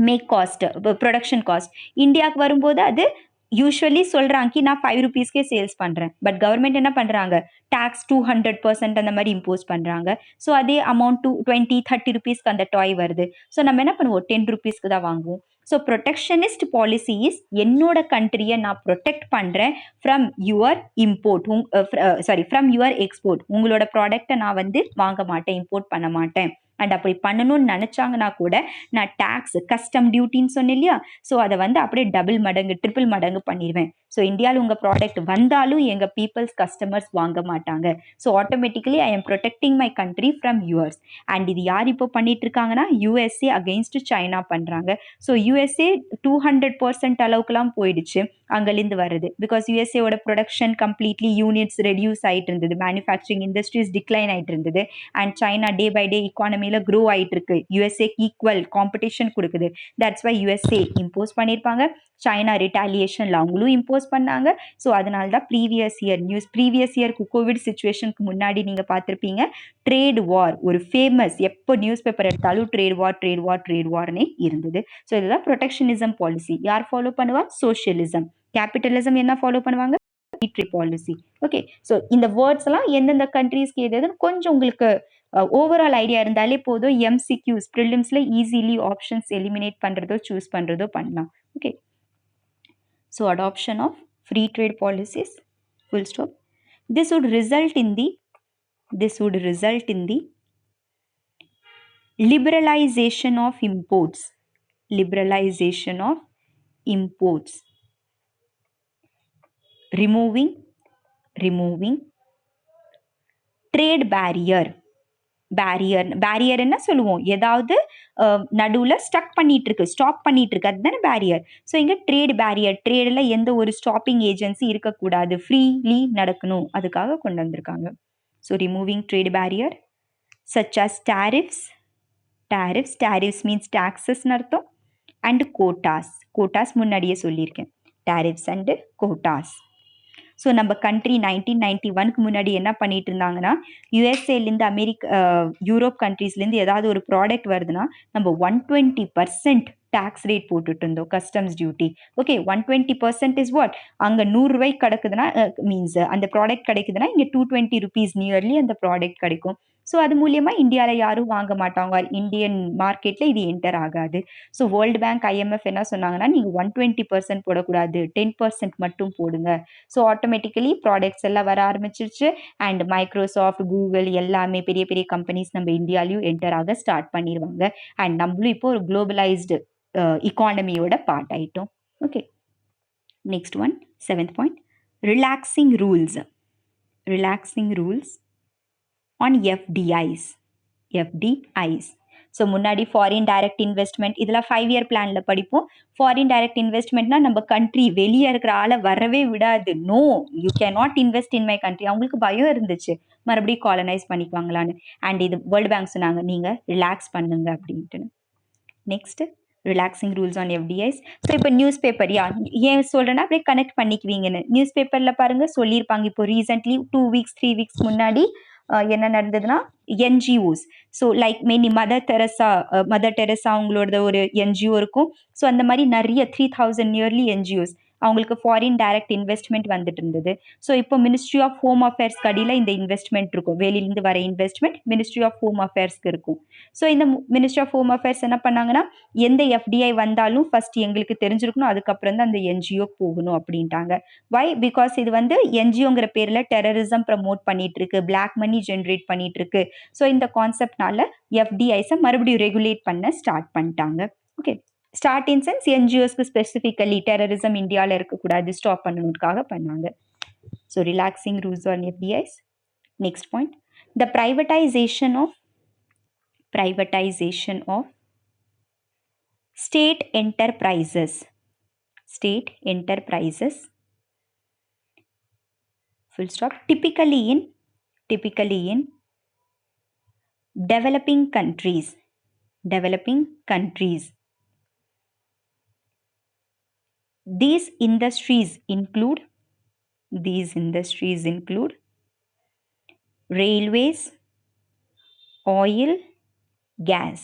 மேக் காஸ்ட், ப்ரொடக்ஷன் காஸ்ட். இந்தியாவுக்கு வரும்போது அது யூஸ்வலி சொல்கிறாங்க நான் 5 ருபீஸ்க்கே சேல்ஸ் பண்ணுறேன். பட் கவர்மெண்ட் என்ன பண்ணுறாங்க, டேக்ஸ் 200% அந்த மாதிரி இம்போஸ் பண்ணுறாங்க. ஸோ அதே அமௌண்ட் 20-30 ருபீஸ்க்கு அந்த டாய் வருது. ஸோ நம்ம என்ன பண்ணுவோம், 10 ருபீஸ்க்கு தான் வாங்குவோம். ஸோ ப்ரொடெக்ஷனிஸ்ட் பாலிசி இஸ் என்னோட கண்ட்ரியை நான் ப்ரொடெக்ட் பண்ணுறேன் from your import, from your export. உங்களோட ப்ராடக்டை நான் வந்து வாங்க மாட்டேன், இம்போர்ட் பண்ண மாட்டேன். அண்ட் அப்படி பண்ணணும்னு நினச்சாங்கன்னா கூட நான் டேக்ஸ், கஸ்டம் டியூட்டின்னு சொன்னேன் இல்லையா, ஸோ அதை வந்து அப்படியே டபுள் மடங்கு, ட்ரிபிள் மடங்கு பண்ணிடுவேன். ஸோ இந்தியாவில் உங்கள் ப்ராடக்ட் வந்தாலும் எங்கள் பீப்புள்ஸ், கஸ்டமர்ஸ் வாங்க மாட்டாங்க. So automatically I am protecting my country from yours. And இது யார் இப்போ பண்ணிட்டு இருக்காங்கன்னா யூஎஸ்ஏ அகெயின்ஸ்ட் சைனா பண்ணுறாங்க. ஸோ யூஎஸ்ஏ 200% அளவுக்குலாம் போயிடுச்சு அங்கேருந்து வருது. பிகாஸ் யூஎஸ்ஏவோட ப்ரொடக்ஷன் கம்ப்ளீட்லி யூனிட்ஸ் ரெடியூஸ் ஆகிட்டு இருந்தது, மேனுஃபேக்சரிங் இண்டஸ்ட்ரீஸ் டிக்ளைன் ஆகிட்டு இருந்தது. And China day by day இக்கானமியில் க்ரோ ஆகிட்டு இருக்கு, யூஎஸ்ஏக்கு ஈக்குவல் காம்படிஷன் கொடுக்குது. தட்ஸ் வை யூஎஸ்ஏ இம்போஸ் பண்ணியிருப்பாங்க. சைனா ரிட்டாலியேஷனில் அவங்களும் இம்போஸ் பண்ணாங்க. ஸோ அதனால தான் ப்ரீவியஸ் இயருக்கு கோவிட் சுச்சுவேஷனுக்கு முன்னாடி நீங்கள் பார்த்துருப்பீங்க ட்ரேட் வார் ஒரு ஃபேமஸ், எப்போ நியூஸ் பேப்பர் எடுத்தாலும் ட்ரேட் வார்னே இருந்தது. ஸோ இதுதான் ப்ரொடெக்ஷனிசம் பாலிசி. யார் ஃபாலோ பண்ணுவா, சோஷியலிசம். கேபிட்டலிசம் என்ன ஃபாலோ பண்ணுவாங்க, பாலிசி. ஓகே, ஸோ இந்த வேர்ட்ஸ் எல்லாம் எந்தெந்த கண்ட்ரீஸ்க்கு எதுன்னு கொஞ்சம் உங்களுக்கு ஓவரால் ஐடியா இருந்தாலே போதும். எம்சிக்யூஸ் ப்ரிலிம்ஸ்ல ஈஸிலி ஆப்ஷன்ஸ் எலிமினேட் பண்ணுறதோ சூஸ் பண்ணுறதோ பண்ணலாம். Okay, so adoption of free trade policies, full stop. This would result in the liberalization of imports, removing trade barrier என்ன சொல்லுவோம், ஏதாவது நடுவில் ஸ்டாப் பண்ணிட்டு இருக்கு, அதுதானே பேரியர். ஸோ இங்கே ட்ரேட் பேரியர், ட்ரேடில் எந்த ஒரு ஸ்டாப்பிங் ஏஜென்சி இருக்கக்கூடாது, ஃப்ரீலி நடக்கணும், அதுக்காக கொண்டு வந்திருக்காங்க. So removing trade barrier such as tariffs means டாக்ஸஸ்னு அர்த்தம். அண்ட் கோட்டாஸ் முன்னாடியே சொல்லியிருக்கேன், டேரிஃப்ஸ் அண்டு கோட்டாஸ். ஸோ நம்ம கண்ட்ரி 1991க்கு முன்னாடி என்ன பண்ணிட்டு இருந்தாங்கன்னா, யூஎஸ்ஏலேருந்து யூரோப் கண்ட்ரீஸ்லேருந்து ஏதாவது ஒரு ப்ராடக்ட் வருதுன்னா நம்ம 120% டேக்ஸ் ரேட் போட்டுட்டு இருந்தோம், customs duty. Okay, 120% is what, அங்கே 100 ரூபாய்க்கு கிடக்குதுன்னா மீன்ஸ் அந்த ப்ராடக்ட் கிடைக்குதுன்னா இங்கே 220 ருபீஸ் நியர்லி அந்த ப்ராடக்ட் கிடைக்கும். ஸோ அது மூலியமாக இந்தியாவில் யாரும் வாங்க மாட்டாங்க, இந்தியன் மார்க்கெட்டில் இது என்டர் ஆகாது. ஸோ வேர்ல்டு பேங்க், ஐஎம்எஃப் என்ன சொன்னாங்கன்னா, நீங்கள் 120% போடக்கூடாது, 10% மட்டும் போடுங்க. ஸோ ஆட்டோமேட்டிக்கலி ப்ராடக்ட்ஸ் எல்லாம் வர ஆரம்பிச்சிருச்சு. அண்ட் மைக்ரோசாஃப்ட், கூகுள் எல்லாமே பெரிய பெரிய கம்பெனிஸ் நம்ம இந்தியாலையும் என்டர் ஆக ஸ்டார்ட் பண்ணிடுவாங்க. அண்ட் நம்மளும் இப்போ ஒரு குளோபலைஸ்டு இக்கானமியோட பார்ட் ஆயிட்டோம். Okay, next one, 7th point, relaxing rules on FDIs. So முன்னாடி ஃபாரின் டைரக்ட் இன்வெஸ்ட்மெண்ட், இதெல்லாம் 5 இயர் பிளானில் படிப்போம். ஃபாரின் டைரக்ட் இன்வெஸ்ட்மெண்ட்னா நம்ம கண்ட்ரி வெளியே இருக்கிற ஆளை வரவே விடாது. No, you can not invest in my country. அவங்களுக்கு பயம் இருந்துச்சு மறுபடியும் காலனைஸ் பண்ணிக்குவாங்களான்னு. அண்ட் இது வேர்ல்டு பேங்க் சொன்னாங்க நீங்கள் ரிலாக்ஸ் பண்ணுங்க அப்படின்ட்டு. Next, relaxing rules on FDIs. So இப்போ நியூஸ் பேப்பர் ஏன் சொல்கிறேன்னா அப்படியே கனெக்ட் பண்ணிக்குவீங்கன்னு. நியூஸ் பேப்பரில் பாருங்கள் சொல்லியிருப்பாங்க இப்போ ரீசெண்ட்லி 2 வீக்ஸ் 3 வீக்ஸ் முன்னாடி என்ன நடந்ததுன்னா NGOs. So like mainly Mother Teresa அவங்களோட ஒரு என்ஜிஓ இருக்கும். ஸோ அந்த மாதிரி நிறைய 3000 நியர்லி என்ஜிஓஸ் அவங்களுக்கு ஃபாரின் டைரக்ட் இன்வெஸ்ட்மெண்ட் வந்துட்டு இருந்தது. ஸோ இப்போ மினிஸ்ட்ரி ஆஃப் ஹோம் அஃபேர்ஸ் கடியில் இந்த இன்வெஸ்ட்மெண்ட் இருக்கும். வெளியிலேருந்து வர இன்வெஸ்ட்மெண்ட் மினிஸ்ட்ரி ஆஃப் ஹோம் அஃபேர்ஸ்க்கு இருக்கும். ஸோ இந்த மினிஸ்ட்ரி ஆஃப் ஹோம் அஃபேர்ஸ் என்ன பண்ணாங்கன்னா எந்த எஃப்டிஐ வந்தாலும் ஃபர்ஸ்ட் எங்களுக்கு தெரிஞ்சிருக்கணும், அதுக்கப்புறம் தான் அந்த என்ஜிஓ போகணும் அப்படின்ட்டாங்க. வை? பிகாஸ் இது வந்து என்ஜிஓங்கிற பேரில் டெரரிசம் ப்ரமோட் பண்ணிட்டு இருக்கு, பிளாக் மணி ஜென்ரேட் பண்ணிட்டு இருக்கு. ஸோ இந்த கான்செப்ட்னால எஃப்டிஐஸை மறுபடியும் ரெகுலேட் பண்ண ஸ்டார்ட் பண்ணிட்டாங்க. ஓகே, ஸ்டார்ட் இன் சென்ஸ் என்ஜிஓஸ்க்கு ஸ்பெசிஃபிக்கலி டெரரிசம் இந்தியாவில் இருக்கக்கூடாது ஸ்டாப் பண்ணணுக்காக பண்ணாங்க. So relaxing rules on FDIs. Next point, the privatization of state enterprises. Full stop. Typically in developing countries. These industries include railways, oil, gas.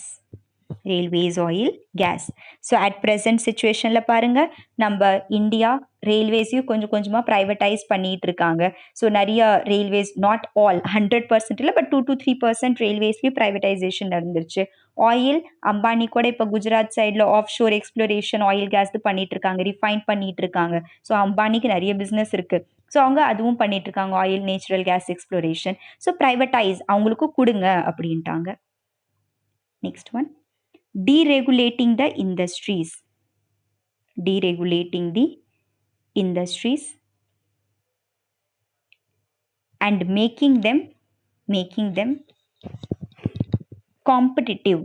So at present சிச்சுவேஷனில் பாருங்கள் நம்ம இந்தியா ரயில்வேஸையும் கொஞ்சம் கொஞ்சமாக ப்ரைவேட்டைஸ் பண்ணிகிட்டு இருக்காங்க. ஸோ நிறைய ரயில்வேஸ், நாட் ஆல் 100% இல்லை, பட் 2 to 3% ரயில்வேஸ்லேயும் ப்ரைவேட்டைசேஷன் நடந்துருச்சு. ஆயில், அம்பானி கூட இப்போ குஜராத் சைடில் of sure exploration oil case பண்ணிட்டு இருக்காங்க, ரிஃபைன் பண்ணிட்டு இருக்காங்க. ஸோ அம்பானிக்கு நிறைய பிஸ்னஸ் இருக்குது. ஸோ அவங்க அதுவும் பண்ணிட்டு இருக்காங்க, oil natural gas exploration. So privatise அவங்களுக்கும் கொடுங்க அப்படின்ட்டாங்க. Next one, deregulating the industries and making them competitive.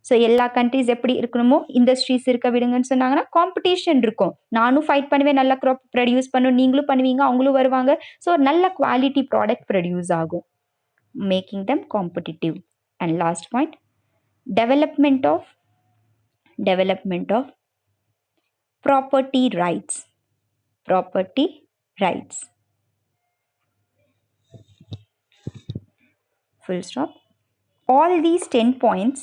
So எல்லா கண்ட்ரிஸ் எப்படி இருக்கணுமோ இண்டஸ்ட்ரீஸ் இருக்க விடுங்கன்னு சொன்னாங்கன்னா காம்படிஷன் இருக்கும். நானும் ஃபைட் பண்ணுவேன், நல்ல க்ராப் ப்ரொடியூஸ் பண்ணும், நீங்களும் பண்ணுவீங்க, அவங்களும் வருவாங்க. ஸோ நல்ல குவாலிட்டி ப்ராடக்ட் ப்ரொடியூஸ் ஆகும். Making them competitive. And last point, development of property rights. Full stop. All these 10 points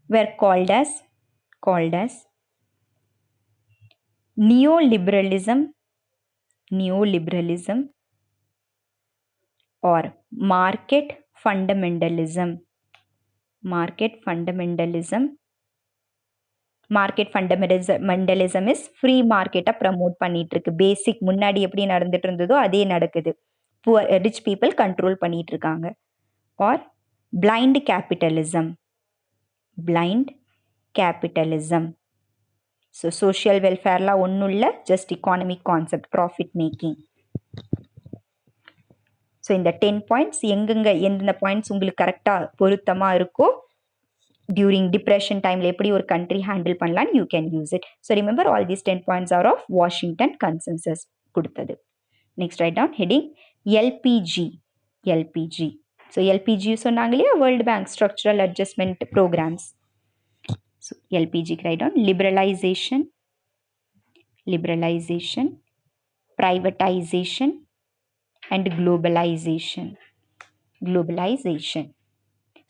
were called as neoliberalism or market fundamentalism. Market fundamentalism is free market-அ ப்ரமோட் பண்ணிட்டு இருக்கு. பேசிக் முன்னாடி எப்படி நடந்துட்டு இருந்ததோ அதே நடக்குது. புவர் ரிச் பீப்புள் கண்ட்ரோல் பண்ணிட்டு இருக்காங்க. Are blind capitalism. So social வெல்ஃபேர்லாம் ஒன்றும் இல்லை, just economic concept, profit making. So இந்த 10 பாயிண்ட்ஸ் எந்தெந்த பாயிண்ட்ஸ் உங்களுக்கு கரெக்டாக பொருத்தமாக இருக்கோ டியூரிங் டிப்ரெஷன் டைமில் எப்படி ஒரு கண்ட்ரி ஹேண்டில் பண்ணலான்னு you can use it. So remember all these 10 points are of Washington consensus கொடுத்தது. Next write down heading LPG. So LPG சொன்னாங்க இல்லையா, world bank structural adjustment programmes. So எல்பிஜிக்கு write down liberalization, privatization and globalization.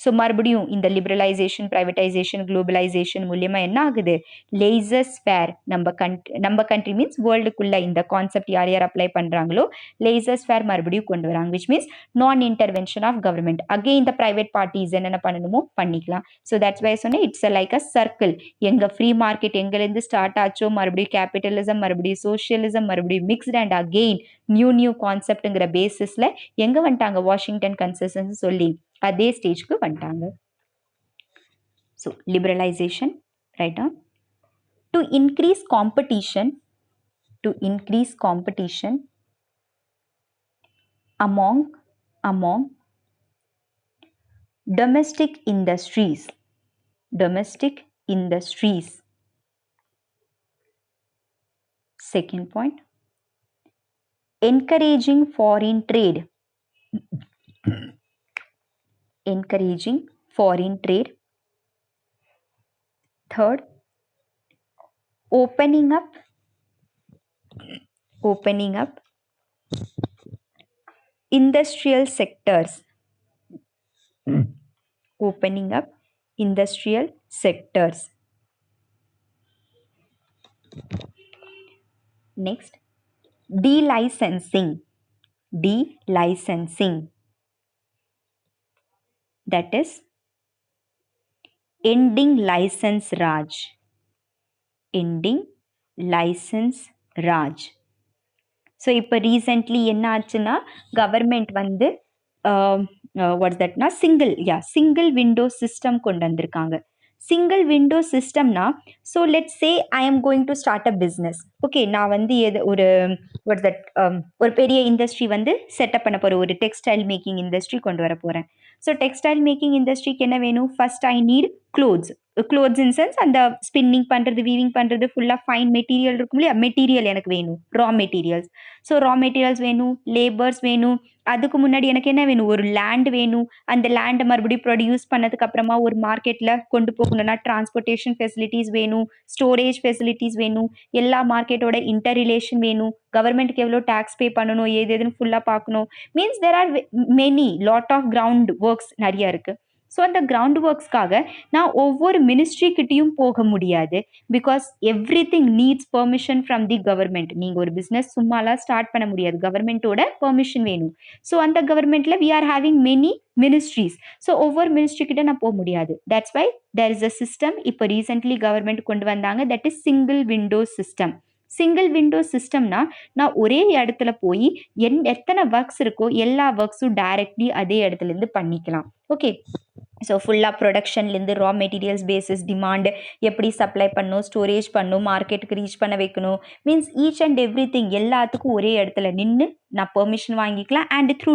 So மறுபடியும் இந்த லிபரலைசேஷன், ப்ரைவேட்டைசேஷன், குளோபலைசேஷன் மூலியமா என்ன ஆகுது, லேசர் ஸ்பேர் நம்ம கண்ட்ரி மீன்ஸ் வேர்ல்டுக்குள்ள இந்த கான்செப்ட் யார் அப்ளை பண்றாங்களோ லேசர் ஸ்பேர் மறுபடியும் கொண்டு வராங்க. விச் மீன்ஸ் நான் இன்டர்வென்ஷன் ஆஃப் கவர்மெண்ட். அகெயின் இந்த பிரைவேட் பார்ட்டிஸ் என்னென்ன பண்ணணுமோ பண்ணிக்கலாம். ஸோ தட்ஸ் வை சொன்னேன் இட்ஸ் லைக் அ சர்க்கிள். எங்க ஃப்ரீ மார்க்கெட் எங்கேருந்து ஸ்டார்ட் ஆச்சோ மறுபடியும் கேபிட்டலிசம், மறுபடியும் சோஷியலிசம், மறுபடியும் மிக்ஸ்ட் அண்ட் அகெயின் நியூ கான்செப்ட்ங்கிற பேசிஸ்ல எங்க வந்துட்டாங்க, வாஷிங்டன் கன்சென்சஸ் சொல்லி அதே ஸ்டேஜ்க்கு வந்துட்டாங்க. So liberalisation right on to increase competition among domestic industries. Second point, encouraging foreign trade. encouraging foreign trade. Third, opening up industrial sectors. Opening up industrial sectors. Next, delicensing. That is ending license raj. So இப்போ ரீசெண்ட்லி என்ன ஆச்சுன்னா கவர்மெண்ட் வந்து வாட்ஸ் தட்னா சிங்கிள் விண்டோ சிஸ்டம் கொண்டு வந்திருக்காங்க. சிங்கிள் விண்டோ சிஸ்டம்னா so let's say I am going to start a business. Okay, நான் வந்து ஒரு வாட்ஸ் தட் ஒரு பெரிய இண்டஸ்ட்ரி வந்து செட்டப் பண்ண போகிறேன். ஒரு டெக்ஸ்டைல் மேக்கிங் இண்டஸ்ட்ரி கொண்டு வர போகிறேன். ஸோ டெக்ஸ்டைல் மேக்கிங் இண்டஸ்ட்ரிக்கு என்ன வேணும்? First I need clothes in sense அந்த ஸ்பின்னிங் பண்ணுறது, வீவிங் பண்ணுறது, ஃபுல்லாக ஃபைன் மெட்டீரியல் இருக்கும் இல்லையா, மெட்டீரியல் எனக்கு வேணும், raw materials. So raw materials வேணும், லேபர்ஸ் வேணும். அதுக்கு முன்னாடி எனக்கு என்ன வேணும்? ஒரு லேண்ட் வேணும். அந்த லேண்டை மறுபடியும் ப்ரொடியூஸ் பண்ணதுக்கு அப்புறமா ஒரு மார்க்கெட்டில் கொண்டு போகணும்னா டிரான்ஸ்போர்ட்டேஷன் ஃபெசிலிட்டிஸ் வேணும், ஸ்டோரேஜ் ஃபெசிலிட்டிஸ் வேணும், எல்லா மார்க்கெட்டோட இன்டர் ரிலேஷன் வேணும், கவர்மெண்ட்டுக்கு எவ்வளோ டேக்ஸ் பே பண்ணணும், எதுன்னு ஃபுல்லாக பார்க்கணும். Means there are lot of ground works நிறைய இருக்குது. ஸோ அந்த கிரவுண்ட் ஒர்க்ஸ்க்காக நான் ஒவ்வொரு மினிஸ்ட்ரிக்கிட்டையும் போக முடியாது. Because every thing needs permission from the government. நீங்கள் ஒரு பிஸ்னஸ் சும்மாலாம் ஸ்டார்ட் பண்ண முடியாது, கவர்மெண்ட்டோட பெர்மிஷன் வேணும். ஸோ அந்த கவர்மெண்ட்டில் we are having many ministries. So ஒவ்வொரு மினிஸ்ட்ரிக்கிட்ட நான் போக முடியாது. That's why there is a system இப்போ ரீசென்ட்லி கவர்மெண்ட் கொண்டு வந்தாங்க. That is single window system. Single window சிஸ்டம்னா நான் ஒரே இடத்துல போய் எத்தனை ஒர்க்ஸ் இருக்கோ எல்லா ஒர்க்ஸும் டைரக்ட்லி அதே இடத்துலேருந்து பண்ணிக்கலாம். ஓகே, ஸோ ஃபுல்லாக ப்ரொடக்ஷன்லேருந்து ரா மெட்டீரியல்ஸ் பேசிஸ் டிமாண்டு எப்படி சப்ளை பண்ணணும், ஸ்டோரேஜ் பண்ணணும், மார்க்கெட்டுக்கு ரீச் பண்ண வைக்கணும், means each and every thing எல்லாத்துக்கும் ஒரே இடத்துல நின்று நான் பெர்மிஷன் வாங்கிக்கலாம். அண்ட் த்ரூ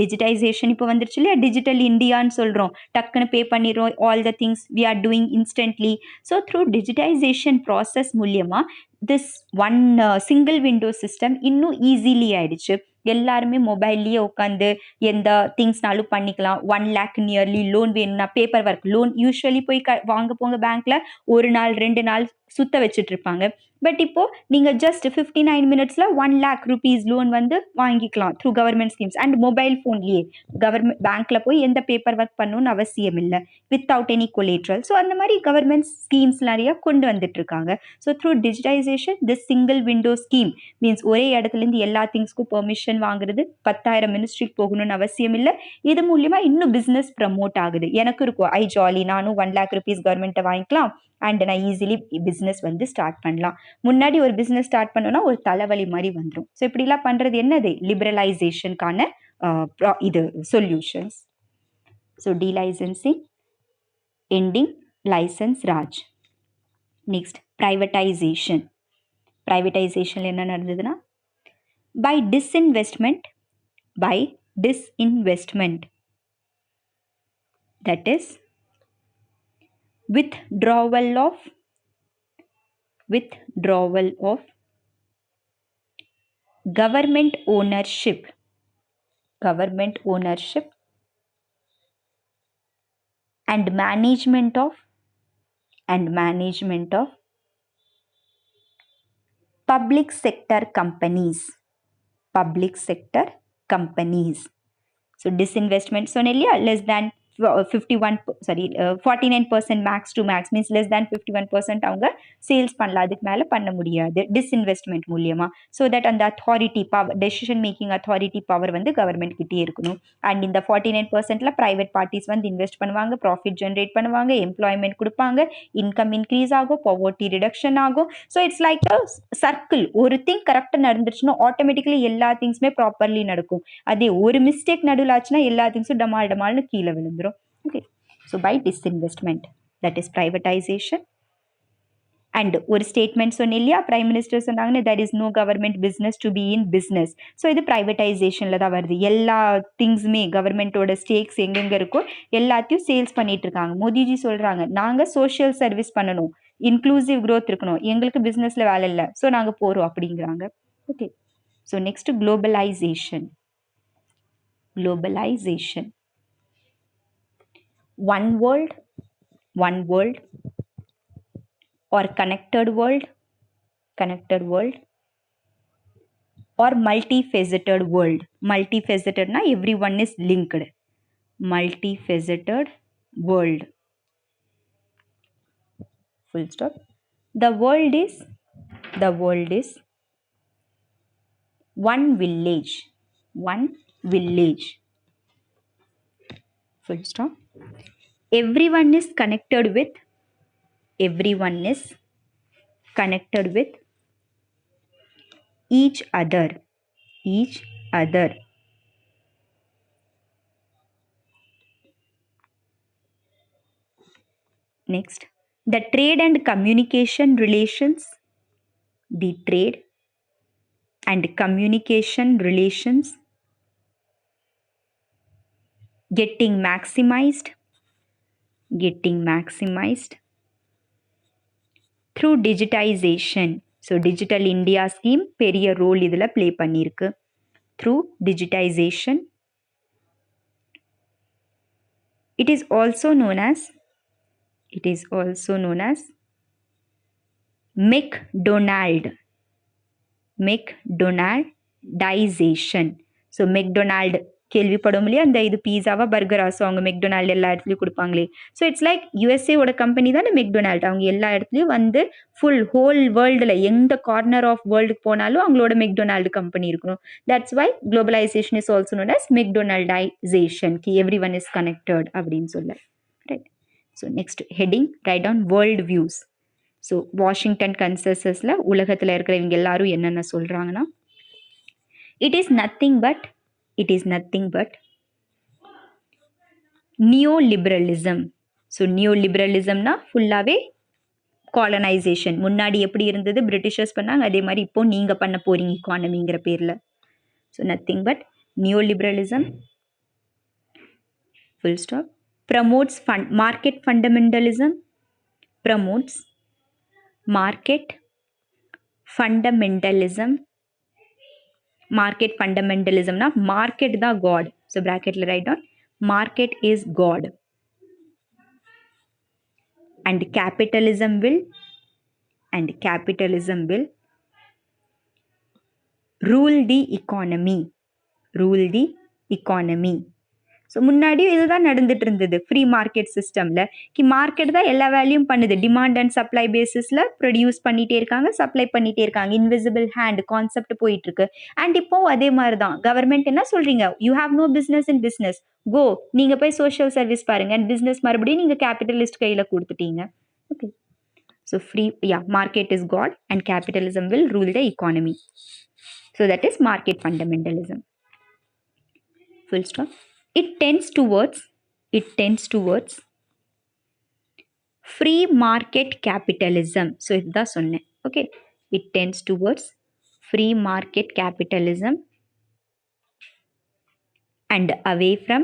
டிஜிட்டைசேஷன் இப்போ வந்துருச்சு இல்லையா, டிஜிட்டல் இந்தியான்னு சொல்கிறோம். டக்குன்னு பே பண்ணிடுறோம், all the things we are doing instantly. So through digitization process மூலியமாக this one single window system இன்னும் ஈஸிலி ஆயிடுச்சு. எல்லாருமே மொபைல்லையே உட்காந்து எந்த திங்ஸ்னாலும் பண்ணிக்கலாம். 1 lakh நியர்லி லோன் வேணும்னா பேப்பர் ஒர்க் லோன் யூஸ்வலி போய் வாங்க போங்க பேங்க்ல 1 நாள் 2 நாள் சுத்த வச்சுட்டு இருப்பாங்க. பட் இப்போ நீங்கள் ஜஸ்ட் 59 minutesல 1 lakh rupees லோன் வந்து வாங்கிக்கலாம் through government schemes and mobile ஃபோன்லேயே. கவர்மெண்ட் பேங்க்ல போய் எந்த பேப்பர் ஒர்க் பண்ணணும்னு அவசியம் இல்லை, வித்தவுட் எனி கொலேட்ரல். ஸோ அந்த மாதிரி கவர்மெண்ட் ஸ்கீம்ஸ் நிறைய கொண்டு வந்துட்டு இருக்காங்க. So through digitisation this single window scheme means ஒரே இடத்துலேருந்து எல்லா திங்ஸ்க்கும் பெர்மிஷன் வாங்குறது, 10,000 மினிஸ்ட்ரிக்கு போகணும்னு அவசியம் இல்லை. இது மூலியமா இன்னும் பிஸ்னஸ் ப்ரமோட் ஆகுது. எனக்கு இருக்கும் ஐ ஜாலி, நானும் 1 lakh rupees கவர்மெண்ட்டை வாங்கிக்கலாம் அண்ட் நான் ஈஸிலி பிஸ்னஸ் வந்து ஸ்டார்ட் பண்ணலாம். முன்னாடி ஒரு பிஸ்னஸ் ஸ்டார்ட் பண்ணோன்னா ஒரு தலைவலி மாதிரி வந்துடும். ஸோ இப்படிலாம் பண்ணுறது என்னது? லிபரலைசேஷனுக்கான இது solutions. So delicensing, ending licence raj. Next privatization. ப்ரைவேட்டைசேஷனில் என்ன நடந்ததுன்னா by disinvestment that is withdrawal of government ownership and management of public sector companies. So disinvestment சொன்னேன் இல்லையா, less than 49% max to max means less than 51% அவங்க சேல்ஸ் பண்ணலாம், அதுக்கு மேலே பண்ண முடியாது டிஸ்இன்வெஸ்ட்மெண்ட் மூலியமா. ஸோ தட் அந்த authority power, decision making authority power வந்து கவர்மெண்ட் கிட்டே இருக்கணும். அண்ட் இந்த 49%ல ப்ரைவேட் பார்ட்டிஸ் வந்து இன்வெஸ்ட் பண்ணுவாங்க, ப்ராஃபிட் ஜென்ரேட் பண்ணுவாங்க, எம்ப்ளாய்மெண்ட் கொடுப்பாங்க, இன்கம் இன்க்ரீஸ் ஆகும், பாவர்ட்டி ரிடக்ஷன் ஆகும். So it's like a circle. ஒரு திங் கரெக்டாக நடந்துருச்சுன்னா ஆட்டோமேட்டிக்கலி எல்லா திங்ஸுமே ப்ராப்பர்லி நடக்கும். அதே ஒரு மிஸ்டேக் நடுவில் ஆச்சுன்னா எல்லா திங்ஸும் டமால்னு கீழே விழுந்துரும். Okay, so by disinvestment, that is privatization. And ஒரு ஸ்டேட்மெண்ட் சொன்ன இல்லையா, பிரைம் மினிஸ்டர் சொன்னாங்கன்னா there is no government business to be in business. So இது ப்ரைவேட்டைசேஷனில் தான் வருது. எல்லா திங்ஸுமே கவர்மெண்ட்டோட ஸ்டேக்ஸ் எங்கெங்கே இருக்கோ எல்லாத்தையும் சேல்ஸ் பண்ணிட்டு இருக்காங்க. மோடிஜி சொல்கிறாங்க நாங்கள் சோஷியல் சர்வீஸ் பண்ணணும், இன்க்ளூசிவ் க்ரோத் இருக்கணும், எங்களுக்கு பிஸ்னஸில் வேலை இல்லை, ஸோ நாங்கள் போகிறோம் அப்படிங்கிறாங்க. Okay, so next globalisation. one world, one world, or connected world, connected world, or multifaceted world. Multifaceted na everyone is linked. Multifaceted world. Full stop. The world is one village. One village. Full stop. Everyone is connected with each other. Next, the trade and communication relations. The trade and communication relations getting maximized through digitization. So digital India scheme பெரிய ரோல் இதுல ப்ளே பண்ணிருக்கு. Through digitization. It is also known as McDonaldization. So McDonald கேள்விப்படும் இல்லையா, அந்த இது பீஸாவா பர்கரா, ஸோ அவங்க மெக்டொனால்டு எல்லா இடத்துலையும் கொடுப்பாங்களே. ஸோ இட்ஸ் லைக் யூஎஸ்ஏவோட கம்பெனி தானே மெக்டொனால்டு. அவங்க எல்லா இடத்துலையும் வந்து ஹோல் வேர்ல்டில் எந்த கார்னர் ஆஃப் வேர்ல்டுக்கு போனாலும் அவங்களோட மெக்டொனால்டு கம்பெனி இருக்கணும். That's why globalization is also known as McDonaldization, கி எவ்ரி ஒன் இஸ் கனெக்டட் அப்படின்னு சொல்ல. Right. So next heading write on world views. So Washington கன்சென்சஸில் உலகத்தில் இருக்கிற இவங்க எல்லாரும் என்னென்ன சொல்கிறாங்கன்னா, it is nothing but neoliberalism. So நியோலிபரலிசம்னா ஃபுல்லாகவே காலனைசேஷன். முன்னாடி எப்படி இருந்தது பிரிட்டிஷர்ஸ் பண்ணாங்க, அதே மாதிரி இப்போ நீங்கள் பண்ண போகிறீங்க இக்கானமிங்கிற பேரில். So nothing but neoliberalism. Full stop. promotes market fundamentalism. Promotes market fundamentalism. Market fundamentalism na market da god. So bracket la write down market is god. And capitalism will rule the economy. So முன்னாடி இதுதான் நடந்துட்டு இருந்தது ஃப்ரீ மார்க்கெட் சிஸ்டமில். மார்க்கெட் தான் எல்லா வேலையும் பண்ணுது. டிமாண்ட் அண்ட் சப்ளை பேசிஸில் ப்ரொடியூஸ் பண்ணிகிட்டே இருக்காங்க, சப்ளை பண்ணிகிட்டே இருக்காங்க. இன்விசிபிள் ஹேண்ட் கான்செப்ட் போயிட்டுருக்கு. அண்ட் இப்போ அதே மாதிரி தான் கவர்மெண்ட் என்ன சொல்கிறீங்க, you have no business in business, go நீங்கள் போய் சோஷியல் சர்வீஸ் பாருங்கள், அண்ட் பிஸ்னஸ் மறுபடியும் நீங்கள் கேபிட்டலிஸ்ட் கையில் கொடுத்துட்டீங்க. Okay. So market is god and capitalism will rule the economy. So that is market fundamentalism. Full stop. It tends towards free market capitalism. So இதுதான் சொன்னேன். Okay. It tends towards free market capitalism and away from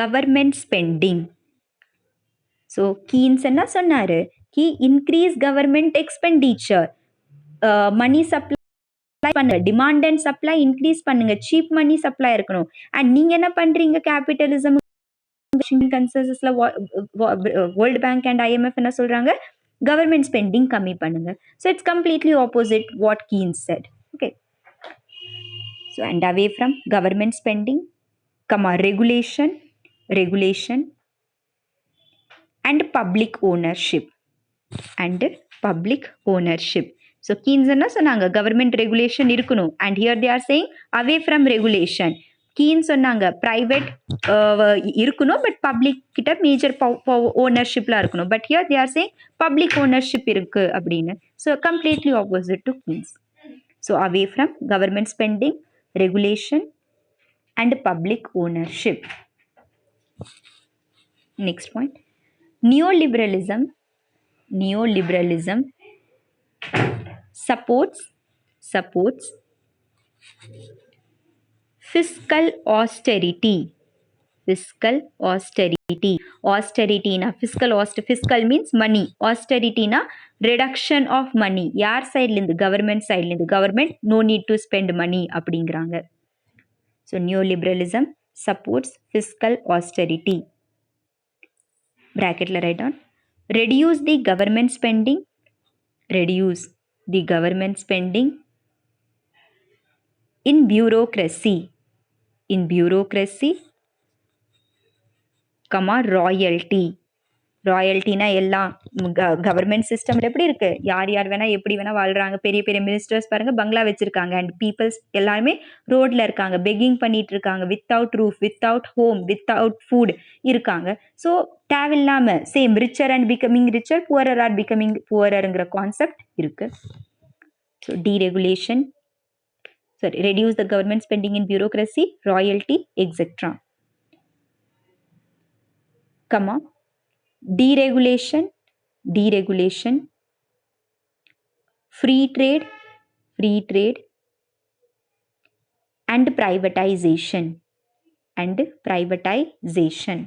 government spending. So Keynes என்ன சொன்னாரு, key increase government expenditure, money supply பண்ணுங்க, டிமாண்ட் அண்ட் சப்ளை இன்க்ரீஸ் பண்ணுங்க, சீப் மணி சப்ளை இருக்கணும். அண்ட் நீங்க என்ன பண்றீங்க, கேபிட்டலிசம் கன்சென்சஸ்ல வேர்ல்ட் பேங்க் அண்ட் IMF என்ன சொல்றாங்க, கவர்மெண்ட் ஸ்பெண்டிங் கம்மி பண்ணுங்க. So it's completely opposite what Keynes said. Okay. So and away from government spending, regulation and public ownership. So Keynes என்ன சொன்னாங்க, கவர்மெண்ட் ரெகுலேஷன் இருக்கணும். And here they are saying away from regulation. Keynes சொன்னாங்க ப்ரைவேட் இருக்கணும், பட் பப்ளிக் கிட்ட மேஜர் ஓனர்ஷிப்லாம் இருக்கணும். But here they are saying public ownership இருக்கு அப்படின்னு. So completely opposite to Keynes. So away from government spending, regulation and public ownership. Next point, neoliberalism supports fiscal austerity. Austerity na fiscal means money, austerity na reduction of money. யார் சைடுல இருந்து, கவர்மெண்ட் சைடுல இருந்து. Government no need to spend money அப்படிங்கிறாங்க. So neoliberalism supports fiscal austerity. Bracket la write down. Reduce the government spending. Reduce the government spending in bureaucracy. In bureaucracy, comma, royalty. ராயல்ட்டினா எல்லாம் கவர்மெண்ட் சிஸ்டம்ல எப்படி இருக்கு, யார் யார் வேணா எப்படி வேணா வாழ்றாங்க. பெரிய பெரிய மினிஸ்டர்ஸ் பாருங்க பங்களா வச்சிருக்காங்க. அண்ட் பீப்புள்ஸ் எல்லாருமே ரோட்ல இருக்காங்க, பெக்கிங் பண்ணிட்டு இருக்காங்க, without roof, without home, without food இருக்காங்க. ஸோ தேவையில்லாம same richer and becoming richer, poorer are becoming புவரருங்கிற கான்செப்ட் இருக்கு. So deregulation, sorry, reduce the government spending in bureaucracy, royalty, etc. Comma, deregulation, deregulation, free trade, free trade, and privatization, and privatization.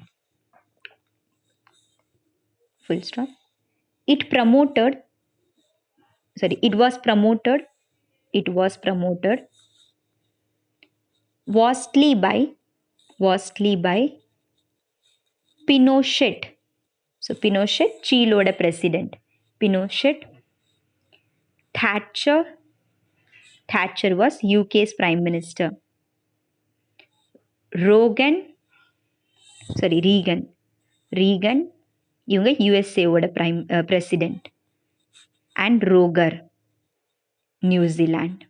Full stop. It promoted, sorry, it was promoted, it was promoted vastly by Pinochet. So Pinochet, Chileoda president. Pinochet. Thatcher was UK's prime minister. Reagan, இவங்க யூஎஸ்ஏவோட president. And Roger, New Zealand.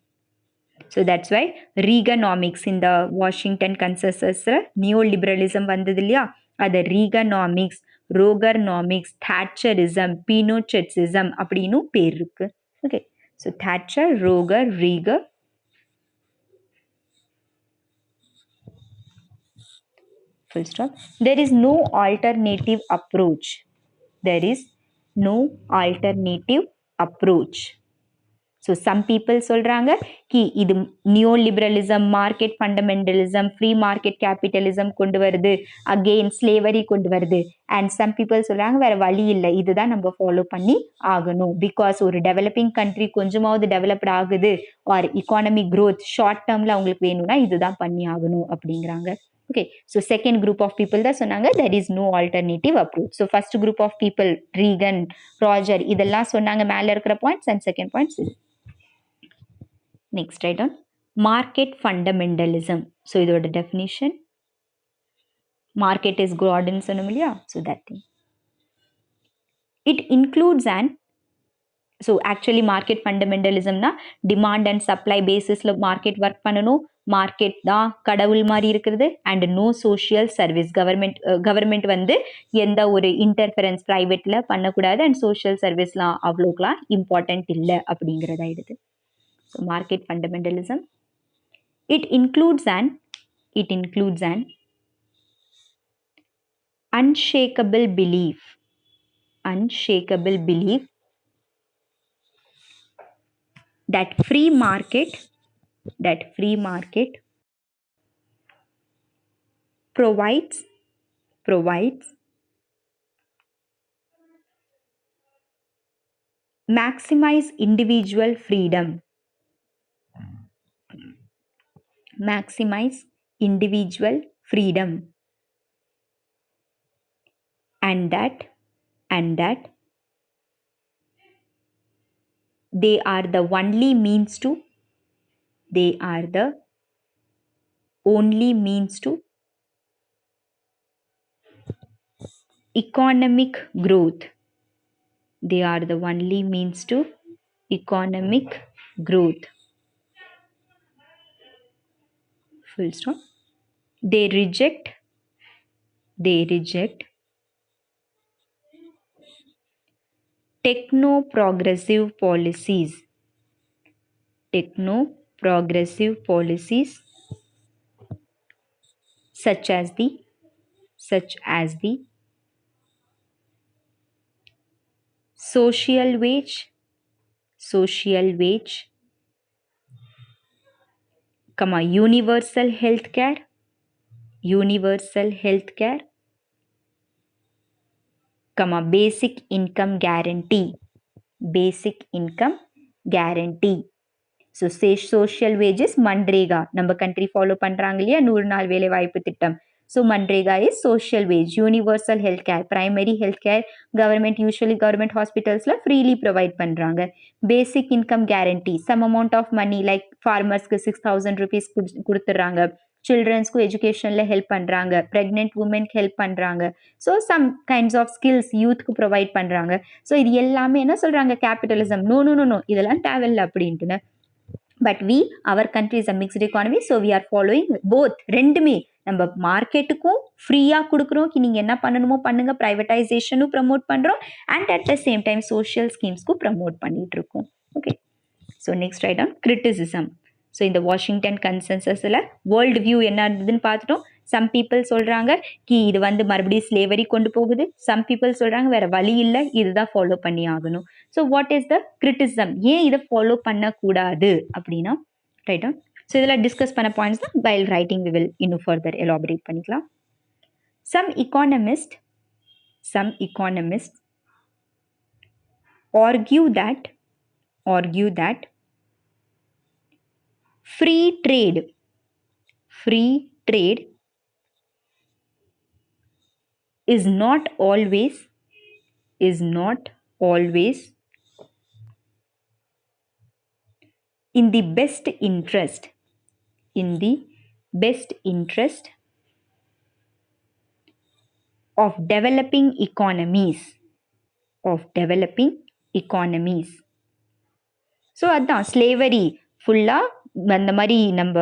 So that's why Reaganomics இந்த வாஷிங்டன் கன்சென்சஸில் நியோ லிபரலிசம் வந்தது இல்லையா, அது ரீகனாமிக்ஸ், ரோகர்னாமிக்ஸ், thatcherism, பினோச்செட்டிசம் அப்படின்னு பேர் இருக்கு. Okay, so thatcher, Rogor, regur. Full stop. There is no alternative approach. There is no alternative approach. So some people சொல்றாங்க கி இது neo liberalism, market fundamentalism, free market capitalism கொண்டு வருது, அகெயின் ஸ்லேவரி கொண்டு வருது. அண்ட் சம் பீப்புள் சொல்றாங்க வேற வழி இல்லை, இதுதான் நம்ம ஃபாலோ பண்ணி ஆகணும். பிகாஸ் ஒரு டெவலப்பிங் கண்ட்ரி கொஞ்சமாவது டெவலப்ட் ஆகுது ஆர் இக்கானமிக் க்ரோத் ஷார்ட் டேர்ம்ல அவங்களுக்கு வேணும்னா இதுதான் பண்ணி ஆகணும் அப்படிங்கிறாங்க. Okay, so second group of people தான் சொன்னாங்க there is no alternative approach. So first group of people, Reagan, Roger, இதெல்லாம் சொன்னாங்க மேல இருக்கிற points, and second points இது. Next, write down market fundamentalism. So இதோட definition, market is God ன்னு சொன்னோம் இல்லையா, so that thing. It includes an, so actually market fundamentalismனா demand and supply basisல market work பண்ணணும், மார்க்கெட் தான் கடவுள் மாதிரி இருக்கிறது, and no social service. Government வந்து எந்த ஒரு இன்டர்ஃபரன்ஸ் ப்ரைவேட்ல பண்ணக்கூடாது, அண்ட் சோஷியல் சர்வீஸ்லாம் அவ்வளோக்கெலாம் இம்பார்ட்டன்ட் இல்லை அப்படிங்கிறதாயிடுது. So market fundamentalism. It includes an unshakable belief that free market provides maximize individual freedom, and that they are the only means to economic growth. They are the only means to economic growth. Full stop. They reject techno-progressive policies such as the social wage, universal health care, basic income guarantee. So social wages MNREGA நம்ம கண்ட்ரி ஃபாலோ பண்ணுறாங்க இல்லையா 100 நாள் வேலை வாய்ப்பு திட்டம். So MNREGA is social wage. Universal health care, primary health care government ஹாஸ்பிட்டல்ஸில் ஃப்ரீலி ப்ரொவைட் பண்ணுறாங்க. Basic income guarantee, some amount of money like ஃபார்மர்ஸ்க்கு 6,000 rupees கொடுத்துட்றாங்க. சில்ட்ரன்ஸ்க்கும் எஜுகேஷனில் ஹெல்ப் பண்ணுறாங்க. ப்ரெக்னென்ட் உமனுக்கு ஹெல்ப் பண்ணுறாங்க. So some kinds of skills யூத்துக்கு ப்ரொவைட் பண்ணுறாங்க. ஸோ இது எல்லாமே என்ன சொல்கிறாங்க, capitalism. No no no no இதெல்லாம் தேவையில்லை அப்படின்ட்டுன்னு. But our country is a mixed economy. So we R following both. ரெண்டுமே நம்ம மார்க்கெட்டுக்கும் ஃப்ரீயாக கொடுக்குறோம், நீங்கள் என்ன பண்ணணுமோ பண்ணுங்க, ப்ரைவேட்டைசேஷனும் ப்ரமோட் பண்ணுறோம், and at the same time social ஸ்கீம்ஸ்க்கும் ப்ரமோட் பண்ணிட்டு இருக்கோம். Okay, so next write on criticism. So இந்த வாஷிங்டன் கன்சென்சஸில் வேர்ல்டு வியூ என்ன இருந்ததுன்னு பார்த்துட்டோம். சம் பீப்புள் சொல்கிறாங்க இது மறுபடியும் ஸ்லேவரி கொண்டு போகுது. சம் பீப்புள் சொல்கிறாங்க வேறு வழி இல்லை, இதுதான் ஃபாலோ பண்ணி ஆகணும். So what is the criticism? ஏன் இதை ஃபாலோ பண்ணக்கூடாது அப்படின்னா ரைட்டா. ஸோ இதில் டிஸ்கஸ் பண்ண பாயிண்ட்ஸ் தான் வைல் ரைட்டிங் வி வில் இன்னும் ஃபர்தர் எலாபரேட் பண்ணிக்கலாம். Some economists argue that free trade is not always in the best interest of developing economies. So அதான் ஸ்லேவரி ஃபுல்லாக அந்த மாதிரி நம்ம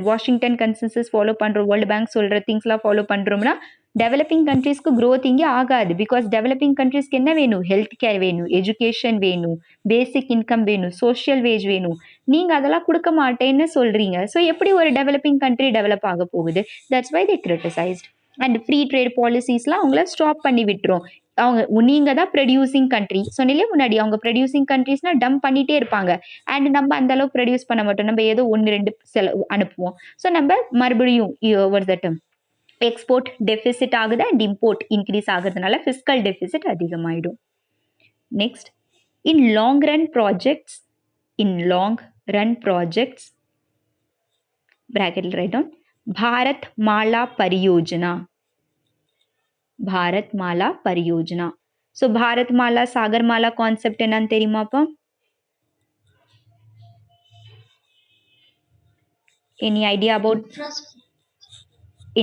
வாஷிங்டன் கன்சென்சஸ் ஃபாலோ பண்ணுறோம், வேர்ல்டு பேங்க் சொல்கிற திங்ஸ்லாம் ஃபாலோ பண்ணுறோம்னா டெவலப்பிங் கண்ட்ரீஸ்க்கு க்ரோத் இங்கே ஆகாது. பிகாஸ் டெவலப்பிங் கண்ட்ரீஸ்க்கு என்ன வேணும்? ஹெல்த் கேர் வேணும், எஜுகேஷன் வேணும், பேசிக் இன்கம் வேணும், சோஷியல் வேஜ் வேணும். நீங்கள் அதெல்லாம் கொடுக்க மாட்டேன்னு சொல்கிறீங்க. ஸோ எப்படி ஒரு டெவலப்பிங் கண்ட்ரி டெவலப் ஆக போகுது? That's why they criticized. And free trade பாலிசிஸ்லாம் அவங்கள ஸ்டாப் பண்ணி விட்டுரும். நீங்கள் தான் ப்ரொடியூசிங் கண்ட்ரி சொன்னாலே முன்னாடி, அவங்க ப்ரொடியூசிங் கண்ட்ரிஸ்னா டம்ப் பண்ணிகிட்டே இருப்பாங்க. அண்ட் நம்ம அந்த அளவுக்கு ப்ரொடியூஸ் பண்ண மாட்டோம், நம்ம ஏதோ 1-2 அனுப்புவோம். ஸோ நம்ம மறுபடியும் எக்ஸ்போர்ட் டெபிசிட் ஆகுது அண்ட் இம்போர்ட் இன்க்ரீஸ் ஆகுறதுனால ஃபிஸ்கல் டெபிசிட் அதிகமாயிடும். Next, in long run projects பிராக்கெட்டில் write down Bharat Mala Pariyojana. So Bharat Mala Sagar Mala concept என்னன்னு தெரியுமாப்பா? Any idea about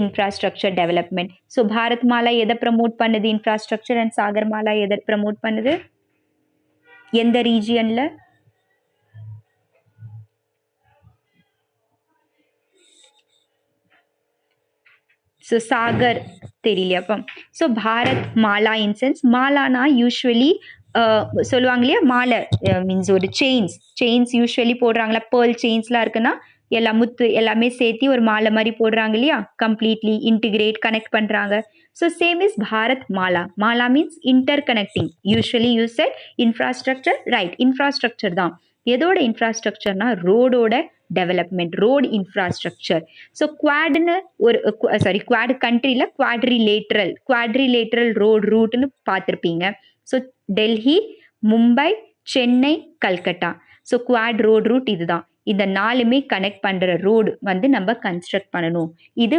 infrastructure development? So Bharat Mala எதை ப்ரமோட் பண்ணுது? இன்ஃப்ராஸ்ட்ரக்சர். அண்ட் சாகர் மாலா எதை ப்ரமோட் பண்ணுது? எந்த ரீஜியனில்? ஸோ சாகர் தெரியலையாப்பா. So Bharat Mala in sense, மாலானா யூஸ்வலி சொல்லுவாங்க இல்லையா, மாலை மீன்ஸ் ஒரு செயின்ஸ் யூஸ்வலி போடுறாங்களா, பேர்ல் செயின்ஸ்லாம் இருக்குன்னா முத்து எல்லாமே சேர்த்து ஒரு மாலை மாதிரி போடுறாங்க இல்லையா, கம்ப்ளீட்லி இன்டிகிரேட் கனெக்ட் பண்ணுறாங்க. So same is Bharat Mala means interconnecting. Usually you said infrastructure, right, infrastructure தான். எதோட இன்ஃப்ராஸ்ட்ரக்சர்னா ரோடோட டெவலப்மெண்ட், ரோடு இன்ஃப்ராஸ்ட்ரக்சர். ஸோ குவாட்னு குவாட் கண்ட்ரியில் குவாட்ரிலேட்ரல் ரோடு ரூட்னு பார்த்துருப்பீங்க. So Delhi, Mumbai, Chennai, Calcutta. So quad road route இதுதான். இந்த 4மே கனெக்ட் பண்ணுற ரோடு நம்ம கன்ஸ்ட்ரக்ட் பண்ணணும். இது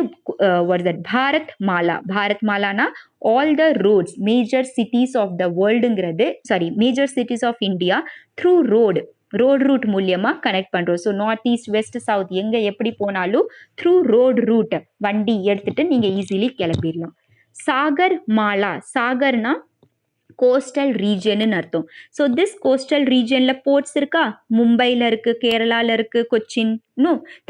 பாரத் மாலானா all the roads, major cities of the வேர்ல்டுங்கிறது, major cities of India through road route மூலியமாக கனெக்ட் பண்ணுறோம். So north east west south எங்கே எப்படி போனாலும் த்ரூ ரோடு ரூட் வண்டி எடுத்துகிட்டு நீங்கள் ஈஸிலி கிளம்பிடலாம். சாகர்னா கோஸ்டல் ரீஜன்னு அர்த்தம். ஸோ திஸ் கோஸ்டல் ரீஜனில் போர்ட்ஸ் இருக்கா? மும்பையில் இருக்குது, கேரளாவில் இருக்குது, கொச்சின்,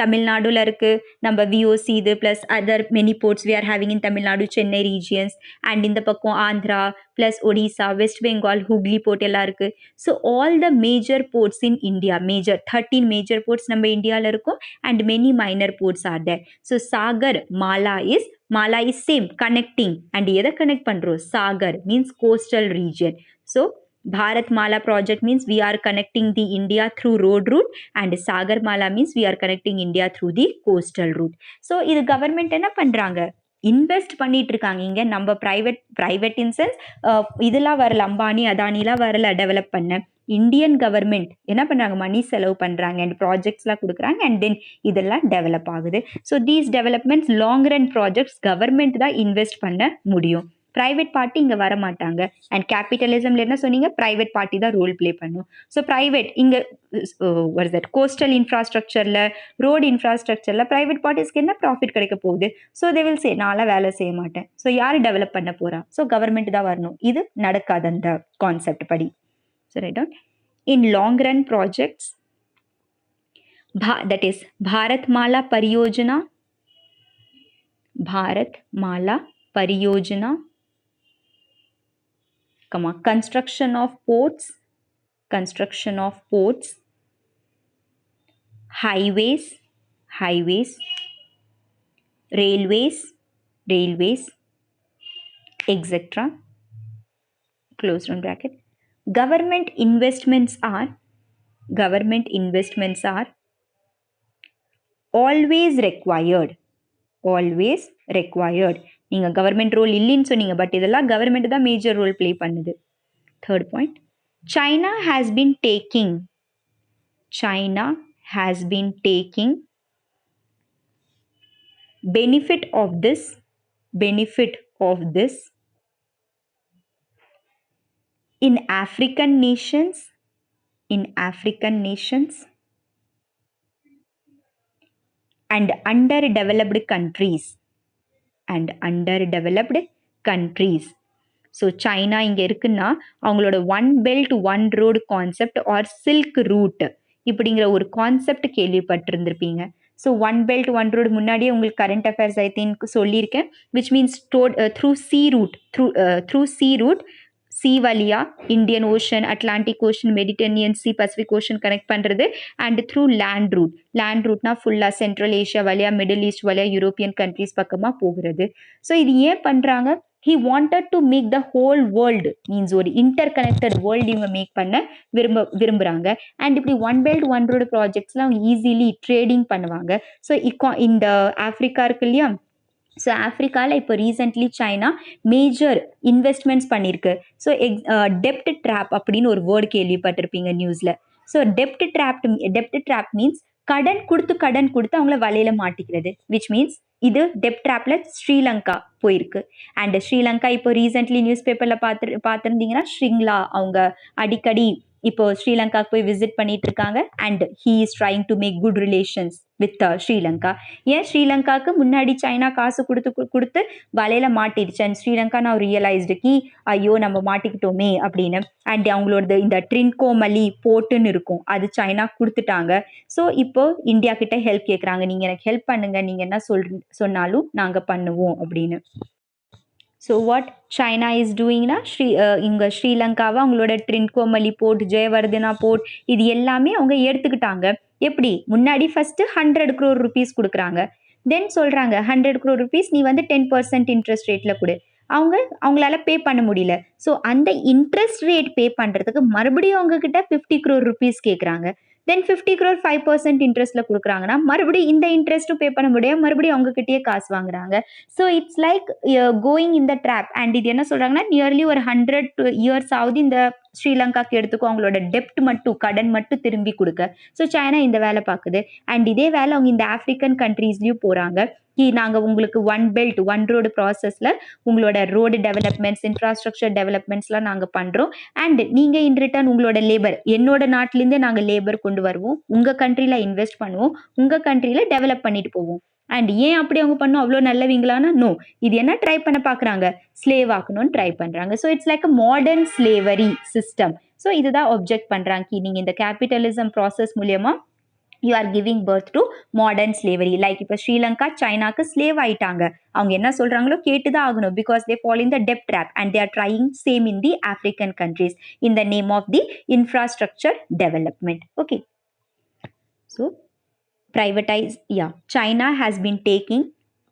தமிழ்நாடுல இருக்குது, நம்ம விஓசி இது plus other many ports we are having in Tamil Nadu, Chennai regions, and இந்த பக்கம் ஆந்திரா ப்ளஸ் ஒடிசா, வெஸ்ட் பெங்கால், ஹுக்லி போர்ட் எல்லாம் இருக்குது. So all the major ports in India, 13 major ports நம்ம இந்தியாவில் இருக்கும், and many minor ports are there. So Sagar Mala is same connecting. And எதை கனெக்ட் பண்ணுறோம்? Sagar means coastal region. So Bharat Mala project means we are connecting the India through road route, and Sagar Mala means we are connecting India through the coastal route. So இது கவர்மெண்ட் என்ன பண்ணுறாங்க? இன்வெஸ்ட் பண்ணிட்டு இருக்காங்க. இங்கே நம்ம ப்ரைவேட் இன்சென்ஸ் இதெல்லாம் வரல, அம்பானி அதானிலாம் வரல டெவலப் பண்ண. இந்தியன் கவர்மெண்ட் என்ன பண்ணுறாங்க, மணி செலவு பண்ணுறாங்க அண்ட் ப்ராஜெக்ட்ஸ்லாம் கொடுக்குறாங்க அண்ட் தென் இதெல்லாம் டெவலப் ஆகுது. So these developments long run projects government தான் இன்வெஸ்ட் பண்ண முடியும். ப்ரைவேட் பார்ட்டி இங்கே வர மாட்டாங்க. அண்ட் கேபிட்டலிசம்ல என்ன சொன்னீங்க, ப்ரைவேட் பார்ட்டி தான் ரோல் ப்ளே பண்ணும். ஸோ ப்ரைவேட் இங்கே கோஸ்டல் இன்ஃப்ராஸ்ட்ரக்சரில், ரோடு இன்ஃப்ராஸ்ட்ரக்சரில் ப்ரைவேட் பார்ட்டிஸ்க்கு என்ன ப்ராஃபிட் கிடைக்க போகுது? ஸோ தே வில் சே நான்லாம் வேலை செய்ய மாட்டேன். ஸோ யார் டெவலப் பண்ண போகிறா? ஸோ கவர்மெண்ட் தான் வரணும். இது நடக்காது அந்த கான்செப்ட் படி. So write on in long run projects, that is Bharatmala Pariyojana, Bharatmala Pariyojana, construction of ports, highways, railways, etc. Close round bracket. Government investments are always required. நீங்கள் கவர்மெண்ட் ரோல் இல்லைன்னு சொன்னீங்க, பட் இதெல்லாம் கவர்மெண்ட் தான் மேஜர் ரோல் ப்ளே பண்ணுது. Third point, China has been taking benefit of this in African nations and underdeveloped countries. So China இங்கே இருக்குன்னா அவங்களோட one belt one road concept or silk route இப்படிங்கிற ஒரு கான்செப்ட் கேள்விப்பட்டிருந்திருப்பீங்க. So one belt one road முன்னாடியே உங்களுக்கு கரண்ட் அஃபேர்ஸ் ஐ திங்க் சொல்லியிருக்கேன். Which means through sea route sea வழியா Indian ocean, Atlantic ocean, Mediterranean sea, Pacific ocean connect பண்ணுறது. அண்ட் த்ரூ லேண்ட் ரூட்னா ஃபுல்லாக சென்ட்ரல் ஏஷியா வழியா, மிடில் ஈஸ்ட் வழியா, யூரோப்பியன் கண்ட்ரீஸ் பக்கமாக போகிறது. ஸோ இது ஏன் பண்ணுறாங்க? he wanted to make the whole world, means ஒரு interconnected world இவங்க மேக் பண்ண விரும்புகிறாங்க. அண்ட் இப்படி ஒன் பெல்ட் ஒன் ரோடு ப்ராஜெக்ட்ஸ்லாம் ஈஸிலி ட்ரேடிங் பண்ணுவாங்க. ஸோ இந்த ஆஃப்ரிக்கா இருக்கு இல்லையா, ஸோ ஆஃப்ரிக்காவில் இப்போ ரீசெண்ட்லி சைனா மேஜர் இன்வெஸ்ட்மெண்ட்ஸ் பண்ணியிருக்கு. ஸோ டெப்ட் ட்ராப் அப்படின்னு ஒரு வேர்டு கேள்விப்பட்டிருப்பீங்க நியூஸில். ஸோ டெப்ட் ட்ராப் மீன்ஸ் கடன் கொடுத்து அவங்கள வலையில மாட்டிக்கிறது. விச் மீன்ஸ் இது டெப்ட் ட்ராப்ல ஸ்ரீலங்கா போயிருக்கு. அண்ட் ஸ்ரீலங்கா இப்போ ரீசெண்ட்லி நியூஸ் பேப்பரில் பார்த்துருந்தீங்கன்னா ஸ்ரிங்லா அவங்க அடிக்கடி இப்போ ஸ்ரீலங்காவுக்கு போய் விசிட் பண்ணிட்டு இருக்காங்க. And he is trying to make good relations with Sri Lanka. ஏன் ஸ்ரீலங்காவுக்கு முன்னாடி சைனா காசு கொடுத்து வலையில மாட்டிடுச்சு. அண்ட் ஸ்ரீலங்கா நான் ரியலைஸ்டு கி ஐயோ நம்ம மாட்டிக்கிட்டோமே அப்படின்னு. அண்ட் அவங்களோட இந்த ட்ரின்கோமலி போர்ட்டுன்னு இருக்கும், அது சைனா கொடுத்துட்டாங்க. ஸோ இப்போ இந்தியா கிட்ட ஹெல்ப் கேட்குறாங்க, நீங்கள் எனக்கு ஹெல்ப் பண்ணுங்க, நீங்கள் என்ன சொன்னாலும் நாங்கள் பண்ணுவோம் அப்படின்னு. ஸோ வாட் சைனா இஸ் டூயிங்னா இங்கே ஸ்ரீலங்காவை அவங்களோட ட்ரின்கோமலி போர்ட், ஜெயவர்தனா போர்ட் இது எல்லாமே அவங்க எடுத்துக்கிட்டாங்க. எப்படி? முன்னாடி ஃபஸ்ட்டு 100 crore rupees கொடுக்குறாங்க. தென் சொல்கிறாங்க 100 crore rupees நீ வந்து 10% இன்ட்ரெஸ்ட் ரேட்டில் கொடு. அவங்களால பே பண்ண முடியல. ஸோ அந்த இன்ட்ரெஸ்ட் ரேட் பே பண்ணுறதுக்கு மறுபடியும் அவங்கக்கிட்ட 50 crore rupees கேட்குறாங்க. தென் 50 crore 5% இன்ட்ரெஸ்ட்டில் கொடுக்குறாங்கன்னா மறுபடியும் இந்த இன்ட்ரெஸ்ட்டும் பே பண்ண முடியாது, மறுபடியும் அவங்கக்கிட்டே காசு வாங்குறாங்க. So it's like going in the drop. And இது என்ன சொல்கிறாங்கன்னா நியர்லி ஒரு 100 years ஆகுது இந்த ஸ்ரீலங்காக்கு எடுத்துக்கும் அவங்களோட டெப்ட் மட்டும், கடன் மட்டும் திரும்பி கொடுக்க. ஸோ சைனா இந்த வேலை பார்க்குது. அண்ட் இதே வேலை அவங்க இந்த ஆஃப்ரிக்கன் கண்ட்ரீஸ்லையும் போகிறாங்க. நாங்கள் உங்களுக்கு ஒன் பெல்ட் ஒன் ரோடு ப்ராசஸில் உங்களோட ரோடு டெவலப்மெண்ட்ஸ், இன்ஃப்ராஸ்ட்ரக்சர் டெவலப்மெண்ட்ஸ்லாம் நாங்கள் பண்ணுறோம். அண்ட் நீங்கள் இன் ரிட்டர்ன் உங்களோட லேபர், என்னோட நாட்டிலேருந்தே நாங்கள் லேபர் கொண்டு வருவோம், உங்கள் கண்ட்ரியில் இன்வெஸ்ட் பண்ணுவோம், உங்கள் கண்ட்ரியில் டெவலப் பண்ணிட்டு போவோம். அண்ட் ஏன் அப்படி அவங்க பண்ணோம், அவ்வளோ நல்லவங்களானா? நோ, இது என்ன ட்ரை பண்ண பார்க்குறாங்க, ஸ்லேவ் ஆக்கணும்னு ட்ரை பண்ணுறாங்க. So it's like a modern slavery system. So இதுதான் ஒப்ஜெக்ட் பண்ணுறாங்க. நீங்கள் இந்த கேபிட்டலிசம் ப்ராசஸ் மூலயமா you are giving birth to modern slavery. Like இப்போ ஸ்ரீலங்கா சைனாக்கு ஸ்லேவ் ஆயிட்டாங்க. அவங்க என்ன சொல்றாங்களோ கேட்டுதான் ஆகணும். Because they fall in the debt trap and they are trying same in the African countries in the name of the infrastructure development. Okay. So China has been taking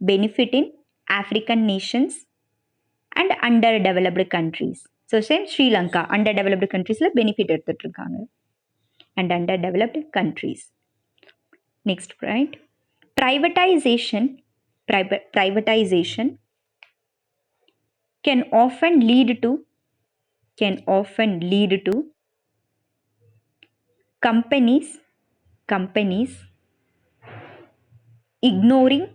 benefit in African nations and underdeveloped countries. So same Sri Lanka underdeveloped countries benefit எடுத்துட்டு இருக்காங்க and underdeveloped countries. Next point, privatization can often lead to companies ignoring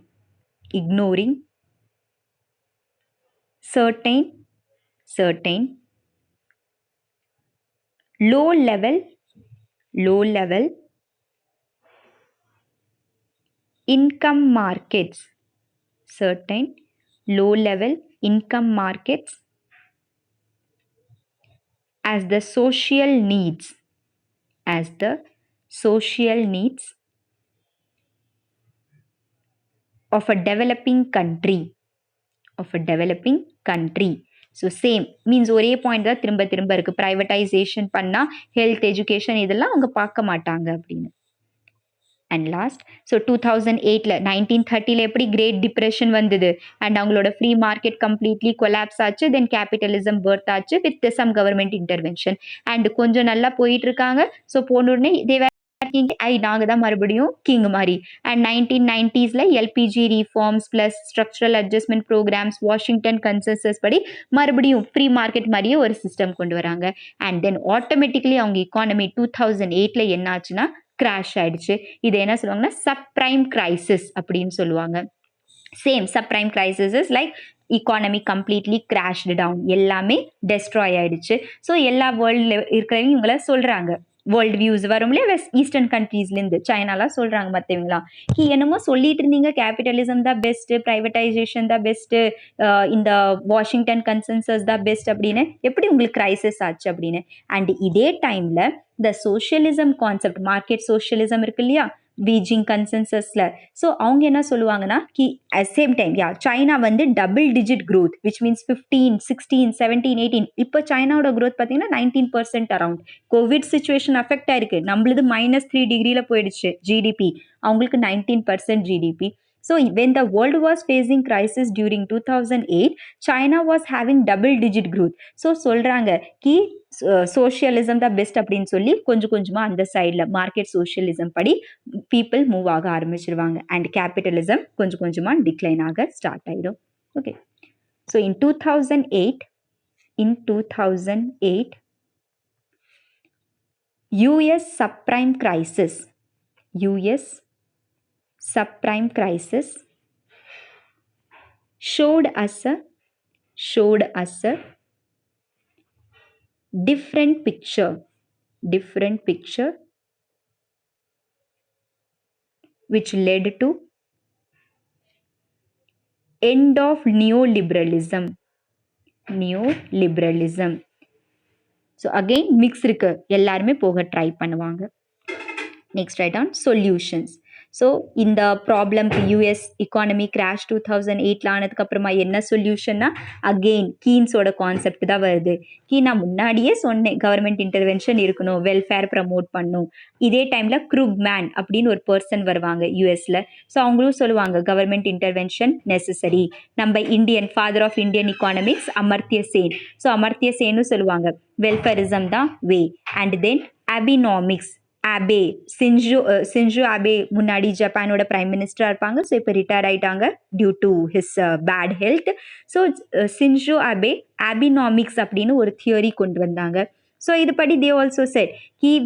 certain low level income markets, certain low level income markets as the social needs of a developing country. So same means ஒரே பாயிண்ட் தான் திரும்ப திரும்ப இருக்கு. ப்ரைவேட்டைசேஷன் பண்ணா ஹெல்த் எஜுகேஷன் இதெல்லாம் அவங்க பார்க்க மாட்டாங்க அப்படின்னு. அண்ட் லாஸ்ட் ஸோ 2008 1930 எப்படி கிரேட் டிப்ரெஷன் வந்தது அண்ட் அவங்களோட ஃப்ரீ மார்க்கெட் கம்ப்ளீட்லி கொலாப்ஸ் ஆச்சு. தென் கேபிட்டலிசம் பர்த் ஆச்சு with some government intervention and கொஞ்சம் நல்லா போயிட்டு இருக்காங்க. ஸோ போன உடனே நாங்க தான் மறுபடியும் கிங் மாதிரி. And 1990s LPG reforms plus structural adjustment programmes Washington consensus படி மறுபடியும் ஃப்ரீ மார்க்கெட் மாதிரியே ஒரு சிஸ்டம் கொண்டு வராங்க. அண்ட் தென் ஆட்டோமேட்டிக்லி அவங்க இக்கானமி 2008 என்ன ஆச்சுன்னா கிராஷ் ஆயிடுச்சு. இது என்ன சொல்லுவாங்கன்னா சப்ரைம் கிரைசிஸ் அப்படின்னு சொல்லுவாங்க. Same subprime crisis is like economy completely crashed down, எல்லாமே டெஸ்ட்ராய் ஆயிடுச்சு. ஸோ எல்லா வேர்ல்டில் இருக்கிறவங்க இவங்கள சொல்கிறாங்க. வேர்ல்டு வியூஸ் வரும்ல ஈஸ்டர்ன் கண்ட்ரீஸ்லேருந்து சைனாலாம் சொல்கிறாங்க மற்றவங்களாம் என்னமோ சொல்லிட்டு இருந்தீங்க கேபிட்டலிசம் தான் பெஸ்ட்டு, ப்ரைவேட்டைசேஷன் தான் பெஸ்ட்டு, இந்த வாஷிங்டன் கன்சென்சஸ் தான் பெஸ்ட் அப்படின்னு எப்படி உங்களுக்கு கிரைசிஸ் ஆச்சு அப்படின்னு. அண்ட் இதே டைமில் இந்த சோஷியலிசம் கான்செப்ட் மார்க்கெட் சோஷியலிசம் இருக்கு இல்லையா பீஜிங் கன்சென்சஸ்ல. ஸோ அவங்க என்ன சொல்லுவாங்கன்னா சேம் டைம் சைனா வந்து double digit growth which means 15, 16, 17, 18. இப்போ சைனாவோட க்ரோத் பார்த்தீங்கன்னா 19% அரௌண்ட். கோவிட் சுச்சுவேஷன் அஃபெக்ட் ஆயிருக்கு. நம்மளது -3 டிகிரியில் போயிடுச்சு ஜிடிபி, அவங்களுக்கு 19% GDP. So when the world was facing crisis during 2008, China was having double digit growth. So சொல்றாங்க கி சோஷியலிசம் தான் பெஸ்ட் அப்படின்னு சொல்லி கொஞ்சம் கொஞ்சமாக அந்த சைடில் மார்க்கெட் சோஷியலிசம் படி பீப்புள் மூவ் ஆக ஆரம்பிச்சிருவாங்க அண்ட் கேபிட்டலிசம் கொஞ்சம் கொஞ்சமாக டிக்ளைன் ஆக ஸ்டார்ட் ஆகிடும். Okay, so in 2008 US subprime crisis showed us a different picture which led to end of neoliberalism. So again mix இருக்கு, எல்லாருமே போக ட்ரை பண்ணுவாங்க. Next write down solutions. So இந்த ப்ராப்ளம்க்கு யூஎஸ் இக்கானமி கிராஷ் 2008 ஆனதுக்கு அப்புறமா என்ன சொல்யூஷன்னா அகெயின் கீன்ஸோட கான்செப்ட் தான் வருது. நான் முன்னாடியே சொன்னேன் கவர்மெண்ட் இன்டர்வென்ஷன் இருக்கணும், வெல்ஃபேர் ப்ரமோட் பண்ணும். இதே டைமில் க்ரூக்மேன் அப்படின்னு ஒரு பர்சன் வருவாங்க யூஎஸில். ஸோ அவங்களும் சொல்லுவாங்க கவர்மெண்ட் இன்டர்வென்ஷன் நெசசரி. நம்ம Indian father of Indian economics Amartya Sen. So Amartya சேனும் சொல்லுவாங்க வெல்ஃபேரிசம் தான் way. And then Abenomics Abe, Shinzo Abe முன்னாடி ஜப்பானோட பிரைம் மினிஸ்டராக இருப்பாங்க. ஸோ இப்போ ரிட்டையர் ஆயிட்டாங்க due to his bad health. So Shinzo Abe Abenomics அப்படின்னு ஒரு தியரி கொண்டு வந்தாங்க. ஸோ இது படி they also said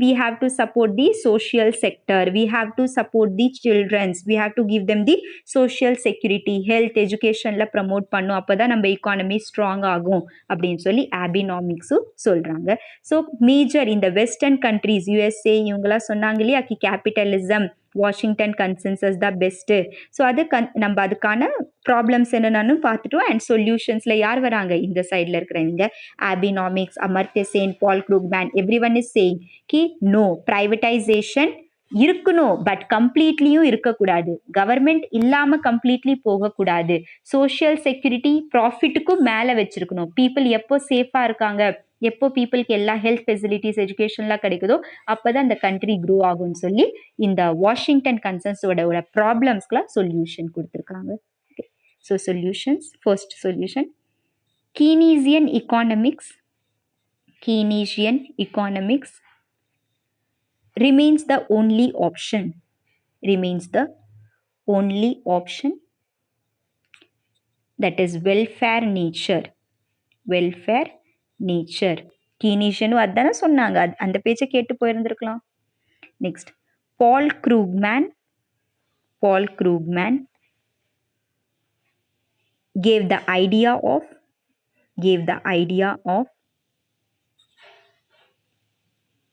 we have to support the social sector, we have to support the childrens, we have to give them the social security, health, educationல ப்ரமோட் பண்ணும், அப்போ தான் நம்ம economy ஸ்ட்ராங் ஆகும் அப்படின்னு சொல்லி அபினாமிக்ஸும் சொல்கிறாங்க. ஸோ மேஜர் இந்த வெஸ்டர்ன் கண்ட்ரீஸ் யூஎஸ்ஏ இவங்களாம் சொன்னாங்க இல்லையா கேபிட்டலிசம் வாஷிங்டன் கன்சென்சஸ் தான் பெஸ்ட்டு. ஸோ அது நம்ம அதுக்கான ப்ராப்ளம்ஸ் என்னென்னு பார்த்துட்டோம். அண்ட் சொல்யூஷன்ஸில் யார் வராங்க இந்த சைடில் இருக்கிறவங்க Abenomics, Amartya Sen, Paul Krugman. Every one is saying no privatization இருக்கணும் பட் கம்ப்ளீட்லியும் இருக்கக்கூடாது, கவர்மெண்ட் இல்லாமல் கம்ப்ளீட்லி போகக்கூடாது, சோஷியல் செக்யூரிட்டி ப்ராஃபிட்டுக்கும் மேலே வச்சுருக்கணும். பீப்புள் எப்போ சேஃபாக இருக்காங்க, எப்போ பீப்புளுக்கு எல்லா ஹெல்த் ஃபெசிலிட்டிஸ் எஜுகேஷன்லாம் கிடைக்குதோ அப்போ தான் இந்த கண்ட்ரி க்ரோ ஆகும்னு சொல்லி இந்த வாஷிங்டன் கன்சென்சஸோட ப்ராப்ளம்ஸ்க்குலாம் சொல்யூஷன் கொடுத்துருக்காங்க. Okay, so solutions. First solution Keynesian economics remains the only option, that is welfare nature. கீனீஷியனும் அதானே சொன்னாங்க, அந்த பேச்சை கேட்டு போயிருந்திருக்கலாம். Next, Paul Krugman gave the idea of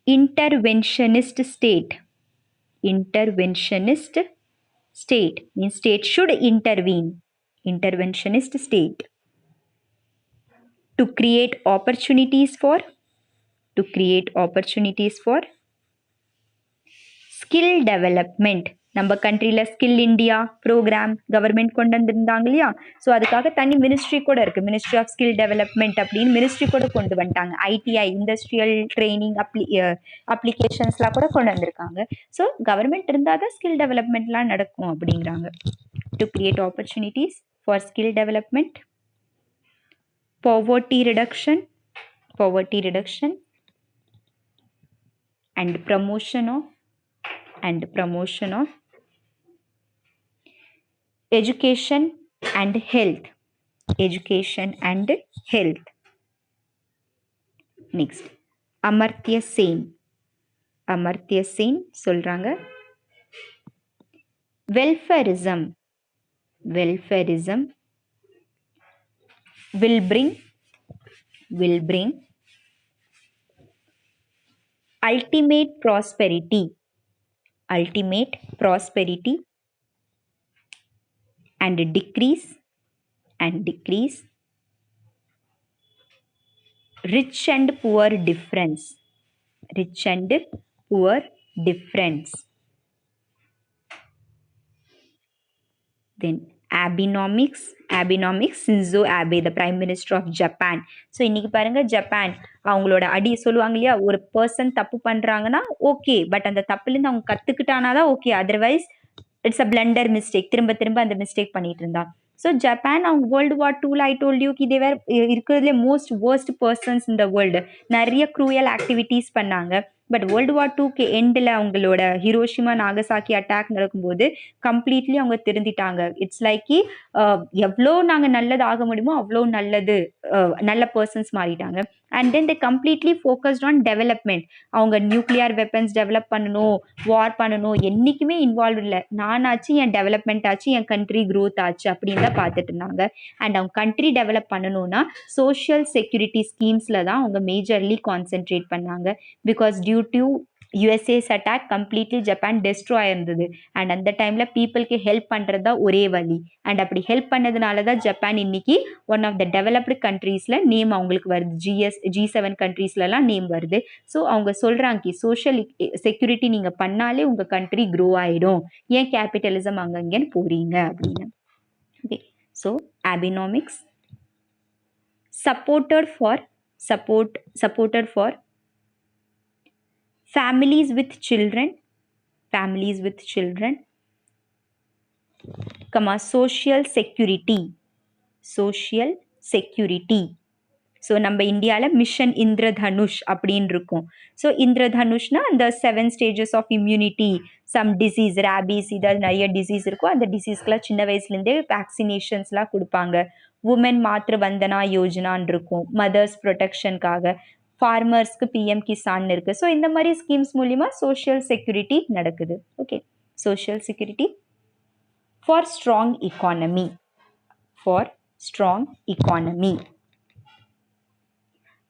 interventionist state. Interventionist state means state should intervene. Interventionist state to create opportunities for skill development. நம்ம கண்ட்ரியில் ஸ்கில் இந்தியா ப்ரோக்ராம் கவர்மெண்ட் கொண்டு வந்திருந்தாங்க இல்லையா? ஸோ அதுக்காக தனி மினிஸ்ட்ரி கூட இருக்குது, மினிஸ்ட்ரி ஆஃப் ஸ்கில் டெவலப்மெண்ட் அப்படின்னு மினிஸ்ட்ரி கூட கொண்டு வந்துட்டாங்க. ஐடிஐ இண்டஸ்ட்ரியல் ட்ரைனிங் அப்ளிகேஷன்ஸ்லாம் கூட கொண்டு வந்திருக்காங்க. ஸோ கவர்மெண்ட் இருந்தால் தான் ஸ்கில் டெவலப்மெண்ட்லாம் நடக்கும் அப்படிங்கிறாங்க. To create opportunities for skill development, poverty reduction and promotion of education and health. Next, Amartya Sen சொல்றாங்க, welfareism will bring ultimate prosperity and decrease rich and poor difference. Then Abenomics, Shinzo Abe, the Prime Minister of Japan. So இன்னைக்கு பாருங்க, ஜப்பான் அவங்களோட சொல்லுவாங்க இல்லையா, ஒரு பர்சன் தப்பு பண்றாங்கன்னா ஓகே, பட் அந்த தப்புலேருந்து அவங்க கத்துக்கிட்டானாதான் okay, otherwise it's a blunder mistake, திரும்ப அந்த மிஸ்டேக் பண்ணிட்டு இருந்தா. ஸோ ஜப்பான் அவங்க World War II I told you they were இருக்கிறதுலே மோஸ்ட் worst பர்சன்ஸ் இந்த வேர்ல்டு. நிறைய க்ரூயல் ஆக்டிவிட்டீஸ் பண்ணாங்க. பட் World War II எண்டில் அவங்களோட ஹிரோஷிமா நாகசாக்கி அட்டாக் நடக்கும்போது கம்ப்ளீட்லி அவங்க திருந்திட்டாங்க. இட்ஸ் லைக் எவ்வளோ நாங்கள் நல்லது ஆக முடியுமோ அவ்வளோ நல்லது, நல்ல பர்சன்ஸ் மாறிட்டாங்க. And then they completely focused on development. அவங்க நியூக்ளியர் வெப்பன்ஸ் டெவலப் பண்ணணும், வார் பண்ணணும், என்றைக்குமே இன்வால்வ் இல்லை. நானாச்சு, என் டெவலப்மெண்ட் ஆச்சு, என் கண்ட்ரி க்ரோத் ஆச்சு அப்படின்னு தான் பார்த்துட்டு இருந்தாங்க. அண்ட் அவங்க கண்ட்ரி டெவலப் பண்ணணும்னா சோஷியல் செக்யூரிட்டி ஸ்கீம்ஸில் தான் அவங்க மேஜர்லி கான்சென்ட்ரேட் பண்ணாங்க. Because due to USA's attack completely Japan destroy இருந்தது. அண்ட் அந்த டைமில் பீப்புளுக்கு ஹெல்ப் பண்ணுறது தான் ஒரே வழி. அண்ட் அப்படி ஹெல்ப் பண்ணதுனால தான் ஜப்பான் இன்னைக்கு ஒன் ஆஃப் த டெவலப்டு கண்ட்ரீஸில் நேம் அவங்களுக்கு வருது. G7 கண்ட்ரீஸ்லலாம் நேம் வருது. ஸோ அவங்க சொல்கிறாங்க, சோஷியல் செக்யூரிட்டி நீங்கள் பண்ணாலே உங்கள் கண்ட்ரி க்ரோ ஆகிடும், ஏன் கேபிட்டலிசம் அங்கங்கன்னு போகிறீங்க அப்படின்னு. Okay, so Abenomics supported for families with children, social security. So நம்ம இந்தியாவில் மிஷன் இந்திரதனுஷ் அப்படின்னு இருக்கும். ஸோ இந்திரதனுஷ்னா அந்த 7 stages of immunity, some disease, rabies, இதாவது நிறைய டிசீஸ் இருக்கும். அந்த டிசீஸ்க்கெலாம் சின்ன வயசுலேருந்தே வேக்சினேஷன்ஸ்லாம் கொடுப்பாங்க. உமன் மாத்ரு வந்தனா யோஜனான் இருக்கும், மதர்ஸ் ப்ரொடெக்ஷனுக்காக. ஃபார்மர்ஸ்க்கு PM கிசான் இருக்குது. ஸோ இந்த மாதிரி ஸ்கீம்ஸ் மூலிமா சோஷியல் செக்யூரிட்டி நடக்குது. Okay, social security for strong economy.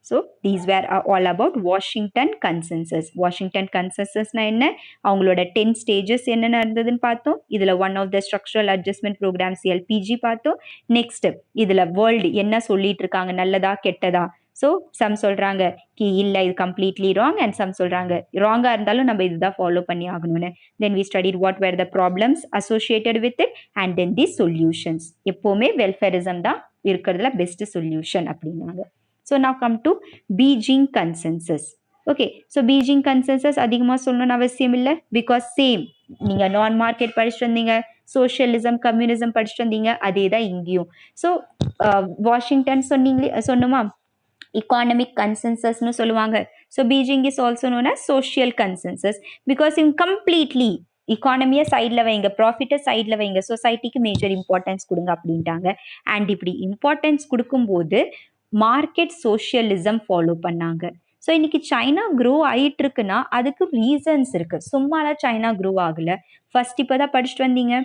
So these were all about Washington consensus. Washington கன்சென்சஸ்னால் என்ன, அவங்களோட 10 ஸ்டேஜஸ் என்னென்ன இருந்ததுன்னு பார்த்தோம். இதில் one of the structural adjustment programmes LPG பார்த்தோம். நெக்ஸ்ட் இதில் வேர்ல்டு என்ன சொல்லிட்டு இருக்காங்க, நல்லதா கெட்டதா. ஸோ சம் சொல்கிறாங்க இல்லை இது கம்ப்ளீட்லி ராங், அண்ட் சம் சொல்கிறாங்க ராங்காக இருந்தாலும் நம்ம இதுதான் ஃபாலோ பண்ணி ஆகணும்னு. Then we studied what were the problems associated with it and then the solutions. எப்போவுமே வெல்ஃபேரிசம் தான் இருக்கிறதுல பெஸ்ட் சொல்யூஷன் அப்படின்னாங்க. So now come to Beijing Consensus. Okay, so Beijing Consensus அதிகமாக சொல்லணும்னு அவசியம் இல்லை, பிகாஸ் சேம் நீங்கள் நான் மார்க்கெட் படிச்சுட்டு வந்தீங்க, சோஷியலிசம் கம்யூனிசம் படிச்சுட்டு வந்தீங்க, அதே தான் இங்கேயும். ஸோ வாஷிங்டன் சொன்னோமா economic consensusனு சொல்லுவாங்க. So Beijing is also known as social consensus, because இவங்க கம்ப்ளீட்லி இக்கானமியை சைடில் வைங்க, ப்ராஃபிட்டை சைடில் வைங்க, சொசைட்டிக்கு மேஜர் இம்பார்ட்டன்ஸ் கொடுங்க அப்படின்ட்டாங்க. அண்ட் இப்படி இம்பார்ட்டன்ஸ் கொடுக்கும்போது மார்க்கெட் சோஷியலிசம் ஃபாலோ பண்ணாங்க. ஸோ இன்னைக்கு சைனா க்ரோ ஆயிட்டு இருக்குன்னா அதுக்கு ரீசன்ஸ் இருக்கு. சும்மாலாம் சைனா க்ரோ ஆகல. ஃபர்ஸ்ட் இப்பதான் படிச்சுட்டு வந்தீங்க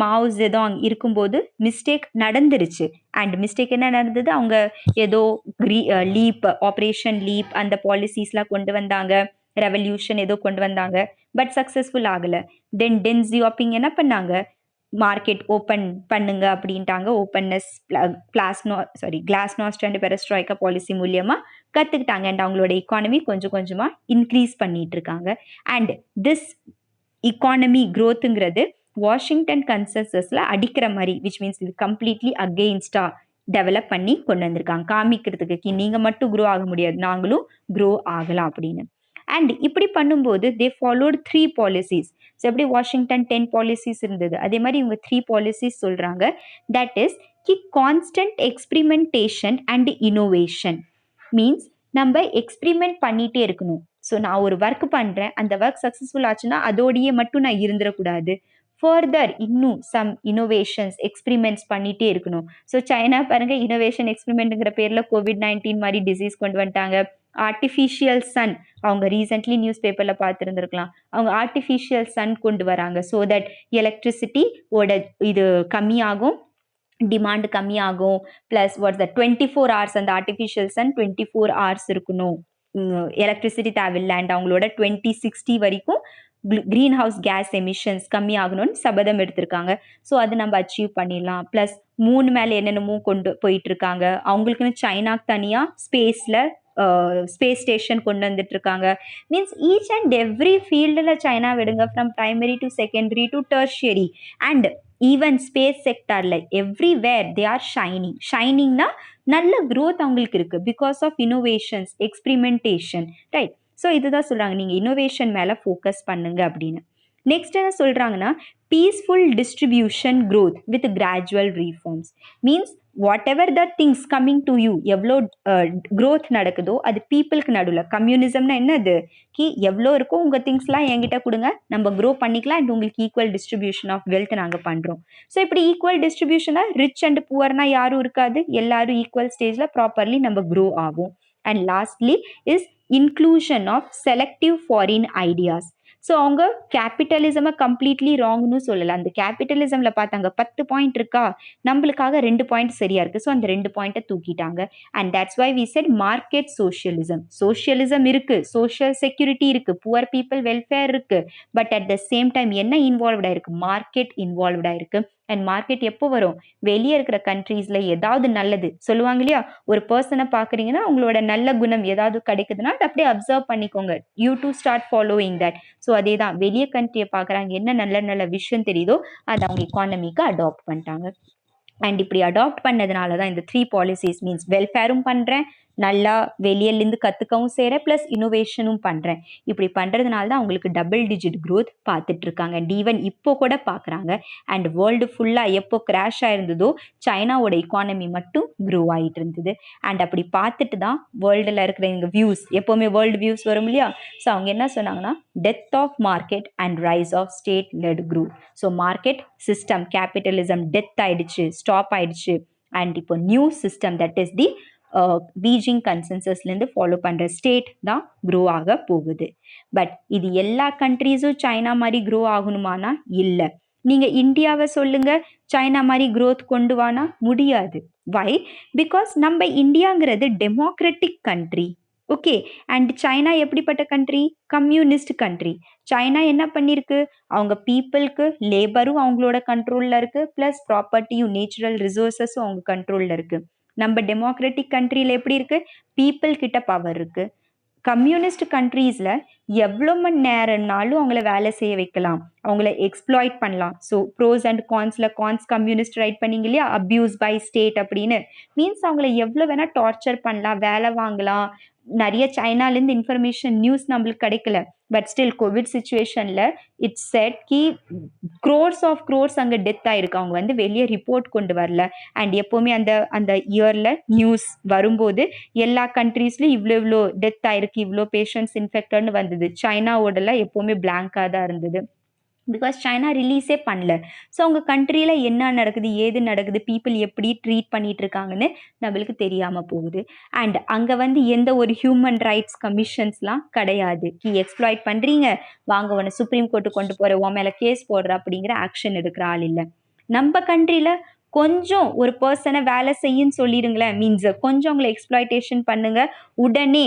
மாவ் ஜெடாங் இருக்கும்போது மிஸ்டேக் நடந்துருச்சு. அண்ட் மிஸ்டேக் என்ன நடந்தது, அவங்க ஏதோ லீப் ஆப்ரேஷன் லீப் அந்த பாலிசிஸ்லாம் கொண்டு வந்தாங்க, ரெவல்யூஷன் ஏதோ கொண்டு வந்தாங்க, பட் சக்ஸஸ்ஃபுல் ஆகல. தென் டென் ஜியாபிங் என்ன பண்ணாங்க, மார்க்கெட் ஓப்பன் பண்ணுங்க அப்படின்ட்டாங்க. ஓப்பன்னஸ் கிளாஸ்நாஸ்ட் அண்ட் பெரஸ்ட்ராய்க்கா பாலிசி மூலியமா கத்துக்கிட்டாங்க. அண்ட் அவங்களோட எக்கானமி கொஞ்சம் கொஞ்சமா இன்க்ரீஸ் பண்ணிட்டு இருக்காங்க. அண்ட் திஸ் economy growthங்கிறது வாஷிங்டன் கன்சென்சஸ்ல அடிக்கிற மாதிரி, விச் மீன்ஸ் இது கம்ப்ளீட்லி அகெயின்ஸ்டா டெவலப் பண்ணி கொண்டு வந்திருக்காங்க, காமிக்கிறதுக்கு நீங்க மட்டும் க்ரோ ஆக முடியாது, நாங்களும் க்ரோ ஆகலாம் அப்படின்னு. அண்ட் இப்படி பண்ணும்போது தே ஃபாலோட் 3 பாலிசிஸ். ஸோ எப்படி வாஷிங்டன் 10 பாலிசிஸ் இருந்தது, அதே மாதிரி இவங்க 3 பாலிசிஸ் சொல்றாங்க. That is constant experimentation and innovation. Means நம்ம எக்ஸ்பிரிமெண்ட் பண்ணிட்டே இருக்கணும். ஸோ நான் ஒரு ஒர்க் பண்ணுறேன், அந்த ஒர்க் சக்ஸஸ்ஃபுல் ஆச்சுன்னா அதோடையே மட்டும் நான் இருந்துடக்கூடாது. ஃபர்தர் இன்னும் சம் இனோவேஷன்ஸ் எக்ஸ்பிரிமெண்ட்ஸ் பண்ணிகிட்டே இருக்கணும். ஸோ சைனா பாருங்க, இனோவேஷன் எக்ஸ்பிரிமெண்ட்டுங்கிற பேரில் COVID-19 மாதிரி டிசீஸ் கொண்டு வந்துட்டாங்க. ஆர்டிஃபிஷியல் சன், அவங்க ரீசெண்ட்லி நியூஸ் பேப்பரில் பார்த்துருந்துருக்கலாம், அவங்க ஆர்டிஃபிஷியல் சன் கொண்டு வராங்க. ஸோ தட் எலக்ட்ரிசிட்டி ஓட இது கம்மியாகும், டிமாண்ட் கம்மியாகும். ப்ளஸ் வாட்ஸ் த 24 hours அந்த ஆர்டிஃபிஷியல் சன் 24 hours இருக்கணும், எலக்ட்ரிசிட்டி தேவையில்லை. அண்ட் அவங்களோட 2060 வரைக்கும் க்ரீன் ஹவுஸ் கேஸ் எமிஷன்ஸ் கம்மி ஆகணும்னு சபதம் எடுத்திருக்காங்க. ஸோ அது நம்ம அச்சீவ் பண்ணிடலாம். ப்ளஸ் மூணு மேலே என்னென்னமோ கொண்டு போயிட்டு இருக்காங்க. அவங்களுக்குன்னு சைனாக்கு தனியாக ஸ்பேஸ் ஸ்டேஷன் கொண்டு வந்துட்டு இருக்காங்க. மீன்ஸ் ஈச் அண்ட் எவ்ரி ஃபீல்டில் சைனா விடுங்க, from primary to secondary to tertiary and even space செக்டாரில் எவ்ரிவேர் தே ஆர் ஷைனிங்னா நல்ல க்ரோத் அவங்களுக்கு இருக்குது because of innovations experimentation, right? So இதுதான் சொல்கிறாங்க, நீங்கள் இனோவேஷன் மேலே ஃபோக்கஸ் பண்ணுங்க அப்படின்னு. நெக்ஸ்ட் என்ன சொல்கிறாங்கன்னா, peaceful distribution growth with gradual reforms. Means what ever the things coming to you, எவ்வளோ க்ரோத் நடக்குதோ அது பீப்புளுக்கு நடுவில். கம்யூனிசம்னா என்னது, எவ்வளோ இருக்கோ உங்கள் திங்ஸ்லாம் என்கிட்ட கொடுங்க, நம்ம க்ரோ பண்ணிக்கலாம், அண்ட் உங்களுக்கு ஈக்குவல் டிஸ்ட்ரிபியூஷன் ஆஃப் வெல்த் நாங்கள் பண்ணுறோம். ஸோ இப்படி ஈக்குவல் டிஸ்ட்ரிபியூஷனாக ரிச் அண்ட் புவர்னா யாரும் இருக்காது, எல்லாரும் ஈக்குவல் ஸ்டேஜில் ப்ராப்பர்லி நம்ம க்ரோ ஆகும். And lastly is inclusion of selective foreign ideas. So அவங்க கேபிட்டலிசமை கம்ப்ளீட்லி ராங்னு சொல்லலை. அந்த கேபிட்டலிசமில் பார்த்தாங்க 10 பாயிண்ட் இருக்கா, நம்மளுக்காக 2 பாயிண்ட் சரியாக இருக்குது. ஸோ அந்த 2 பாயிண்ட்டை தூக்கிட்டாங்க. And that's why we said market socialism இருக்குது, சோஷியல் செக்யூரிட்டி இருக்குது, புவர் பீப்புள் வெல்ஃபேர் இருக்குது. But at the same time என்ன இன்வால்வ்டாக இருக்குது, மார்க்கெட் இன்வால்வ்டாக இருக்குது. அண்ட் மார்க்கெட் எப்போ வரும், வெளியே இருக்கிற கண்ட்ரீஸில் ஏதாவது நல்லது சொல்லுவாங்க இல்லையா, ஒரு பர்சனை பார்க்குறீங்கன்னா அவங்களோட நல்ல குணம் ஏதாவது கிடைக்குதுன்னா அதை அப்படியே அப்சர்வ் பண்ணிக்கோங்க, you to start following that. So அதே தான், வெளியே கண்ட்ரியை பார்க்குறாங்க, என்ன நல்ல நல்ல விஷயம் தெரியுதோ அதை அவங்க எக்கானமிக்கு அடாப்ட் பண்ணிட்டாங்க. அண்ட் இப்படி அடாப்ட் பண்ணதுனால தான் இந்த 3 பாலிசிஸ், மீன்ஸ் வெல்ஃபேரும் பண்ணுறேன், நல்லா வெளியிலேருந்து கற்றுக்கவும் செய்கிறேன், ப்ளஸ் இனோவேஷனும் பண்ணுறேன். இப்படி பண்ணுறதுனால தான் அவங்களுக்கு டபுள் டிஜிட் க்ரோத் பார்த்துட்ருக்காங்க. அண்ட் ஈவன் இப்போ கூட பார்க்குறாங்க. அண்ட் வேர்ல்டு ஃபுல்லாக எப்போ கிராஷ் ஆயிருந்ததோ சைனாவோட எக்கானமி மட்டும் க்ரோ ஆகிட்டு இருந்தது. அண்ட் அப்படி பார்த்துட்டு தான் வேர்ல்டில் இருக்கிற எங்கள் வியூஸ், எப்போவுமே வேர்ல்டு வியூஸ் வரும் இல்லையா, ஸோ அவங்க என்ன சொன்னாங்கன்னா, death of market and rise of state led growth. So market system capitalism death ஆயிடுச்சு, ஸ்டாப் ஆயிடுச்சு. அண்ட் இப்போ new system, that is the Beijing கன்சென்சஸ்லேருந்து ஃபாலோ பண்ணுற ஸ்டேட் தான் க்ரோ ஆக போகுது. பட் இது எல்லா கண்ட்ரீஸும் சைனா மாதிரி க்ரோ ஆகணுமானா இல்லை. நீங்கள் இந்தியாவை சொல்லுங்க, சைனா மாதிரி க்ரோத் கொண்டு வானா முடியாது. வை? பிகாஸ் நம்ம இந்தியாங்கிறது democratic country, okay. And China எப்படிப்பட்ட கண்ட்ரி, கம்யூனிஸ்ட் கண்ட்ரி. சைனா என்ன பண்ணியிருக்கு, அவங்க பீப்புளுக்கு லேபரும் அவங்களோட கண்ட்ரோலில் இருக்குது, ப்ளஸ் ப்ராப்பர்ட்டியும் நேச்சுரல் ரிசோர்ஸஸும் அவங்க கண்ட்ரோலில் இருக்குது. நம்ம டெமோக்ராட்டிக் கண்ட்ரியில் எப்படி இருக்குது, பீப்புள் கிட்ட பவர் இருக்குது. கம்யூனிஸ்ட் கண்ட்ரீஸில் எவ்வளோ மணி நேரம்னாலும் அவங்கள வேலை செய்ய வைக்கலாம், அவங்கள எக்ஸ்ப்ளாய்ட் பண்ணலாம். ஸோ ப்ரோஸ் அண்ட் கான்ஸில் கான்ஸ் கம்யூனிஸ்ட் ரைட் பண்ணீங்க இல்லையா, அப்யூஸ் பை ஸ்டேட் அப்படின்னு. மீன்ஸ் அவங்கள எவ்வளோ வேணால் டார்ச்சர் பண்ணலாம், வேலை வாங்கலாம். நிறைய சைனாலேருந்து இன்ஃபர்மேஷன் நியூஸ் நம்மளுக்கு கிடைக்கல, பட் ஸ்டில் கோவிட் சுச்சுவேஷனில் இட்ஸ் செட் கி க்ரோர்ஸ் அங்கே டெத் ஆகிருக்கு. அவங்க வந்து வெளியே ரிப்போர்ட் கொண்டு வரல. அண்ட் எப்போவுமே அந்த இயரில் நியூஸ் வரும்போது எல்லா கண்ட்ரீஸ்லையும் இவ்வளோ டெத் ஆகிருக்கு, இவ்வளோ பேஷண்ட்ஸ் இன்ஃபெக்டட்னு வந்தது. சைனாவோடல எப்போவுமே பிளாங்காக தான் இருந்தது. பிகாஸ் சைனா ரிலீஸே பண்ணல. ஸோ அவங்க கண்ட்ரியில் என்ன நடக்குது, ஏது நடக்குது, பீப்புள் எப்படி ட்ரீட் பண்ணிட்டு இருக்காங்கன்னு நம்மளுக்கு தெரியாமல் போகுது. அண்ட் அங்கே வந்து எந்த ஒரு ஹியூமன் ரைட்ஸ் கமிஷன்ஸ்லாம் கிடையாது. எக்ஸ்ப்ளாய்ட் பண்ணுறீங்க, வாங்க உன்னை சுப்ரீம் கோர்ட்டு கொண்டு போகிற, உன் மேலே கேஸ் போடுற அப்படிங்கிற ஆக்ஷன் எடுக்கிற ஆள் இல்லை. நம்ம கண்ட்ரியில் கொஞ்சம் ஒரு பர்சனை வேலை செய்யுன்னு சொல்லிடுங்களேன், மீன்ஸ் கொஞ்சம் உங்களை எக்ஸ்ப்ளாய்டேஷன் பண்ணுங்க, உடனே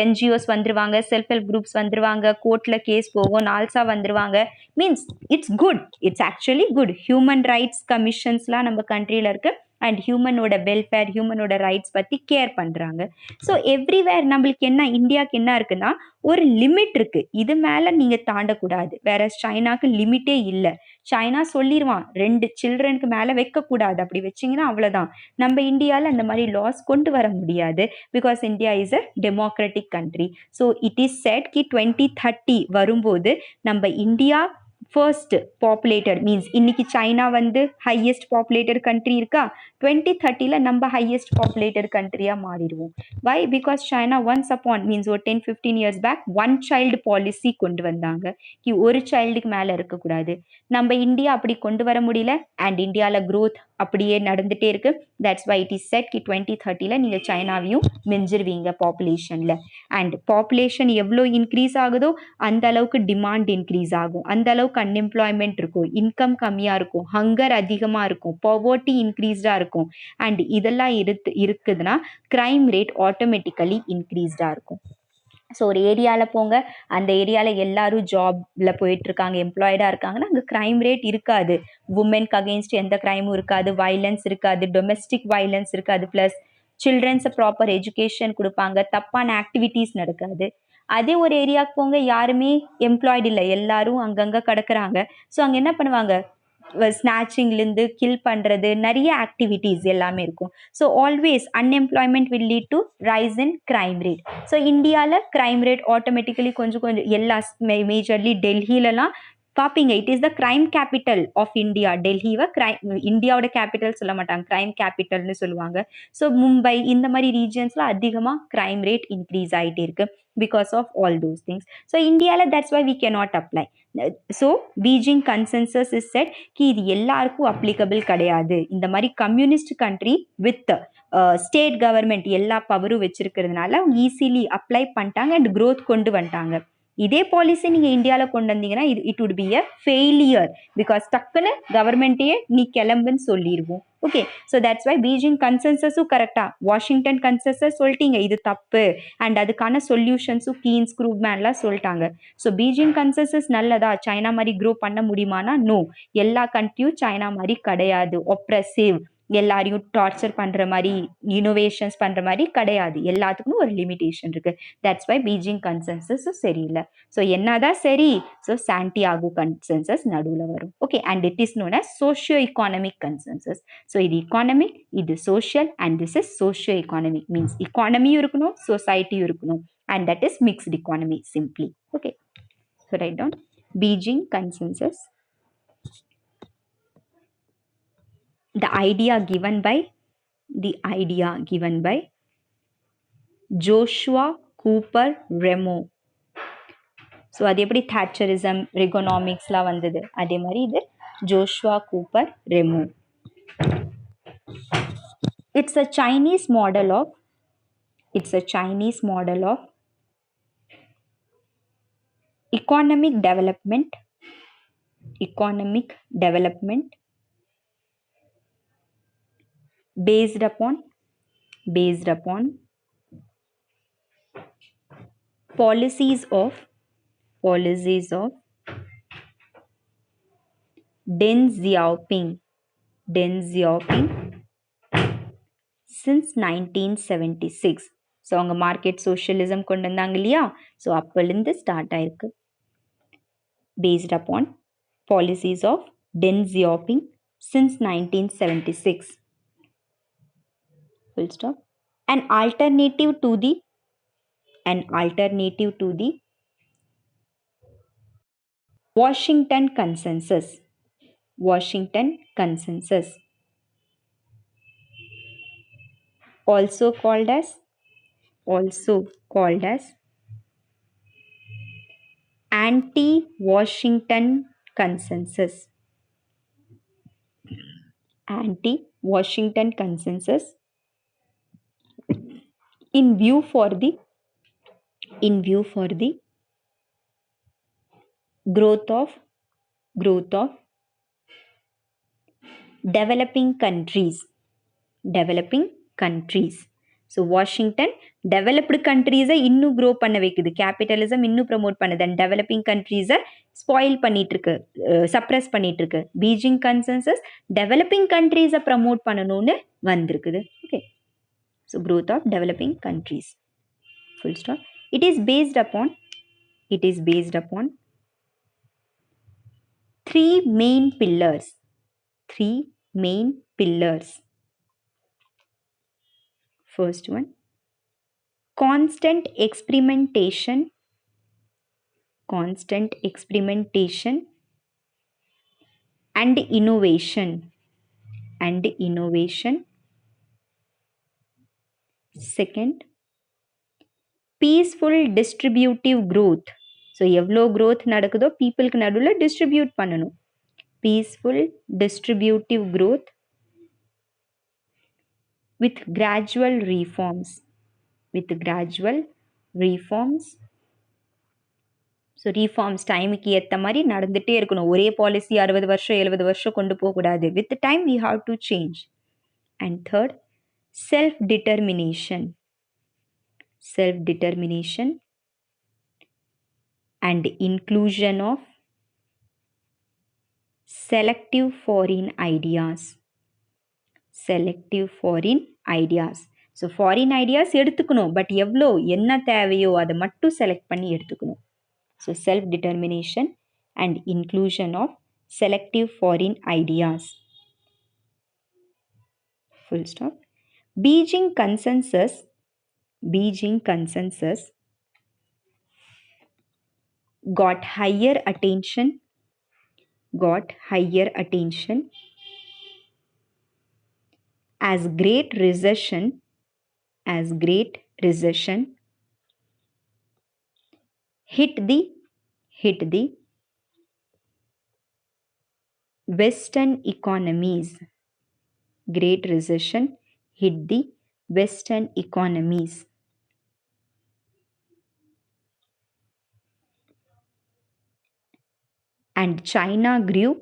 என்ஜிஓஸ் வந்துருவாங்க, செல்ஃப் ஹெல்ப் குரூப்ஸ் வந்துருவாங்க, கோர்ட்டில் கேஸ் போகும், நால்சா வந்துருவாங்க. Means it's good, it's actually good. Human rights கமிஷன்ஸ்லாம் நம்ம கண்ட்ரியில் இருக்குது அண்ட் ஹியூமனோட வெல்ஃபேர், ஹியூமனோட ரைட்ஸ் பற்றி கேர் பண்ணுறாங்க. ஸோ எவ்ரிவேர் நம்மளுக்கு என்ன, இந்தியாவுக்கு என்ன இருக்குன்னா ஒரு லிமிட் இருக்குது, இது மேலே நீங்கள் தாண்டக்கூடாது. வேற சைனாக்கு லிமிட்டே இல்லை. சைனா சொல்லிடுவான் 2 சில்ட்ரனுக்கு மேலே வைக்கக்கூடாது, அப்படி வச்சிங்கன்னா அவ்வளோதான். நம்ம இந்தியாவில் அந்த மாதிரி லாஸ் கொண்டு வர முடியாது because India is a democratic country. So it is said கி 2030 வரும்போது நம்ம இந்தியா ஃபர்ஸ்ட் பாப்புலேட்டட், மீன்ஸ் இன்னைக்கு சைனா வந்து ஹையஸ்ட் பாப்புலேட்டட் கண்ட்ரி இருக்கா, 2030 நம்ம ஹையஸ்ட் பாப்புலேட்டட் கண்ட்ரியாக மாறிடுவோம். வை? பிகாஸ் சைனா ஒன்ஸ் அப்பான், மீன்ஸ் ஒரு 10-15 years back one child policy கொண்டு வந்தாங்க, ஒரு சைல்டுக்கு மேலே இருக்கக்கூடாது. நம்ம இந்தியா அப்படி கொண்டு வர முடியல அண்ட் இந்தியாவில் க்ரோத் அப்படியே நடந்துகிட்டே இருக்கு. That's why it is said கி 2030 நீங்கள் சைனாவையும் மிஞ்சிருவீங்க பாப்புலேஷனில். அண்ட் பாப்புலேஷன் எவ்வளோ இன்க்ரீஸ் ஆகுதோ அந்த அளவுக்கு டிமாண்ட் இன்க்ரீஸ் ஆகும், அந்த அளவுக்கு அன்எம்ப்ளாய்மெண்ட் இருக்கும், இன்கம் கம்மியாக இருக்கும், ஹங்கர் அதிகமாக இருக்கும், பவர்ட்டி இன்க்ரீஸ்டாக இருக்கும். அண்ட் இதெல்லாம் இருக்குதுன்னா கிரைம் ரேட் ஆட்டோமேட்டிக்கலி இன்க்ரீஸ்டாக இருக்கும். ஸோ ஒரு ஏரியாவில் போங்க, அந்த ஏரியாவில் எல்லாரும் ஜாபில் போயிட்டுருக்காங்க, எம்ப்ளாய்டாக இருக்காங்கன்னா அங்கே க்ரைம் ரேட் இருக்காது, உமனுக்கு அகெயின்ஸ்ட் எந்த க்ரைமும் இருக்காது, வைலன்ஸ் இருக்காது, டொமெஸ்டிக் வைலன்ஸ் இருக்காது, ப்ளஸ் சில்ட்ரன்ஸை ப்ராப்பர் எஜுகேஷன் கொடுப்பாங்க, தப்பான ஆக்டிவிட்டீஸ் நடக்காது. அதே ஒரு ஏரியாவுக்கு போங்க, யாருமே எம்ப்ளாய்டு இல்லை, எல்லாரும் அங்கங்கே கிடக்குறாங்க. ஸோ அங்கே என்ன பண்ணுவாங்க, ஸ்நாச்சிங்லேருந்து கில் பண்ணுறது, நிறைய ஆக்டிவிட்டீஸ் எல்லாமே இருக்கும். So always unemployment will lead to rise in crime rate. So இந்தியாவில் க்ரைம் ரேட் ஆட்டோமேட்டிக்கலி கொஞ்சம் எல்லா மேஜர்லி டெல்லியிலலாம் பார்ப்பீங்க, it is the crime capital of India. டெல்லியை இந்தியாவோட கேபிட்டல் சொல்ல மாட்டாங்க, க்ரைம் கேபிட்டல்னு சொல்லுவாங்க. ஸோ மும்பை இந்த மாதிரி ரீஜியன்ஸில் அதிகமாக க்ரைம் ரேட் இன்க்ரீஸ் ஆகிட்டே இருக்குது because of all those things. So இந்தியாவில் that's why we cannot apply. So Beijing consensus is said கி இது எல்லாருக்கும் அப்ளிகபிள் கிடையாது. இந்த மாதிரி communist country with state government எல்லா பவரும் வச்சிருக்கிறதுனால ஈஸிலி அப்ளை பண்ணிட்டாங்க அண்ட் க்ரோத் கொண்டு வந்துட்டாங்க. இதே பாலிசி நீங்கள் இந்தியாவில் கொண்டு வந்தீங்கன்னா it would be a failure because டக்குன்னு கவர்மெண்ட்டையே நீ கிளம்புன்னு சொல்லிடுவோம். Okay, so that's why Beijing கன்சென்சஸும் கரெக்டாக, வாஷிங்டன் கன்சென்சஸ் சொல்லிட்டீங்க இது தப்பு அண்ட் அதுக்கான சொல்யூஷன்ஸும் கீன்ஸ் குரூப்மேன்லாம் சொல்லிட்டாங்க. ஸோ பீஜிங் கன்சென்சஸ் நல்லதா, சைனா மாதிரி க்ரோ பண்ண முடியுமானா நோ, எல்லா கண்ட்ரியும் சைனா மாதிரி கிடையாது, ஒப்ரெசிவ், எல்லாரையும் டார்ச்சர் பண்ணுற மாதிரி, இனோவேஷன்ஸ் பண்ணுற மாதிரி கிடையாது, எல்லாத்துக்கும் ஒரு லிமிட்டேஷன் இருக்குது. தட்ஸ் வை பீஜிங் கன்சென்சஸும் சரியில்லை. ஸோ என்னதான் சரி, ஸோ சாண்டியாகோ கன்சென்சஸ் நடுவில் வரும். Okay, and it is known as socio economic consensus. So இது இக்கானமிக், இது social and this is socio economic. Means இக்கானமியும் இருக்கணும், சொசைட்டியும் இருக்கணும், and that is mixed economy simply. Okay, so write down Beijing consensus. The idea given by Joshua Cooper Remo. So அது எப்படி thatcherism, Reaganomicsலாம் வந்தது, அதே மாதிரி இது Joshua Cooper Remo. It's a Chinese model of economic development based upon policies of Deng Xiaoping since 1976. So அவங்க மார்க்கெட் சோஷியலிசம் கொண்டு வந்தாங்க இல்லையா, ஸோ அப்போலேருந்து ஸ்டார்ட் ஆயிருக்கு. based upon policies of Deng Xiaoping since 1976. Full stop. An alternative to the Washington consensus. Also called as anti-Washington consensus. Anti-Washington consensus in view for the growth of developing countries. So Washington developed கண்ட்ரீஸை இன்னும் க்ரோ பண்ண வைக்குது, கேபிட்டலிசம் இன்னும் ப்ரமோட் பண்ணுது, அண்ட் டெவலப்பிங் கண்ட்ரீஸை ஸ்பாயில் பண்ணிட்டு இருக்கு, சப்ரஸ் பண்ணிட்டு இருக்கு. பீஜிங் கன்சென்சஸ் டெவலப்பிங் கண்ட்ரீஸை ப்ரமோட் பண்ணணும்னு வந்திருக்குது. Okay, so growth of developing countries, full stop. It is based upon three main pillars. First one, constant experimentation and innovation. Second, peaceful distributive growth. So எவ்வளோ growth நடக்குதோ பீப்புளுக்கு நடுவில் டிஸ்ட்ரிபியூட் பண்ணணும். peaceful distributive growth with gradual reforms. So reforms டைமுக்கு ஏற்ற மாதிரி நடந்துகிட்டே இருக்கணும். ஒரே பாலிசி 60 வருஷம் 70 வருஷம் கொண்டு போகக்கூடாது. With time we have to change. And third, self-determination and inclusion of selective foreign ideas. So foreign ideas எடுத்துக்கணும், பட் எவ்வளோ என்ன தேவையோ அதை மட்டும் செலக்ட் பண்ணி எடுத்துக்கணும். So self determination and inclusion of selective foreign ideas. Full stop. Beijing consensus got higher attention as Great Recession hit the Western economies. Great Recession hit the Western economies. And China grew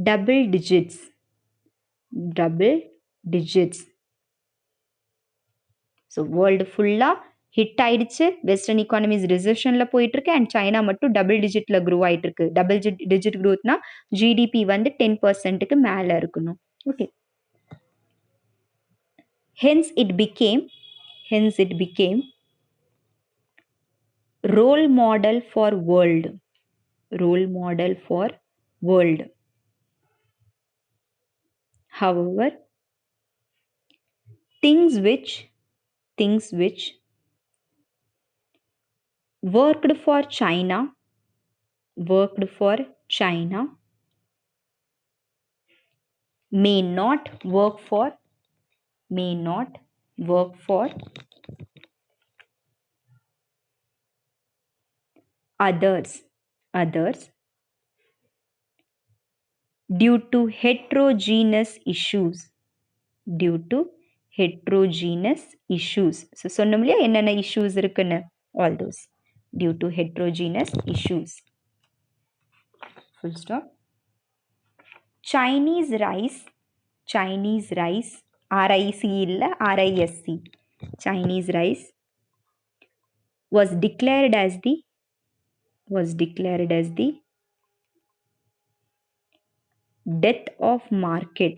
double digits. So world ஃபுல்லாக ஹிட் ஆயிடுச்சு. வெஸ்டர்ன் எக்கானமிஸ் ரிசெஷனில் போயிட்டுருக்கு, அண்ட் சைனா மட்டும் டபுள் டிஜிட்டில் க்ரோ ஆகிட்டுருக்கு. டபுள் டிஜிட் க்ரோத்னா ஜிடிபி வந்து 10% மேலே இருக்கணும். Okay, hence it became role model for world. However, things which worked for China may not work for others due to heterogeneous issues. So சொன்னோம் இல்லையா என்னென்ன இஷ்யூஸ் இருக்குன்னு, all those due to heterogeneous issues. Full stop. Chinese rice RIC இல்லை RISC. Chinese rice was declared as the death of market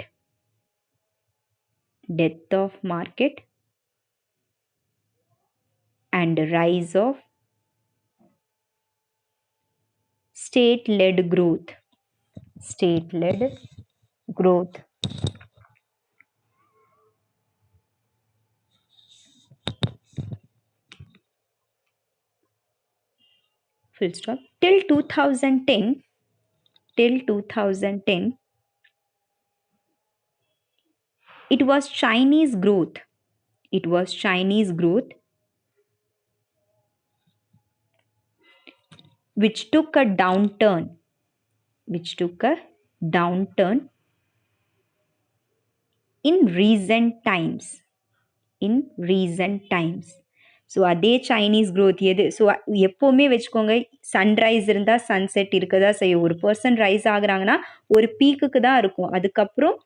and rise of state-led growth. Full stop. Till 2010 it was Chinese growth which took a downturn in recent times. So அதே சைனீஸ் growth எது ஸோ எப்போவுமே வச்சுக்கோங்க சன்ரைஸ் இருந்தால் சன்செட் இருக்கதா செய்யும் ஒரு பர்சன் ரைஸ் ஆகுறாங்கன்னா ஒரு பீக்குக்கு தான் இருக்கும் அதுக்கப்புறம்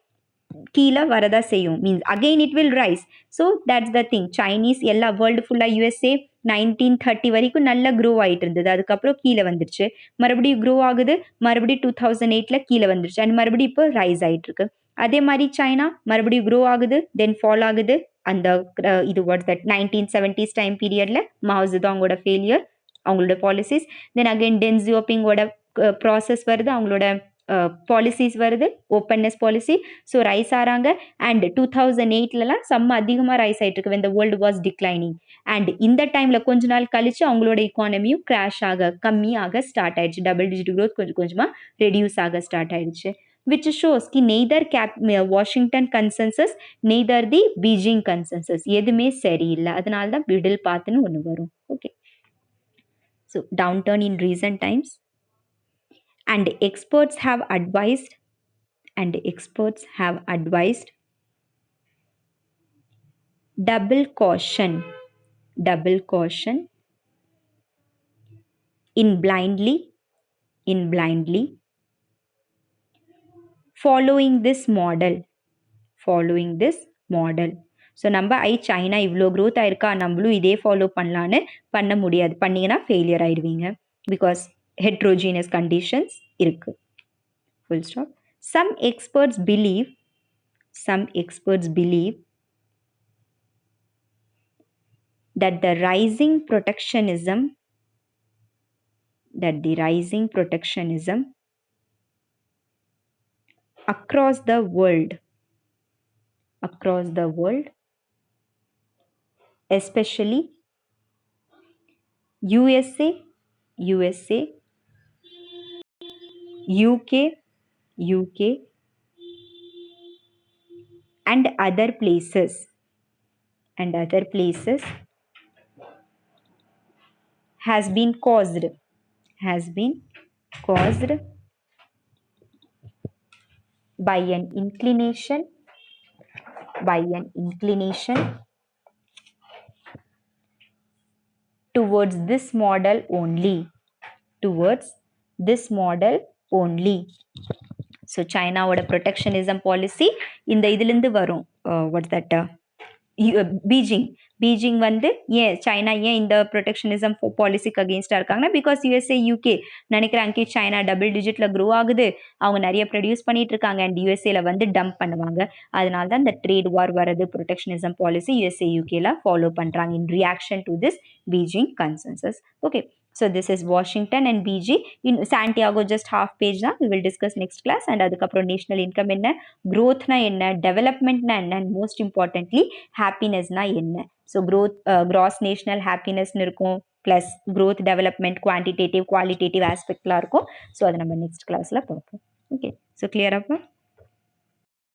கீழே வரதா செய்யும் means again it will rise so that's the thing Chinese எல்லா வேர்ல்டு ஃபுல்லாக யூஎஸ்ஏ 1930 வரைக்கும் நல்லா க்ரோ ஆகிட்டு இருந்தது அதுக்கப்புறம் கீழே வந்துருச்சு மறுபடியும் க்ரோ ஆகுது மறுபடியும் 2008 கீழே வந்துருச்சு அண்ட் மறுபடியும் இப்போ ரைஸ் ஆகிட்டு இருக்கு அதே மாதிரி சைனா மறுபடியும் க்ரோ ஆகுது தென் ஃபால் ஆகுது அந்த இது வாட்ஸ் தட் 1970s டைம் பீரியட்ல மாவுஜிதாங்கோட ஃபெயிலியர் அவங்களோட பாலிசிஸ் தென் அகைன் டென் ஜியோபிங்கோட ப்ராசஸ் வருது அவங்களோட பாலிசிஸ் வருது ஓப்பன்னஸ் பாலிசி ஸோ ரைஸ் ஆகிறாங்க அண்ட் 2008லலாம் செம்ம அதிகமாக ரைஸ் ஆகிட்டு இருக்கு when the world was declining and இந்த டைமில் கொஞ்ச நாள் கழிச்சு அவங்களோட இக்கானமியும் கிராஷ் ஆக கம்மியாக ஸ்டார்ட் ஆயிடுச்சு டபுள் டிஜிட் க்ரோத் கொஞ்சம் கொஞ்சமாக ரெடியூஸ் ஆக ஸ்டார்ட் ஆயிடுச்சு which shows ki neither Washington consensus neither the Beijing consensus எதுவுமே சரியில்லை அதனால தான் middle pathன்னு ஒன்று வரும் okay so downturn in recent times and experts have advised double caution in blindly following this model so நம்ம சைனா இவ்வளோ க்ரோத் ஆயிருக்கா நம்மளும் இதே ஃபாலோ பண்ணலான்னு பண்ண முடியாது பண்ணிங்கன்னா ஃபெயிலியர் ஆயிடுவீங்க பிகாஸ் heterogeneous conditions இருக்கு full stop some experts believe that the rising protectionism across the world especially USA UK and other places has been caused by an inclination towards this model only so சைனாவோட ப்ரொடெக்ஷனிசம் பாலிசி இந்த இதுலேருந்து வரும் வாட்ஸ் தட் பீஜிங் வந்து ஏன் சைனா ஏன் இந்த ப்ரொடெக்ஷனிசம் பாலிசிக்கு அகேன்ஸ்டாக இருக்காங்கன்னா பிகாஸ் யூஎஸ்ஏ யூகே நினைக்கிறாங்க சைனா டபுள் டிஜிட்டில் க்ரோ ஆகுது அவங்க நிறைய ப்ரொடியூஸ் பண்ணிட்டு இருக்காங்க அண்ட் யூஎஸ்ஏல வந்து டம்ப் பண்ணுவாங்க அதனால தான் இந்த ட்ரேட் வார் வரது ப்ரொடெக்ஷனிசம் பாலிசி யூஎஸ்ஏ யூகேல ஃபாலோ பண்ணுறாங்க in reaction to this Beijing consensus okay so this is Washington and BG in Santiago just half page na we will discuss next class and adukaprom national income enna growth na enna development na enna and most importantly happiness na enna so growth gross national happiness nu irukum plus growth development quantitative qualitative aspect la irukum so adha நம்ம next class la paapom okay so clear appa